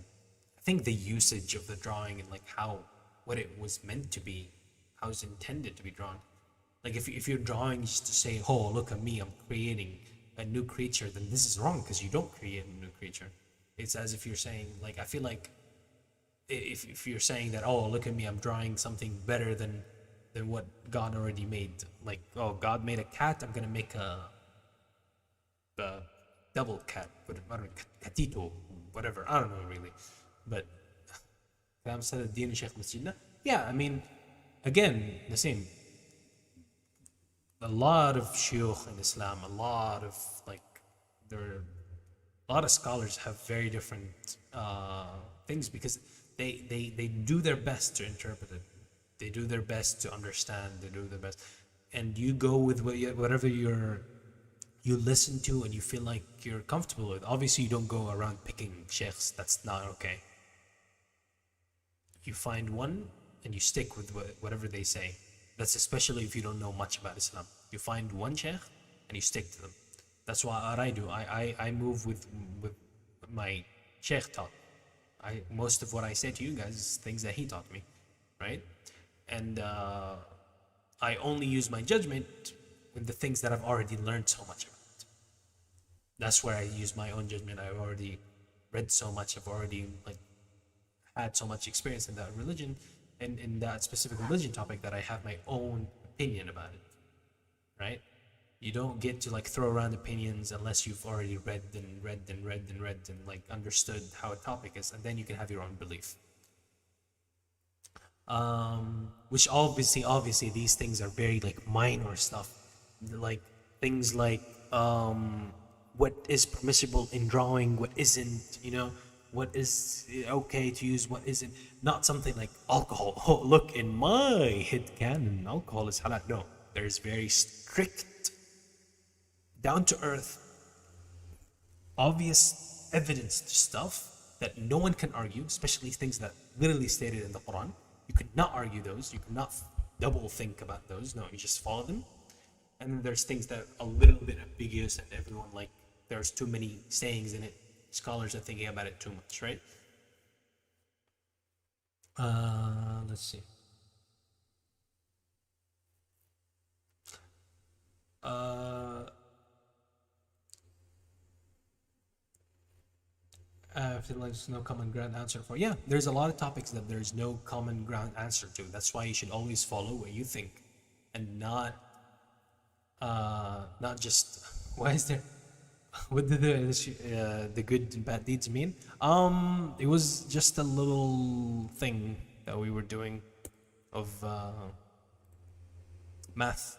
I think the usage of the drawing and like what it was meant to be, how it's intended to be drawn. Like if you're drawing just to say, oh, look at me, I'm creating a new creature, then this is wrong because you don't create a new creature. It's as if you're saying, like, I feel like if you're saying that, oh, look at me, I'm drawing something better than what God already made. Like, oh, God made a cat, I'm gonna make a double cat, whatever, catito, whatever. I don't know really, but yeah, I mean, again, the same. A lot of shuyukh in Islam, a lot of scholars have very different things because they do their best to interpret it. They do their best to understand. They do their best, and you go with whatever you listen to and you feel like you're comfortable with. Obviously, you don't go around picking sheikhs. That's not okay. You find one and you stick with whatever they say. That's especially if you don't know much about Islam. You find one sheikh and you stick to them. That's what I do. I move with my sheikh taught. Most of what I say to you guys is things that he taught me, right? And I only use my judgment with the things that I've already learned so much about. That's where I use my own judgment. I've already read so much. I've already had so much experience in that religion and in that specific religion topic that I have my own opinion about it, right? You don't get to throw around opinions unless you've already read and understood how a topic is, and then you can have your own belief. Which obviously these things are very minor stuff, things what is permissible in drawing, what isn't, what is okay to use, what isn't. Not something like alcohol. Oh, look, in my head canon, alcohol is halal. No, there's very strict, down to earth, obvious evidence to stuff that no one can argue, especially things that literally stated in the Quran. You could not argue those. You could not double think about those. No, you just follow them. And then there's things that are a little bit ambiguous and everyone there's too many sayings in it. Scholars are thinking about it too much, right? Let's see. If there's no common ground answer for, yeah, there's a lot of topics that there's no common ground answer to. That's why you should always follow what you think, and not just why is there. What did the good and bad deeds mean? It was just a little thing that we were doing of math.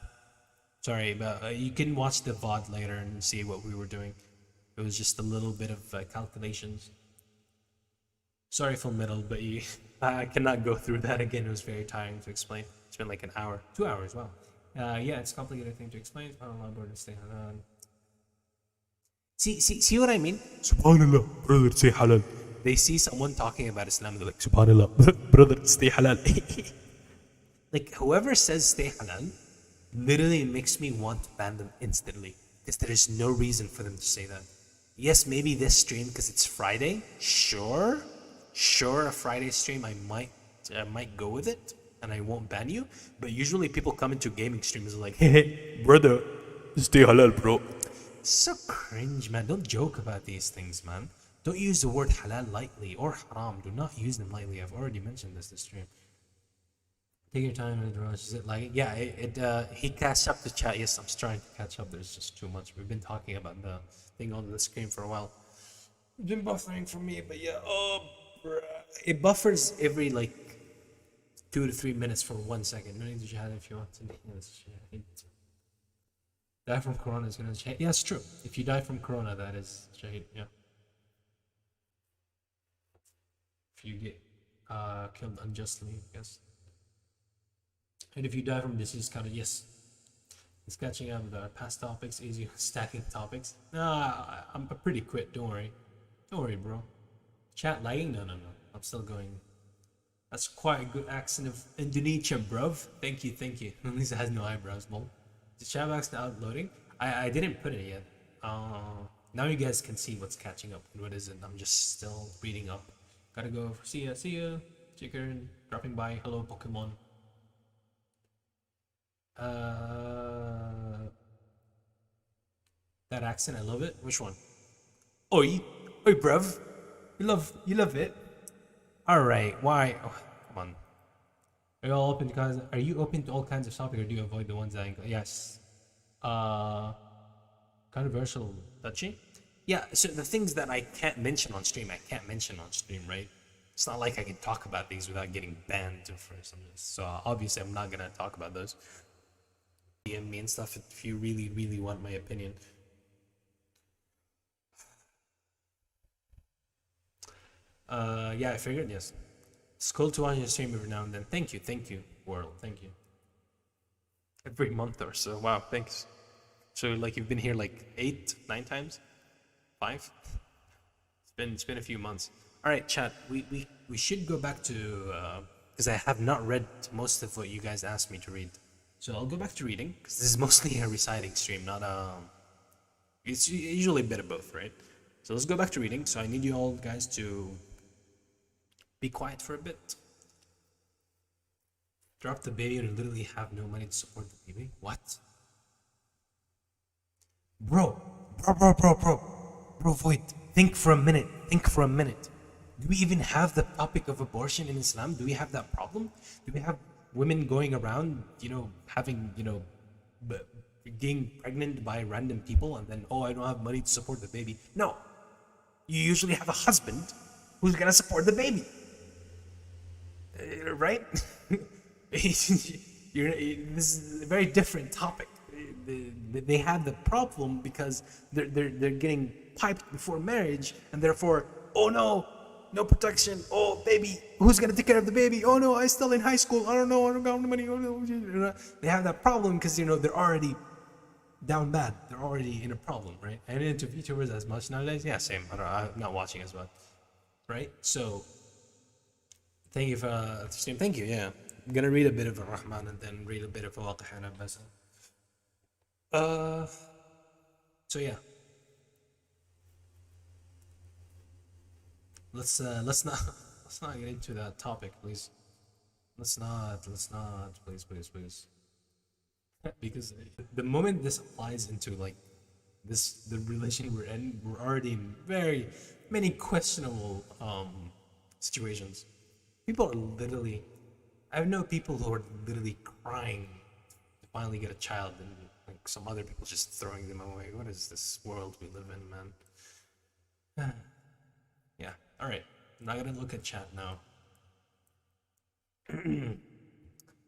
Sorry, but you can watch the VOD later and see what we were doing. It was just a little bit of calculations. Sorry for middle, but I cannot go through that again. It was very tiring to explain. It's been like an hour, 2 hours. Wow. Yeah, it's a complicated thing to explain. See what I mean? Subhanallah, brother, say halal. They see someone talking about Islam, they're like, Subhanallah, brother, stay halal. Whoever says stay halal, literally makes me want to ban them instantly. Because there is no reason for them to say that. Yes, maybe this stream, because it's Friday. Sure, a Friday stream, I might go with it, and I won't ban you. But usually people come into gaming streams like, Hey, brother, stay halal, bro. So cringe, man. Don't joke about these things, man. Don't use the word halal lightly or haram. Do not use them lightly. I've already mentioned this stream. Take your time and is it like yeah, he catch up to chat. Yes, I'm trying to catch up. There's just too much. We've been talking about the thing on the screen for a while. It's been buffering for me, but yeah, bruh. It buffers every like 2 to 3 minutes for 1 second. No need to chat if you want to. Die from corona is gonna change. Yeah, it's true. If you die from corona, that is shahid. Yeah. If you get killed unjustly, yes. And if you die from disease, kind of yes. It's catching up with our past topics, easy stacking topics. Nah, I'm pretty quick. Don't worry. Don't worry, bro. Chat lagging? No. I'm still going. That's quite a good accent of Indonesia, bruv. Thank you. At least it has no eyebrows, lol. The chat box now loading? I didn't put it yet. Now you guys can see what's catching up and what isn't. I'm just still reading up. Gotta go. See ya. Chicken dropping by. Hello, Pokemon. That accent, I love it. Which one? Oi, bruv. You love it. All right. Why? Oh, come on. Are you all open to kinds? Are you open to all kinds of topics, or do you avoid the ones that include? Yes. Controversial, touchy. Yeah. So the things that I can't mention on stream, right? It's not like I can talk about these without getting banned for something. So obviously, I'm not gonna talk about those. DM me and stuff if you really want my opinion. Yeah, I figured, yes. It's cool to watch your stream every now and then. Thank you, world. Thank you. Every month or so. Wow, thanks. So like you've been here like 8, 9 times? 5? It's been a few months. Alright, chat, we should go back to because I have not read most of what you guys asked me to read. So I'll go back to reading, because this is mostly a reciting stream, not it's usually a bit of both, right? So let's go back to reading. So I need you all guys to be quiet for a bit. Drop the baby and literally have no money to support the baby. What? Bro, Void, think for a minute. Do we even have the topic of abortion in Islam? Do we have that problem? Do we have women going around, having, getting pregnant by random people and then, I don't have money to support the baby? No. You usually have a husband who's gonna support the baby. Right? This is a very different topic. They have the problem because they're getting piped before marriage, and therefore, no protection. Oh, baby, who's gonna take care of the baby? Oh no, I'm still in high school. I don't know. I don't got money. Oh no. They have that problem because they're already down bad. They're already in a problem, right? And into VTubers as much nowadays. Yeah, same. I'm not watching as well, right? So, thank you for the stream. Thank you. Yeah, I'm gonna read a bit of Ar-Rahman and then read a bit of Waqihana Basa. So yeah. Let's not get into that topic, please. Let's not, please. Because the moment this applies into like the relation we're in, we're already in very many questionable situations. People are literally, I know people who are literally crying to finally get a child, and like some other people just throwing them away. What is this world we live in, man? Yeah. All right. I'm not gonna look at chat now.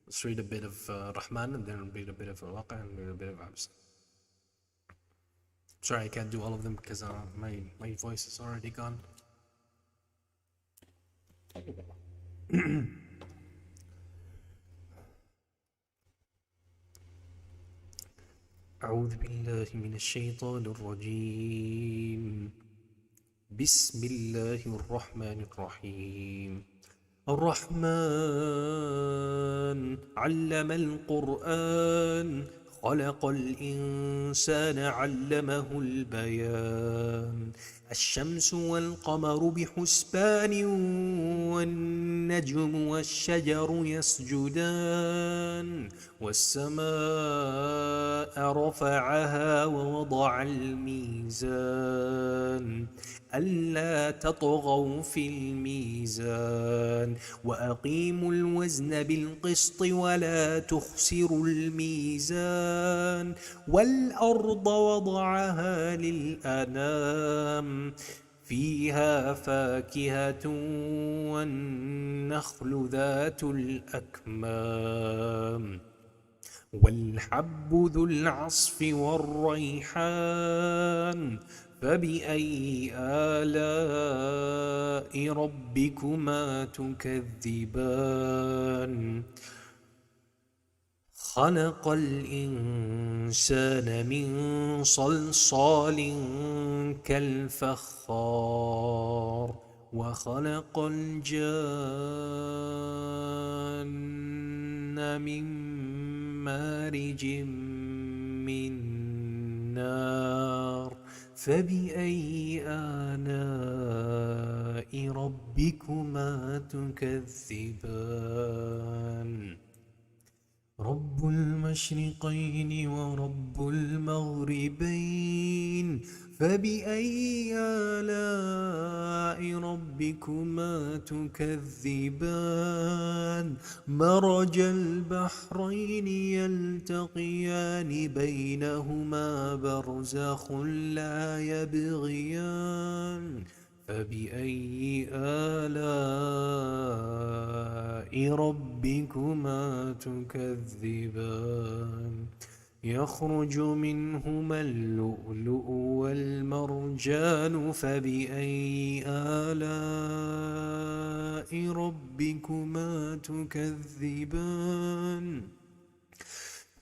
Let's read a bit of Rahman and then read a bit of Waqah and read a bit of Abs. Sorry, I can't do all of them because my voice is already gone. أعوذ بالله من الشيطان الرجيم. بسم الله الرحمن الرحيم. الرحمن علم القرآن خلق الإنسان علمه البيان. الشمس والقمر بحسبان والنجم والشجر يسجدان والسماء رفعها ووضع الميزان ألا تطغوا في الميزان وأقيموا الوزن بالقسط ولا تخسروا الميزان والأرض وضعها للأنام فيها فاكهة والنخل ذات الأكمام والحب ذو العصف والريحان فبأي آلاء ربكما تكذبان خلق الإنسان من صلصال كالفخار وخلق الجان من مارج من نار فبأي آلاء ربكما تكذبان رب المشرقين ورب المغربين فبأي آلاء ربكما تكذبان مرج البحرين يلتقيان بينهما برزخ لا يبغيان فبأي آلاء ربكما تكذبان يخرج منهما اللؤلؤ والمرجان فبأي آلاء ربكما تكذبان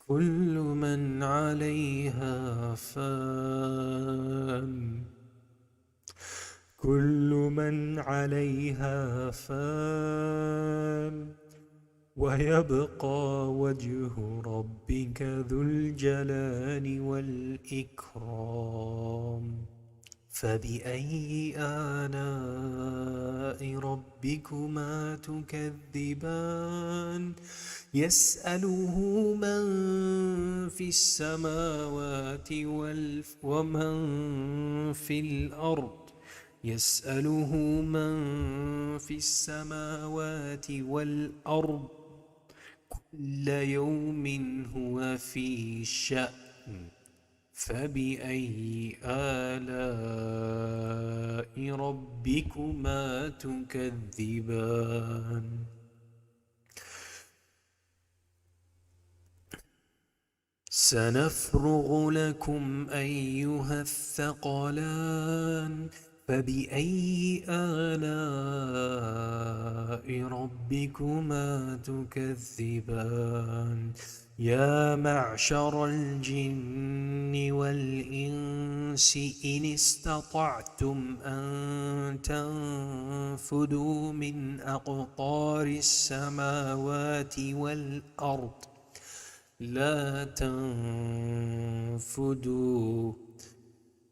كل من عليها فان كل من عليها فان ويبقى وجه ربك ذو الجلال والإكرام فبأي آلاء ربكما تكذبان يسأله من في السماوات ومن في الأرض يسأله من في السماوات والأرض كل يوم هو في شأن فبأي آلاء ربكما تكذبان سنفرغ لكم أيها الثقلان فبأي آلاء ربكما تكذبان يا معشر الجن والإنس إن استطعتم أن تنفذوا من أقطار السماوات والأرض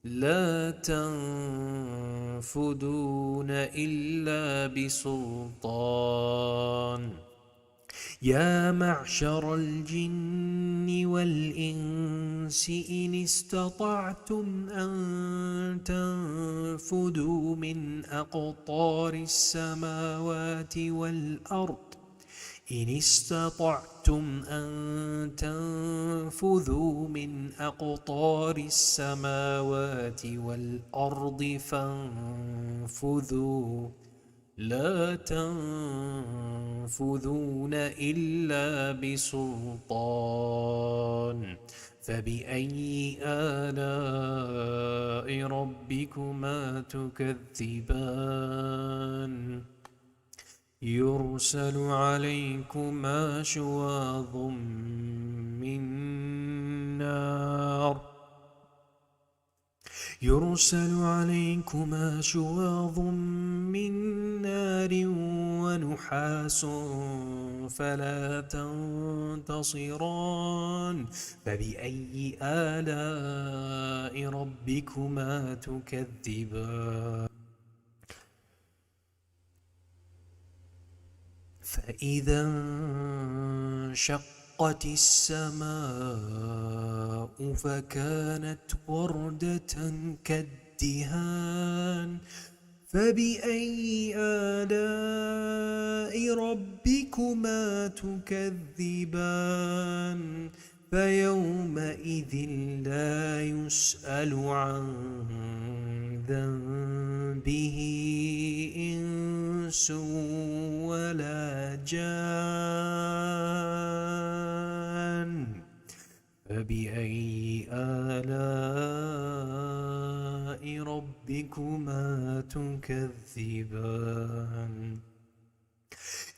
لا تنفذون إلا بسلطان يا معشر الجن والإنس إن استطعتم أن تنفذوا من أقطار السماوات والأرض إن استطعتم أن تنفذوا من أقطار السماوات والأرض فانفذوا لا تنفذون إلا بسلطان فبأي آلاء ربكما تكذبان يرسل عليكما شواظ من نار ونحاس فلا تنتصران فبأي آلاء ربكما تكذبان فإذا انشقت السماء فكانت وردة كالدهان الدهان فبأي آلاء ربكما تكذبان فيومئذ لا يسأل عن ذنبه إنس ولا جان فبأي آلاء ربكما تكذبان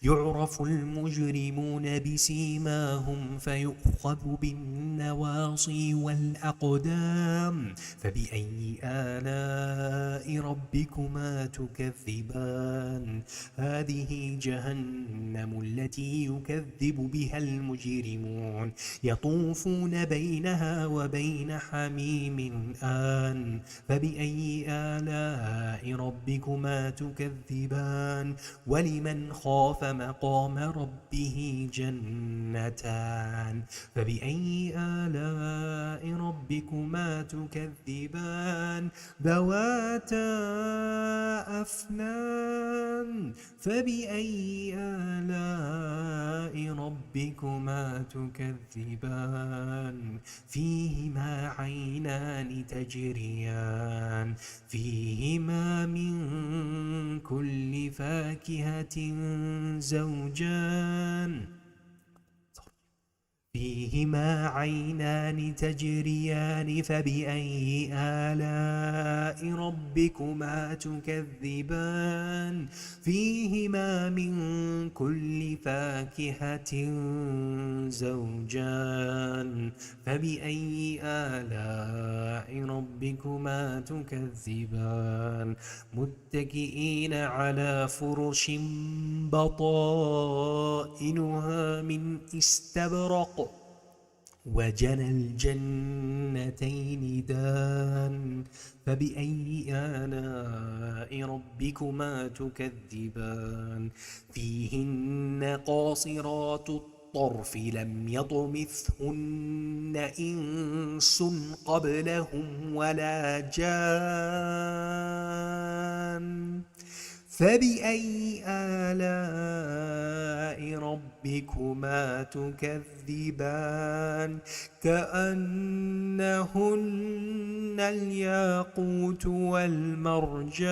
يعرف المجرمون بسيماهم فيؤخذ بالنواصي والأقدام فبأي آلاء ربكما تكذبان هذه جهنم التي يكذب بها المجرمون يطوفون بينها وبين حميم آن فبأي آلاء ربكما تكذبان ولمن خاف مقام ربه جنتان فبأي آلاء ربكما تكذبان ذواتا أفنان فبأي آلاء ربكما تكذبان فيهما عينان تجريان فيهما من كل فاكهة زوجان فيهما عينان تجريان فبأي آلاء ربكما تكذبان فيهما من كل فاكهة زوجان فبأي آلاء ربكما تكذبان متكئين على فرش بطائنها من استبرق وجنى الجنتين دان فبأي آلاء ربكما تكذبان فيهن قاصرات الطرف لم يطمثهن إنس قبلهم ولا جان فبأي آلاء ربكما تكذبان كأنهن الياقوت والمرجان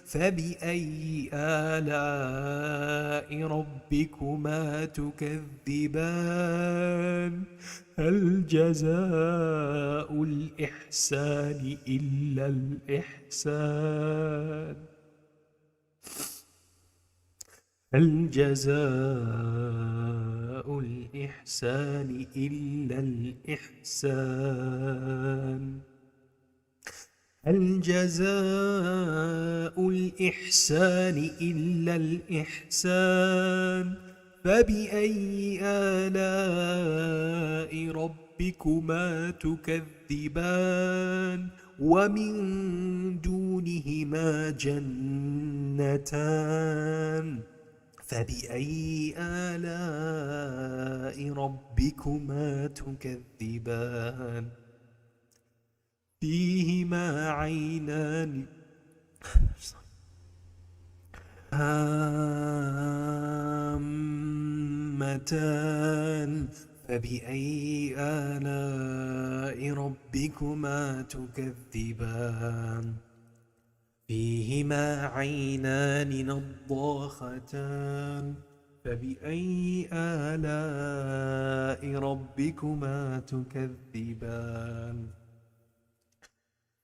فبأي آلاء ربكما تكذبان هل جزاء الإحسان إلا الإحسان هل جزاء الإحسان إلا الإحسان هل جزاء الإحسان إلا الإحسان فبأي آلاء ربكما تكذبان ومن دونهما جنتان فبأي آلاء ربكما تكذبان فيهما عينان هامتان فبأي آلاء ربكما تكذبان فيهما عينان نضاختان فبأي آلاء ربكما تكذبان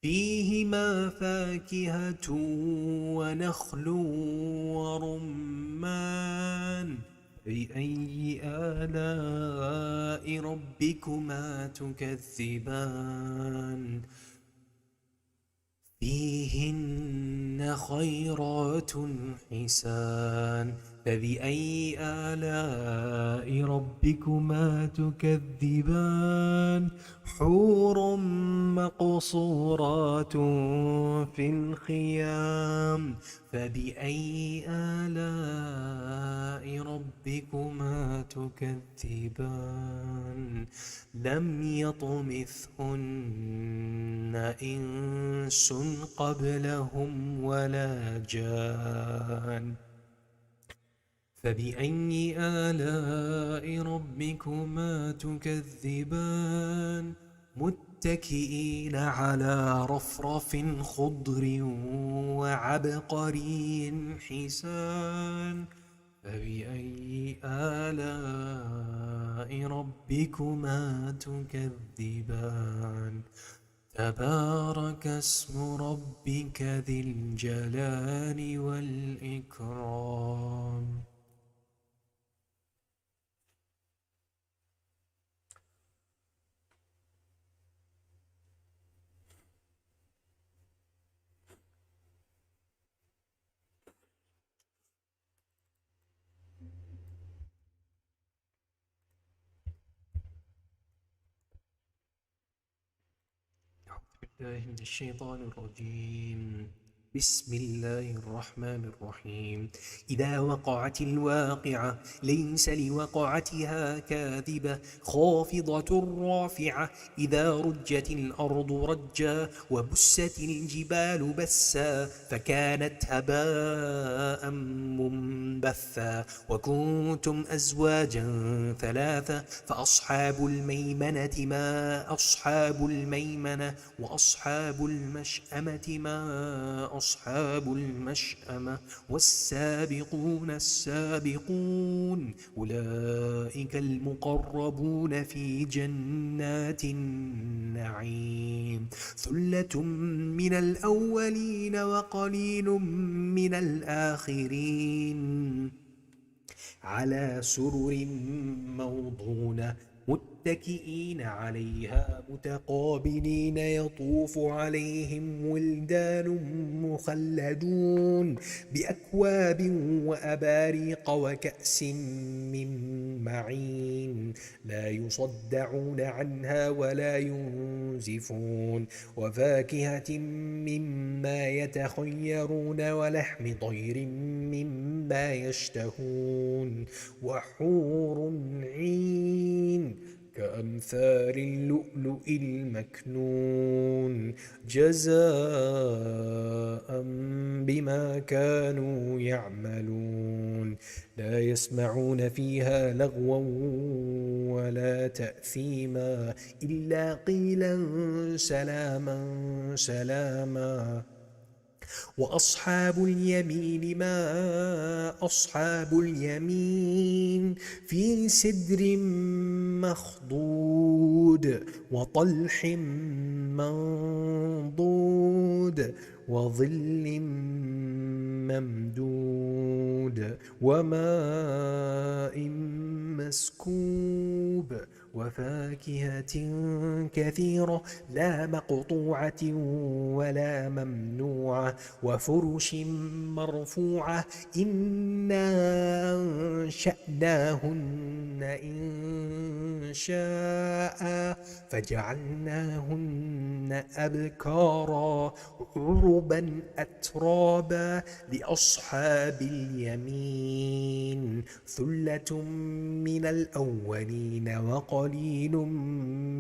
فيهما فاكهة ونخل ورمان فبأي آلاء ربكما تكذبان فيهن خيرات حسان فبأي آلاء ربكما تكذبان حور مقصورات في الخيام فبأي آلاء ربكما تكذبان لم يطمثهن إنس قبلهم ولا جان فبأي آلاء ربكما تكذبان متكئين على رفرف خضر وعبقري حسان فبأي آلاء ربكما تكذبان تبارك اسم ربك ذي الجلال والإكرام. بالله من الشيطان الرجيم بسم الله الرحمن الرحيم إذا وقعت الواقعة ليس لوقعتها كاذبة خافضة رافعة إذا رجت الأرض رجا وبست الجبال بسا فكانت هباء منبثا وكنتم أزواجا ثلاثة فأصحاب الميمنة ما أصحاب الميمنة وأصحاب المشأمة ما أصحاب المشأمة والسابقون السابقون أولئك المقربون في جنات النعيم ثلة من الأولين وقليل من الآخرين على سرر موضونة متكئين عليها متقابلين يطوف عليهم ولدان مخلدون بأكواب وأباريق وكأس من معين لا يصدعون عنها ولا ينزفون وفاكهة مما يتخيرون ولحم طير مما يشتهون وحور عين كأمثال اللؤلؤ المكنون جزاء بما كانوا يعملون لا يسمعون فيها لغوا ولا تأثيما إلا قيلا سلاما سلاما وأصحاب اليمين ما أصحاب اليمين في سدر مخضود وطلح منضود وظل ممدود وماء مسكوب وفاكهة كثيرة لا مقطوعة ولا ممنوعة وفرش مرفوعة إنا أنشأناهن إن شاء فجعلناهن أبكارا عربا أترابا لأصحاب اليمين ثلة من الأولين وقليل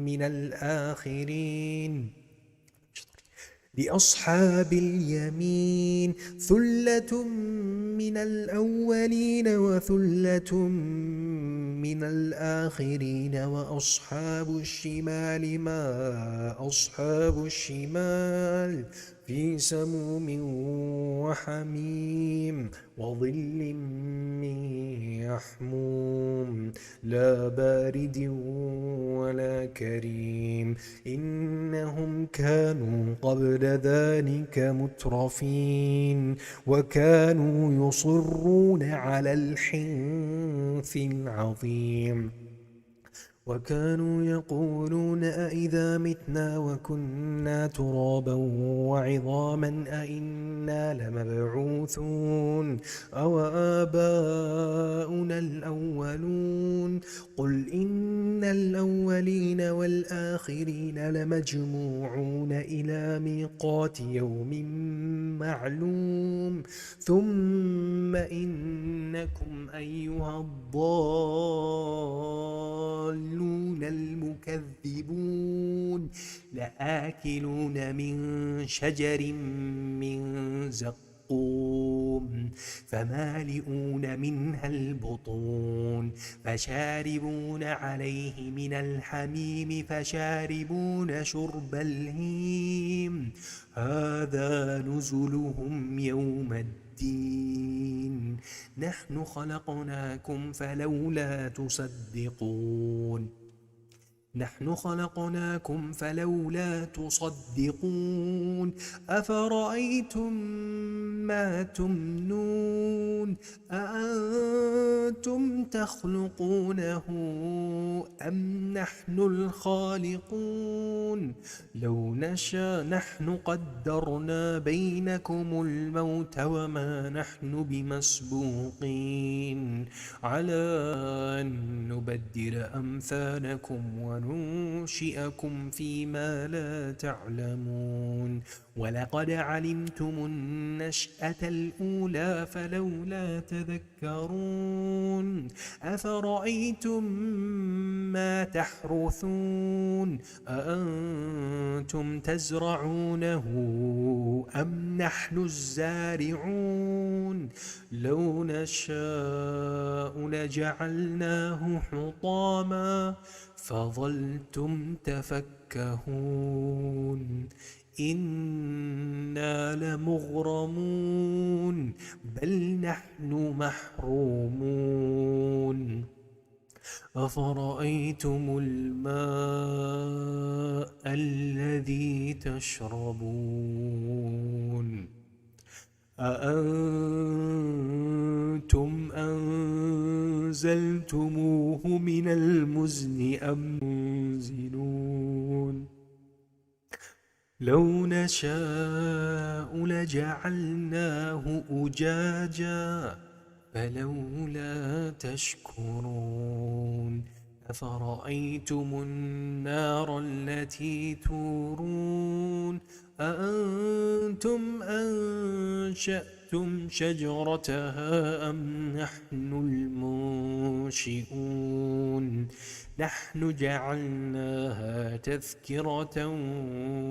من الآخرين لأصحاب اليمين ثلة من الأولين وثلة من الآخرين وأصحاب الشمال ما أصحاب الشمال في سموم وحميم وظل من يحموم لا بارد ولا كريم إنهم كانوا قبل ذلك مترفين وكانوا يصرون على الحنث العظيم وكانوا يقولون أإذا متنا وكنا ترابا وعظاما أإنا لمبعوثون أو آباؤنا الأولون قل إن الأولين والآخرين لمجموعون إلى ميقات يوم معلوم ثم إنكم أيها الضالون المكذبون لآكلون من شجر من زقوم فمالئون منها البطون فشاربون عليه من الحميم فشاربون شرب الهيم هذا نزلهم يوم الدين نحن خلقناكم فلولا تصدقون أفرأيتم ما تمنون أأنتم تخلقونه أم نحن الخالقون لو نشاء نحن قدرنا بينكم الموت وما نحن بمسبوقين على أن نبدل أمثالكم وننشئكم فيما لا تعلمون ولقد علمتم النشأة الأولى فلولا تذكرون أفرأيتم ما تحرثون أأنتم تزرعونه أم نحن الزارعون لو نشاء لجعلناه حطاما فظلتم تفكهون إنا لمغرمون بل نحن محرومون أفرأيتم الماء الذي تشربون أأنتم أنزلتموه من المزن أم منزلون لو نشاء لجعلناه أجاجا فلولا تشكرون أفرأيتم النار التي تورون أأنتم أنشأتم شجرتها أم نحن المنشئون نحن جعلناها تذكرة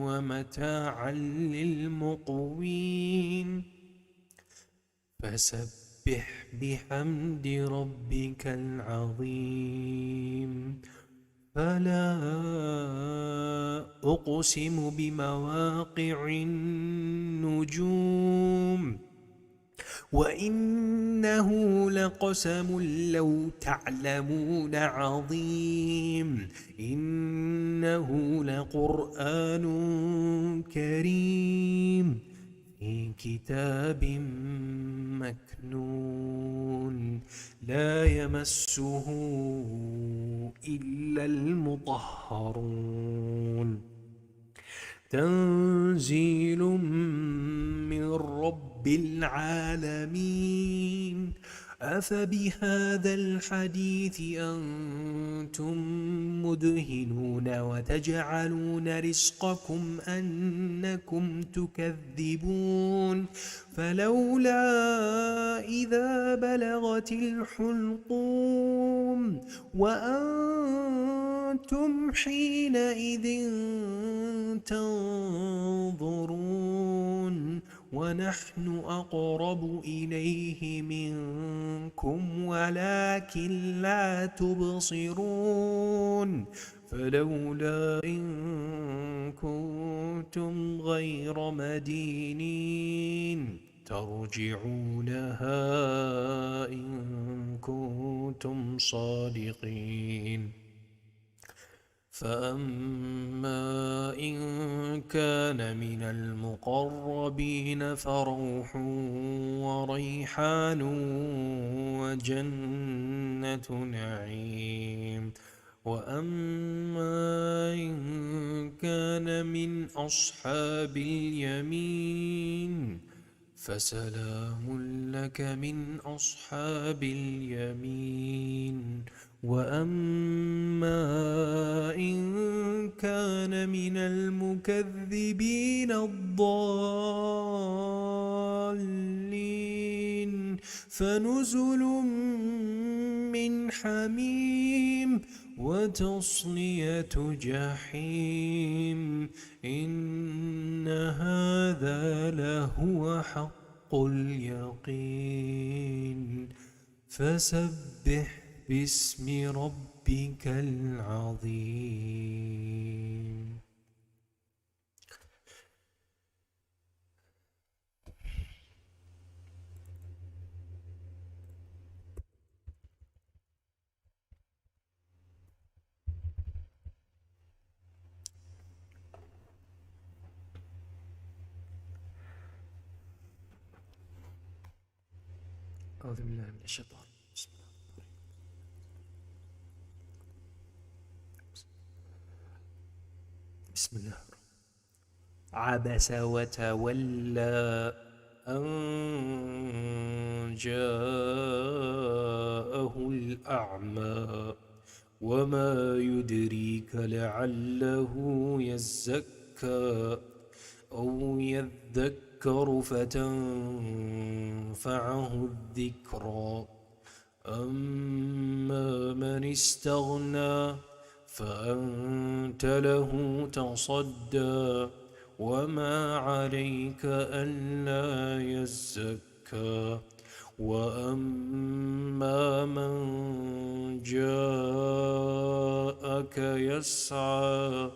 ومتاعا للمقوين فسبح بحمد ربك العظيم فلا أقسم بمواقع النجوم وإنه لقسم لو تعلمون عظيم إنه لقرآن كريم في كتاب مكنون لا يمسه إلا المطهرون تنزيل من رب العالمين أفبهذا الحديث أنتم مدهنون وتجعلون رزقكم أنكم تكذبون فلولا إذا بلغت الحلقوم وأنتم حينئذ تنظرون ونحن أقرب إليه منكم ولكن لا تبصرون فلولا إن كنتم غير مدينين ترجعونها إن كنتم صادقين فأما إن كان من المقربين فروح وريحان وجنة نعيم وأما إن كان من أصحاب اليمين فسلام لك من أصحاب اليمين. وأما إن كان من المكذبين الضالين فنزل من حميم وتصلية جحيم. إن هذا لهو حق اليقين. فسبح باسم ربك العظيم. أعوذ بالله من الشيطان. بسم الله. عبس وتولى أن جاءه الأعمى وما يدريك لعله يزكى أو يذكر فتنفعه الذكرى. أما من استغنى فأنت له تصدى وما عليك ألا يزكى. وأما من جاءك يسعى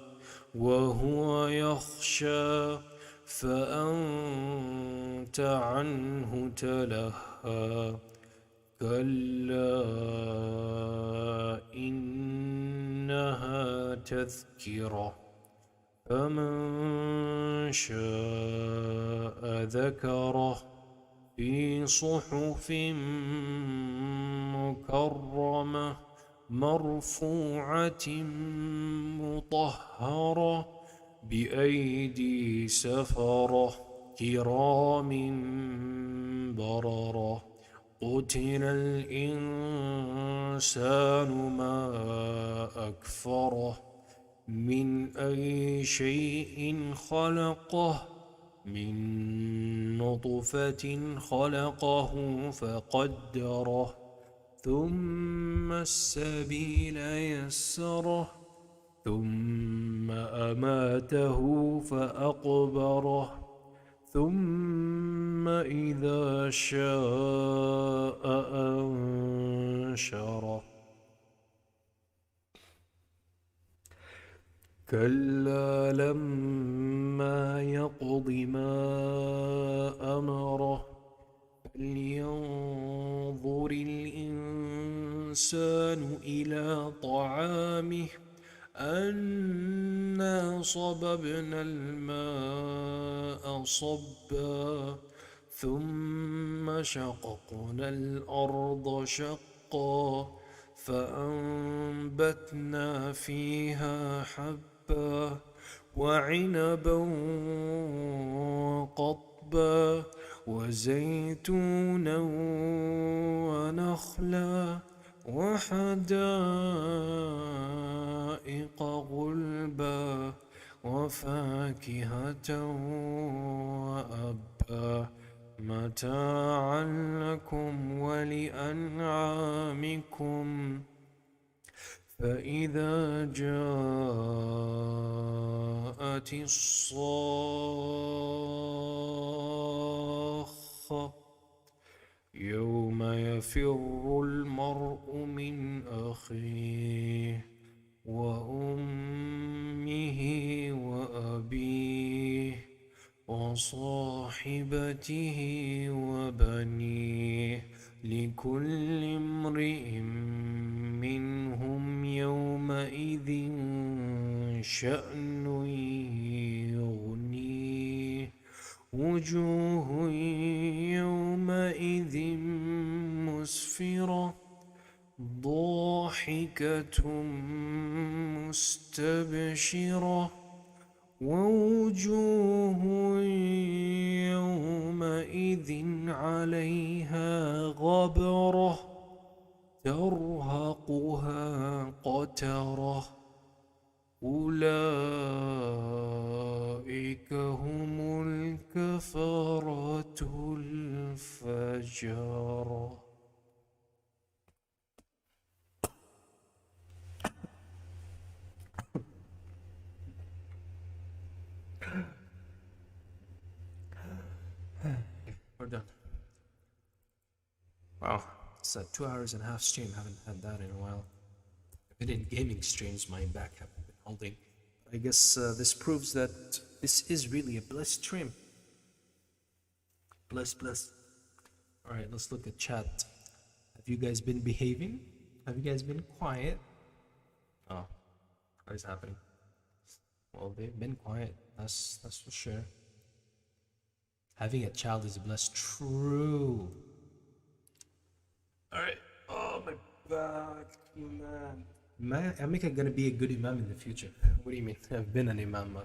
وهو يخشى فأنت عنه تلهى. كلا إنها تذكرة فمن شاء ذكره في صحف مكرمة مرفوعة مطهرة بأيدي سفرة كرام بررة. قتل الإنسان ما أكفره من أي شيء خلقه من نطفة خلقه فقدره ثم السبيل يسره ثم أماته فأقبره ثم إذا شاء أنشره. كلا لما يقض ما أمره فلينظر الإنسان إلى طعامه أنا صببنا الماء صبا ثم شققنا الأرض شقا فأنبتنا فيها حبا وعنبا وقضبا وزيتونا ونخلا وحدائق غلبا وفاكهة وأبا متاعا لكم ولأنعامكم. فإذا جاءت الصاخة يوم يفر المرء من أخيه وأمه وأبيه وصاحبته وبنيه لكل امرئ منهم يومئذ شأن يغنيه. وجوه يومئذ مسفرة ضاحكة ضاحكة مستبشرة ووجوه يومئذ عليها غبرة ترهقها قترة أولئك هم الكفرة الفجرة. We're done. Wow, it's a 2 hours and a half stream. Haven't had that in a while. I've been in gaming streams, my back haven't been holding. I guess this proves that this is really a blessed stream. Bless. Alright, let's look at chat. Have you guys been behaving? Have you guys been quiet? Oh, what is happening? Well, they've been quiet, that's for sure. Having a child is a blessing. True. Alright. Oh, my back, man. I'm gonna be a good imam in the future. What do you mean? I've been an imam.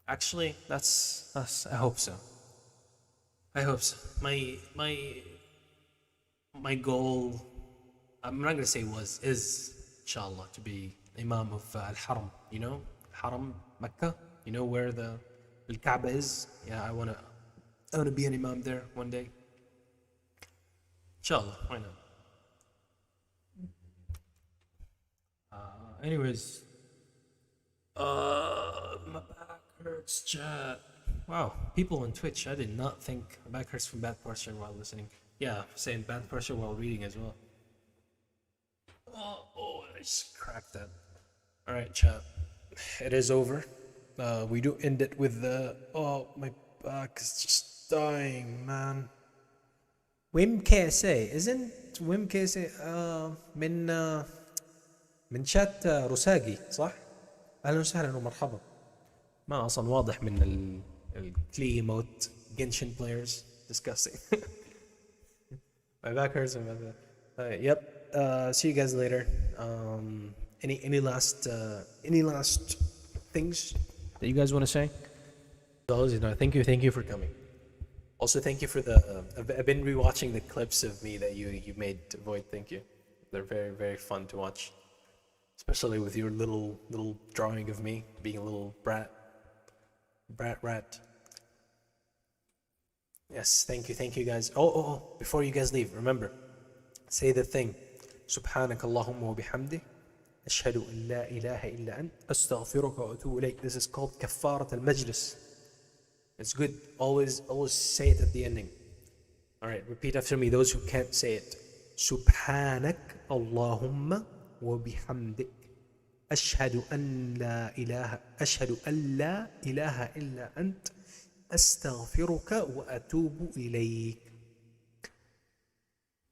Actually, that's. I hope so. My goal. I'm not gonna say is inshallah to be imam of al-Haram. You know, Haram Mecca. You know where the Kaaba is? Yeah, I wanna be an imam there one day. Inshallah, why not? Anyways, my back hurts, chat. Wow, people on Twitch. I did not think my back hurts from bad posture while listening. Yeah, saying bad posture while reading as well. Oh, I just cracked that. All right, chat. It is over. We do end it with the. Oh, my back is just dying, man. Wim KSA, isn't Wim KSA من شات رساقي صح؟ اهلا وسهلا ومرحبا. ما اصلا واضح من الكلي موت Genshin players. Disgusting. My back hurts. Yep. See you guys later. Any last things that you guys want to say? Thank you for coming. Also, thank you for I've been rewatching the clips of me that you made, Void. Thank you. They're very, very fun to watch, especially with your little drawing of me being a little rat. Yes, thank you guys. Oh, before you guys leave, remember, say the thing. سبحانك اللهم وبحمدك أشهد أن لا إله إلا أنت أستغفرك وأتوب إليك. This is called كفارة المجلس. It's good. Always say it at the ending. All right, repeat after me. Those who can't say it. سبحانك اللهم وبحمدك أشهد أن لا إله إلا أنت أستغفرك وأتوب إليك.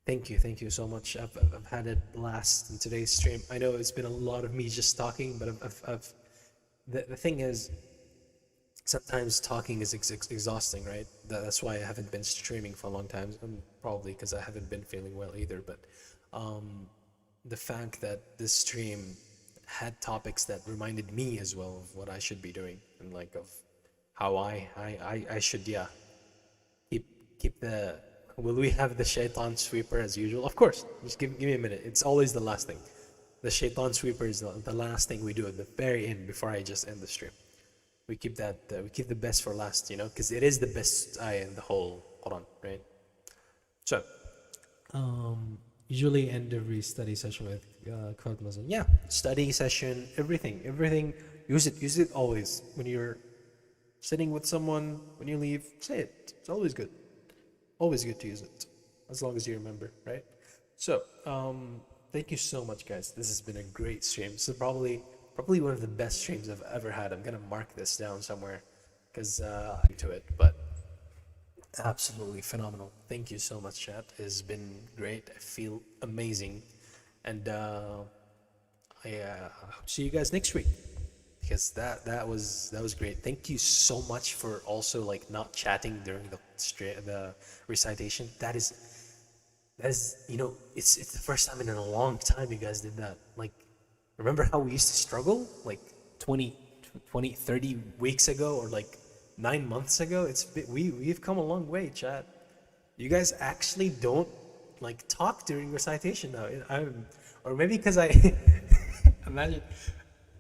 Thank you so much. I've had a blast in today's stream. I know it's been a lot of me just talking, but the thing is, sometimes talking is exhausting, right? That's why I haven't been streaming for a long time. Probably because I haven't been feeling well either. But the fact that this stream had topics that reminded me as well of what I should be doing and like of how I should keep the. Will we have the shaitan sweeper as usual? Of course. Just give me a minute. It's always the last thing. The shaitan sweeper is the last thing we do at the very end before I just end the stream. We keep that. We keep the best for last, because it is the best ayah in the whole Quran, right? So, usually end every study session with quote Muslim. Yeah, study session, everything. Use it always when you're sitting with someone. When you leave, say it. It's always good. Always good to use it, as long as you remember, right? So, thank you so much, guys. This has been a great stream. This is probably one of the best streams I've ever had. I'm gonna mark this down somewhere because I'm to it, but absolutely phenomenal. Thank you so much, chat. It's been great. I feel amazing, and I hope to see you guys next week because that was great. Thank you so much for also like not chatting during the recitation. That As you know, it's the first time in a long time you guys did that. Like, remember how we used to struggle like 30 weeks ago, or like 9 months ago? We've come a long way, chat. You guys actually don't like talk during recitation now. Or maybe because I imagine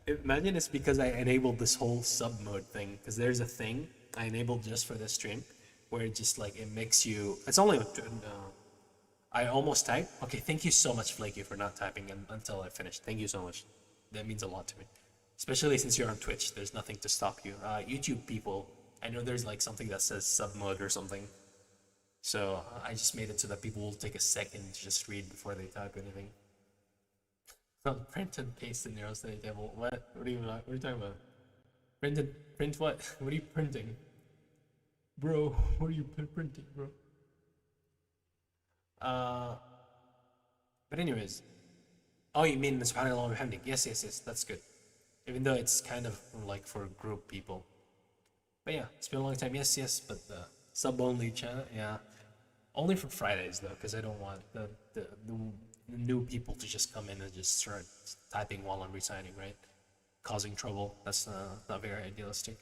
imagine it's because I enabled this whole sub mode thing. Because there's a thing I enabled just for this stream where it just like it makes you. It's only. I almost typed. Okay, thank you so much, Flaky, for not typing until I finished. Thank you so much. That means a lot to me. Especially since you're on Twitch, there's nothing to stop you. YouTube people, I know there's like something that says sub mode or something. So I just made it so that people will take a second to just read before they type anything. Print and paste in your study table. What? What are you talking about? Print what? What are you printing? Bro, what are you printing, bro? But anyways, oh, you mean subhanallah wa bihamdik? Yes, that's good. Even though it's kind of like for group people. But yeah, it's been a long time. Yes, but sub only channel, yeah. Only for Fridays though, because I don't want the new people to just come in and just start typing while I'm reciting, right? Causing trouble. That's not very idealistic.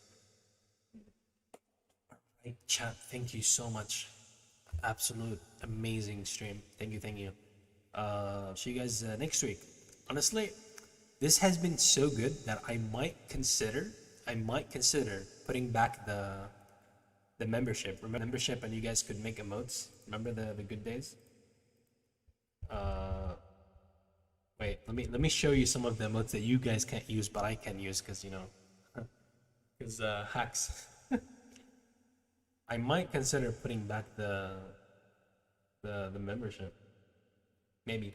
Alright, chat, thank you so much. Absolute amazing stream. Thank you. See you guys next week. Honestly, this has been so good that I might consider putting back the membership. Remember membership, and you guys could make emotes. Remember the good days? Wait, let me show you some of the emotes that you guys can't use, but I can use because because hacks. I might consider putting back the membership. Maybe.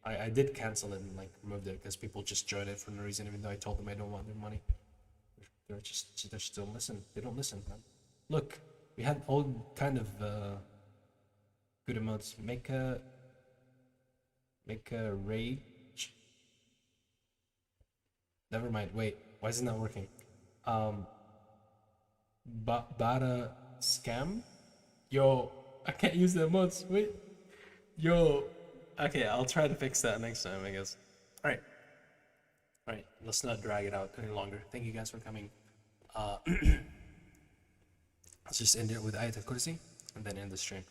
I did cancel it and like removed it because people just joined it for no reason, even though I told them I don't want their money. They still listen. They don't listen, man. Look, we had all kind of good emotes. Make a rage. Never mind. Wait, why isn't that working? Bada scam. Yo, I can't use the emotes. Wait. Yo. Okay, I'll try to fix that next time, I guess. Alright, let's not drag it out any longer. Thank you guys for coming. Let's just end it with Ayat al-Kursi and then end the stream.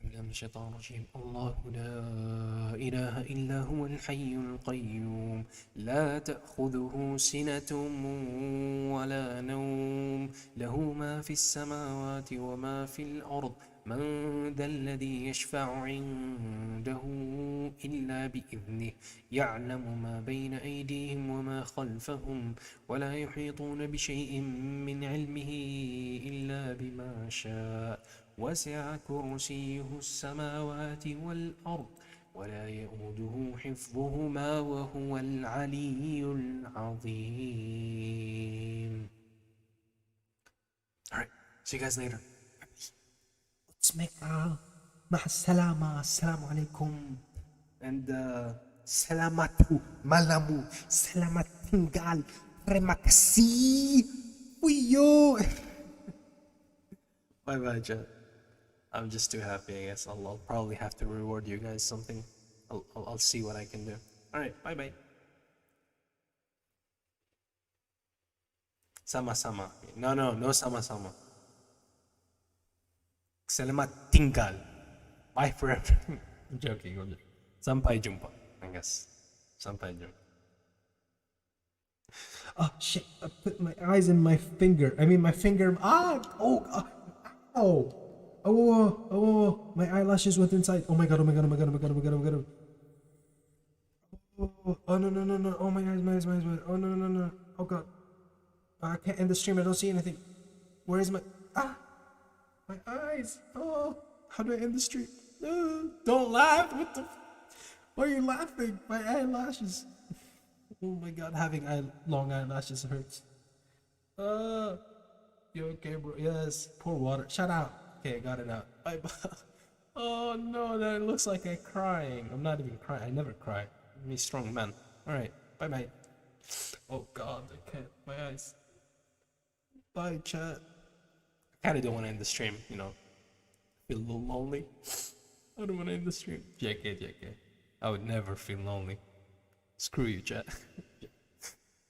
من الشيطان الرجيم الله لا إله إلا هو الحي القيوم لا تأخذه سنة ولا نوم له ما في السماوات وما في الأرض من ذا الذي يشفع عنده إلا بإذنه يعلم ما بين أيديهم وما خلفهم ولا يحيطون بشيء من علمه إلا بما شاء وسع كرسيه السماوات والأرض ولا يؤوده حفظهما وهو العلي العظيم. Alright, see you guys later. Let's make مع السلامة. السلام عليكم. And salamatu malamu salamat tinggal terima kasih. Wiyo. Bye, chat. I'm just too happy, I guess. I'll probably have to reward you guys something. I'll see what I can do. Alright, bye. Sama-sama. No sama-sama. Salamat tinggal. Bye forever. I'm joking. Sampai jumpa, I guess. Sampai jumpa. Oh, shit. I put my eyes in my finger. My finger. Ow. Oh, my eyelashes went inside. Oh my god. Oh, no. Oh, my eyes. Oh, no. Oh, god. I can't end the stream. I don't see anything. Where is my eyes? Oh, how do I end the stream? No, don't laugh. Why are you laughing? My eyelashes. Oh my god, having long eyelashes hurts. You okay, bro? Yes, pour water. Shut up. Okay, I got it out. Bye. Oh no, that looks like I'm crying. I'm not even crying. I never cry. I'm a strong man. Alright, bye. Oh god, I can't. My eyes. Bye, chat. I kinda don't want to end the stream, I feel a little lonely. I don't want to end the stream. JK, JK. I would never feel lonely. Screw you, chat.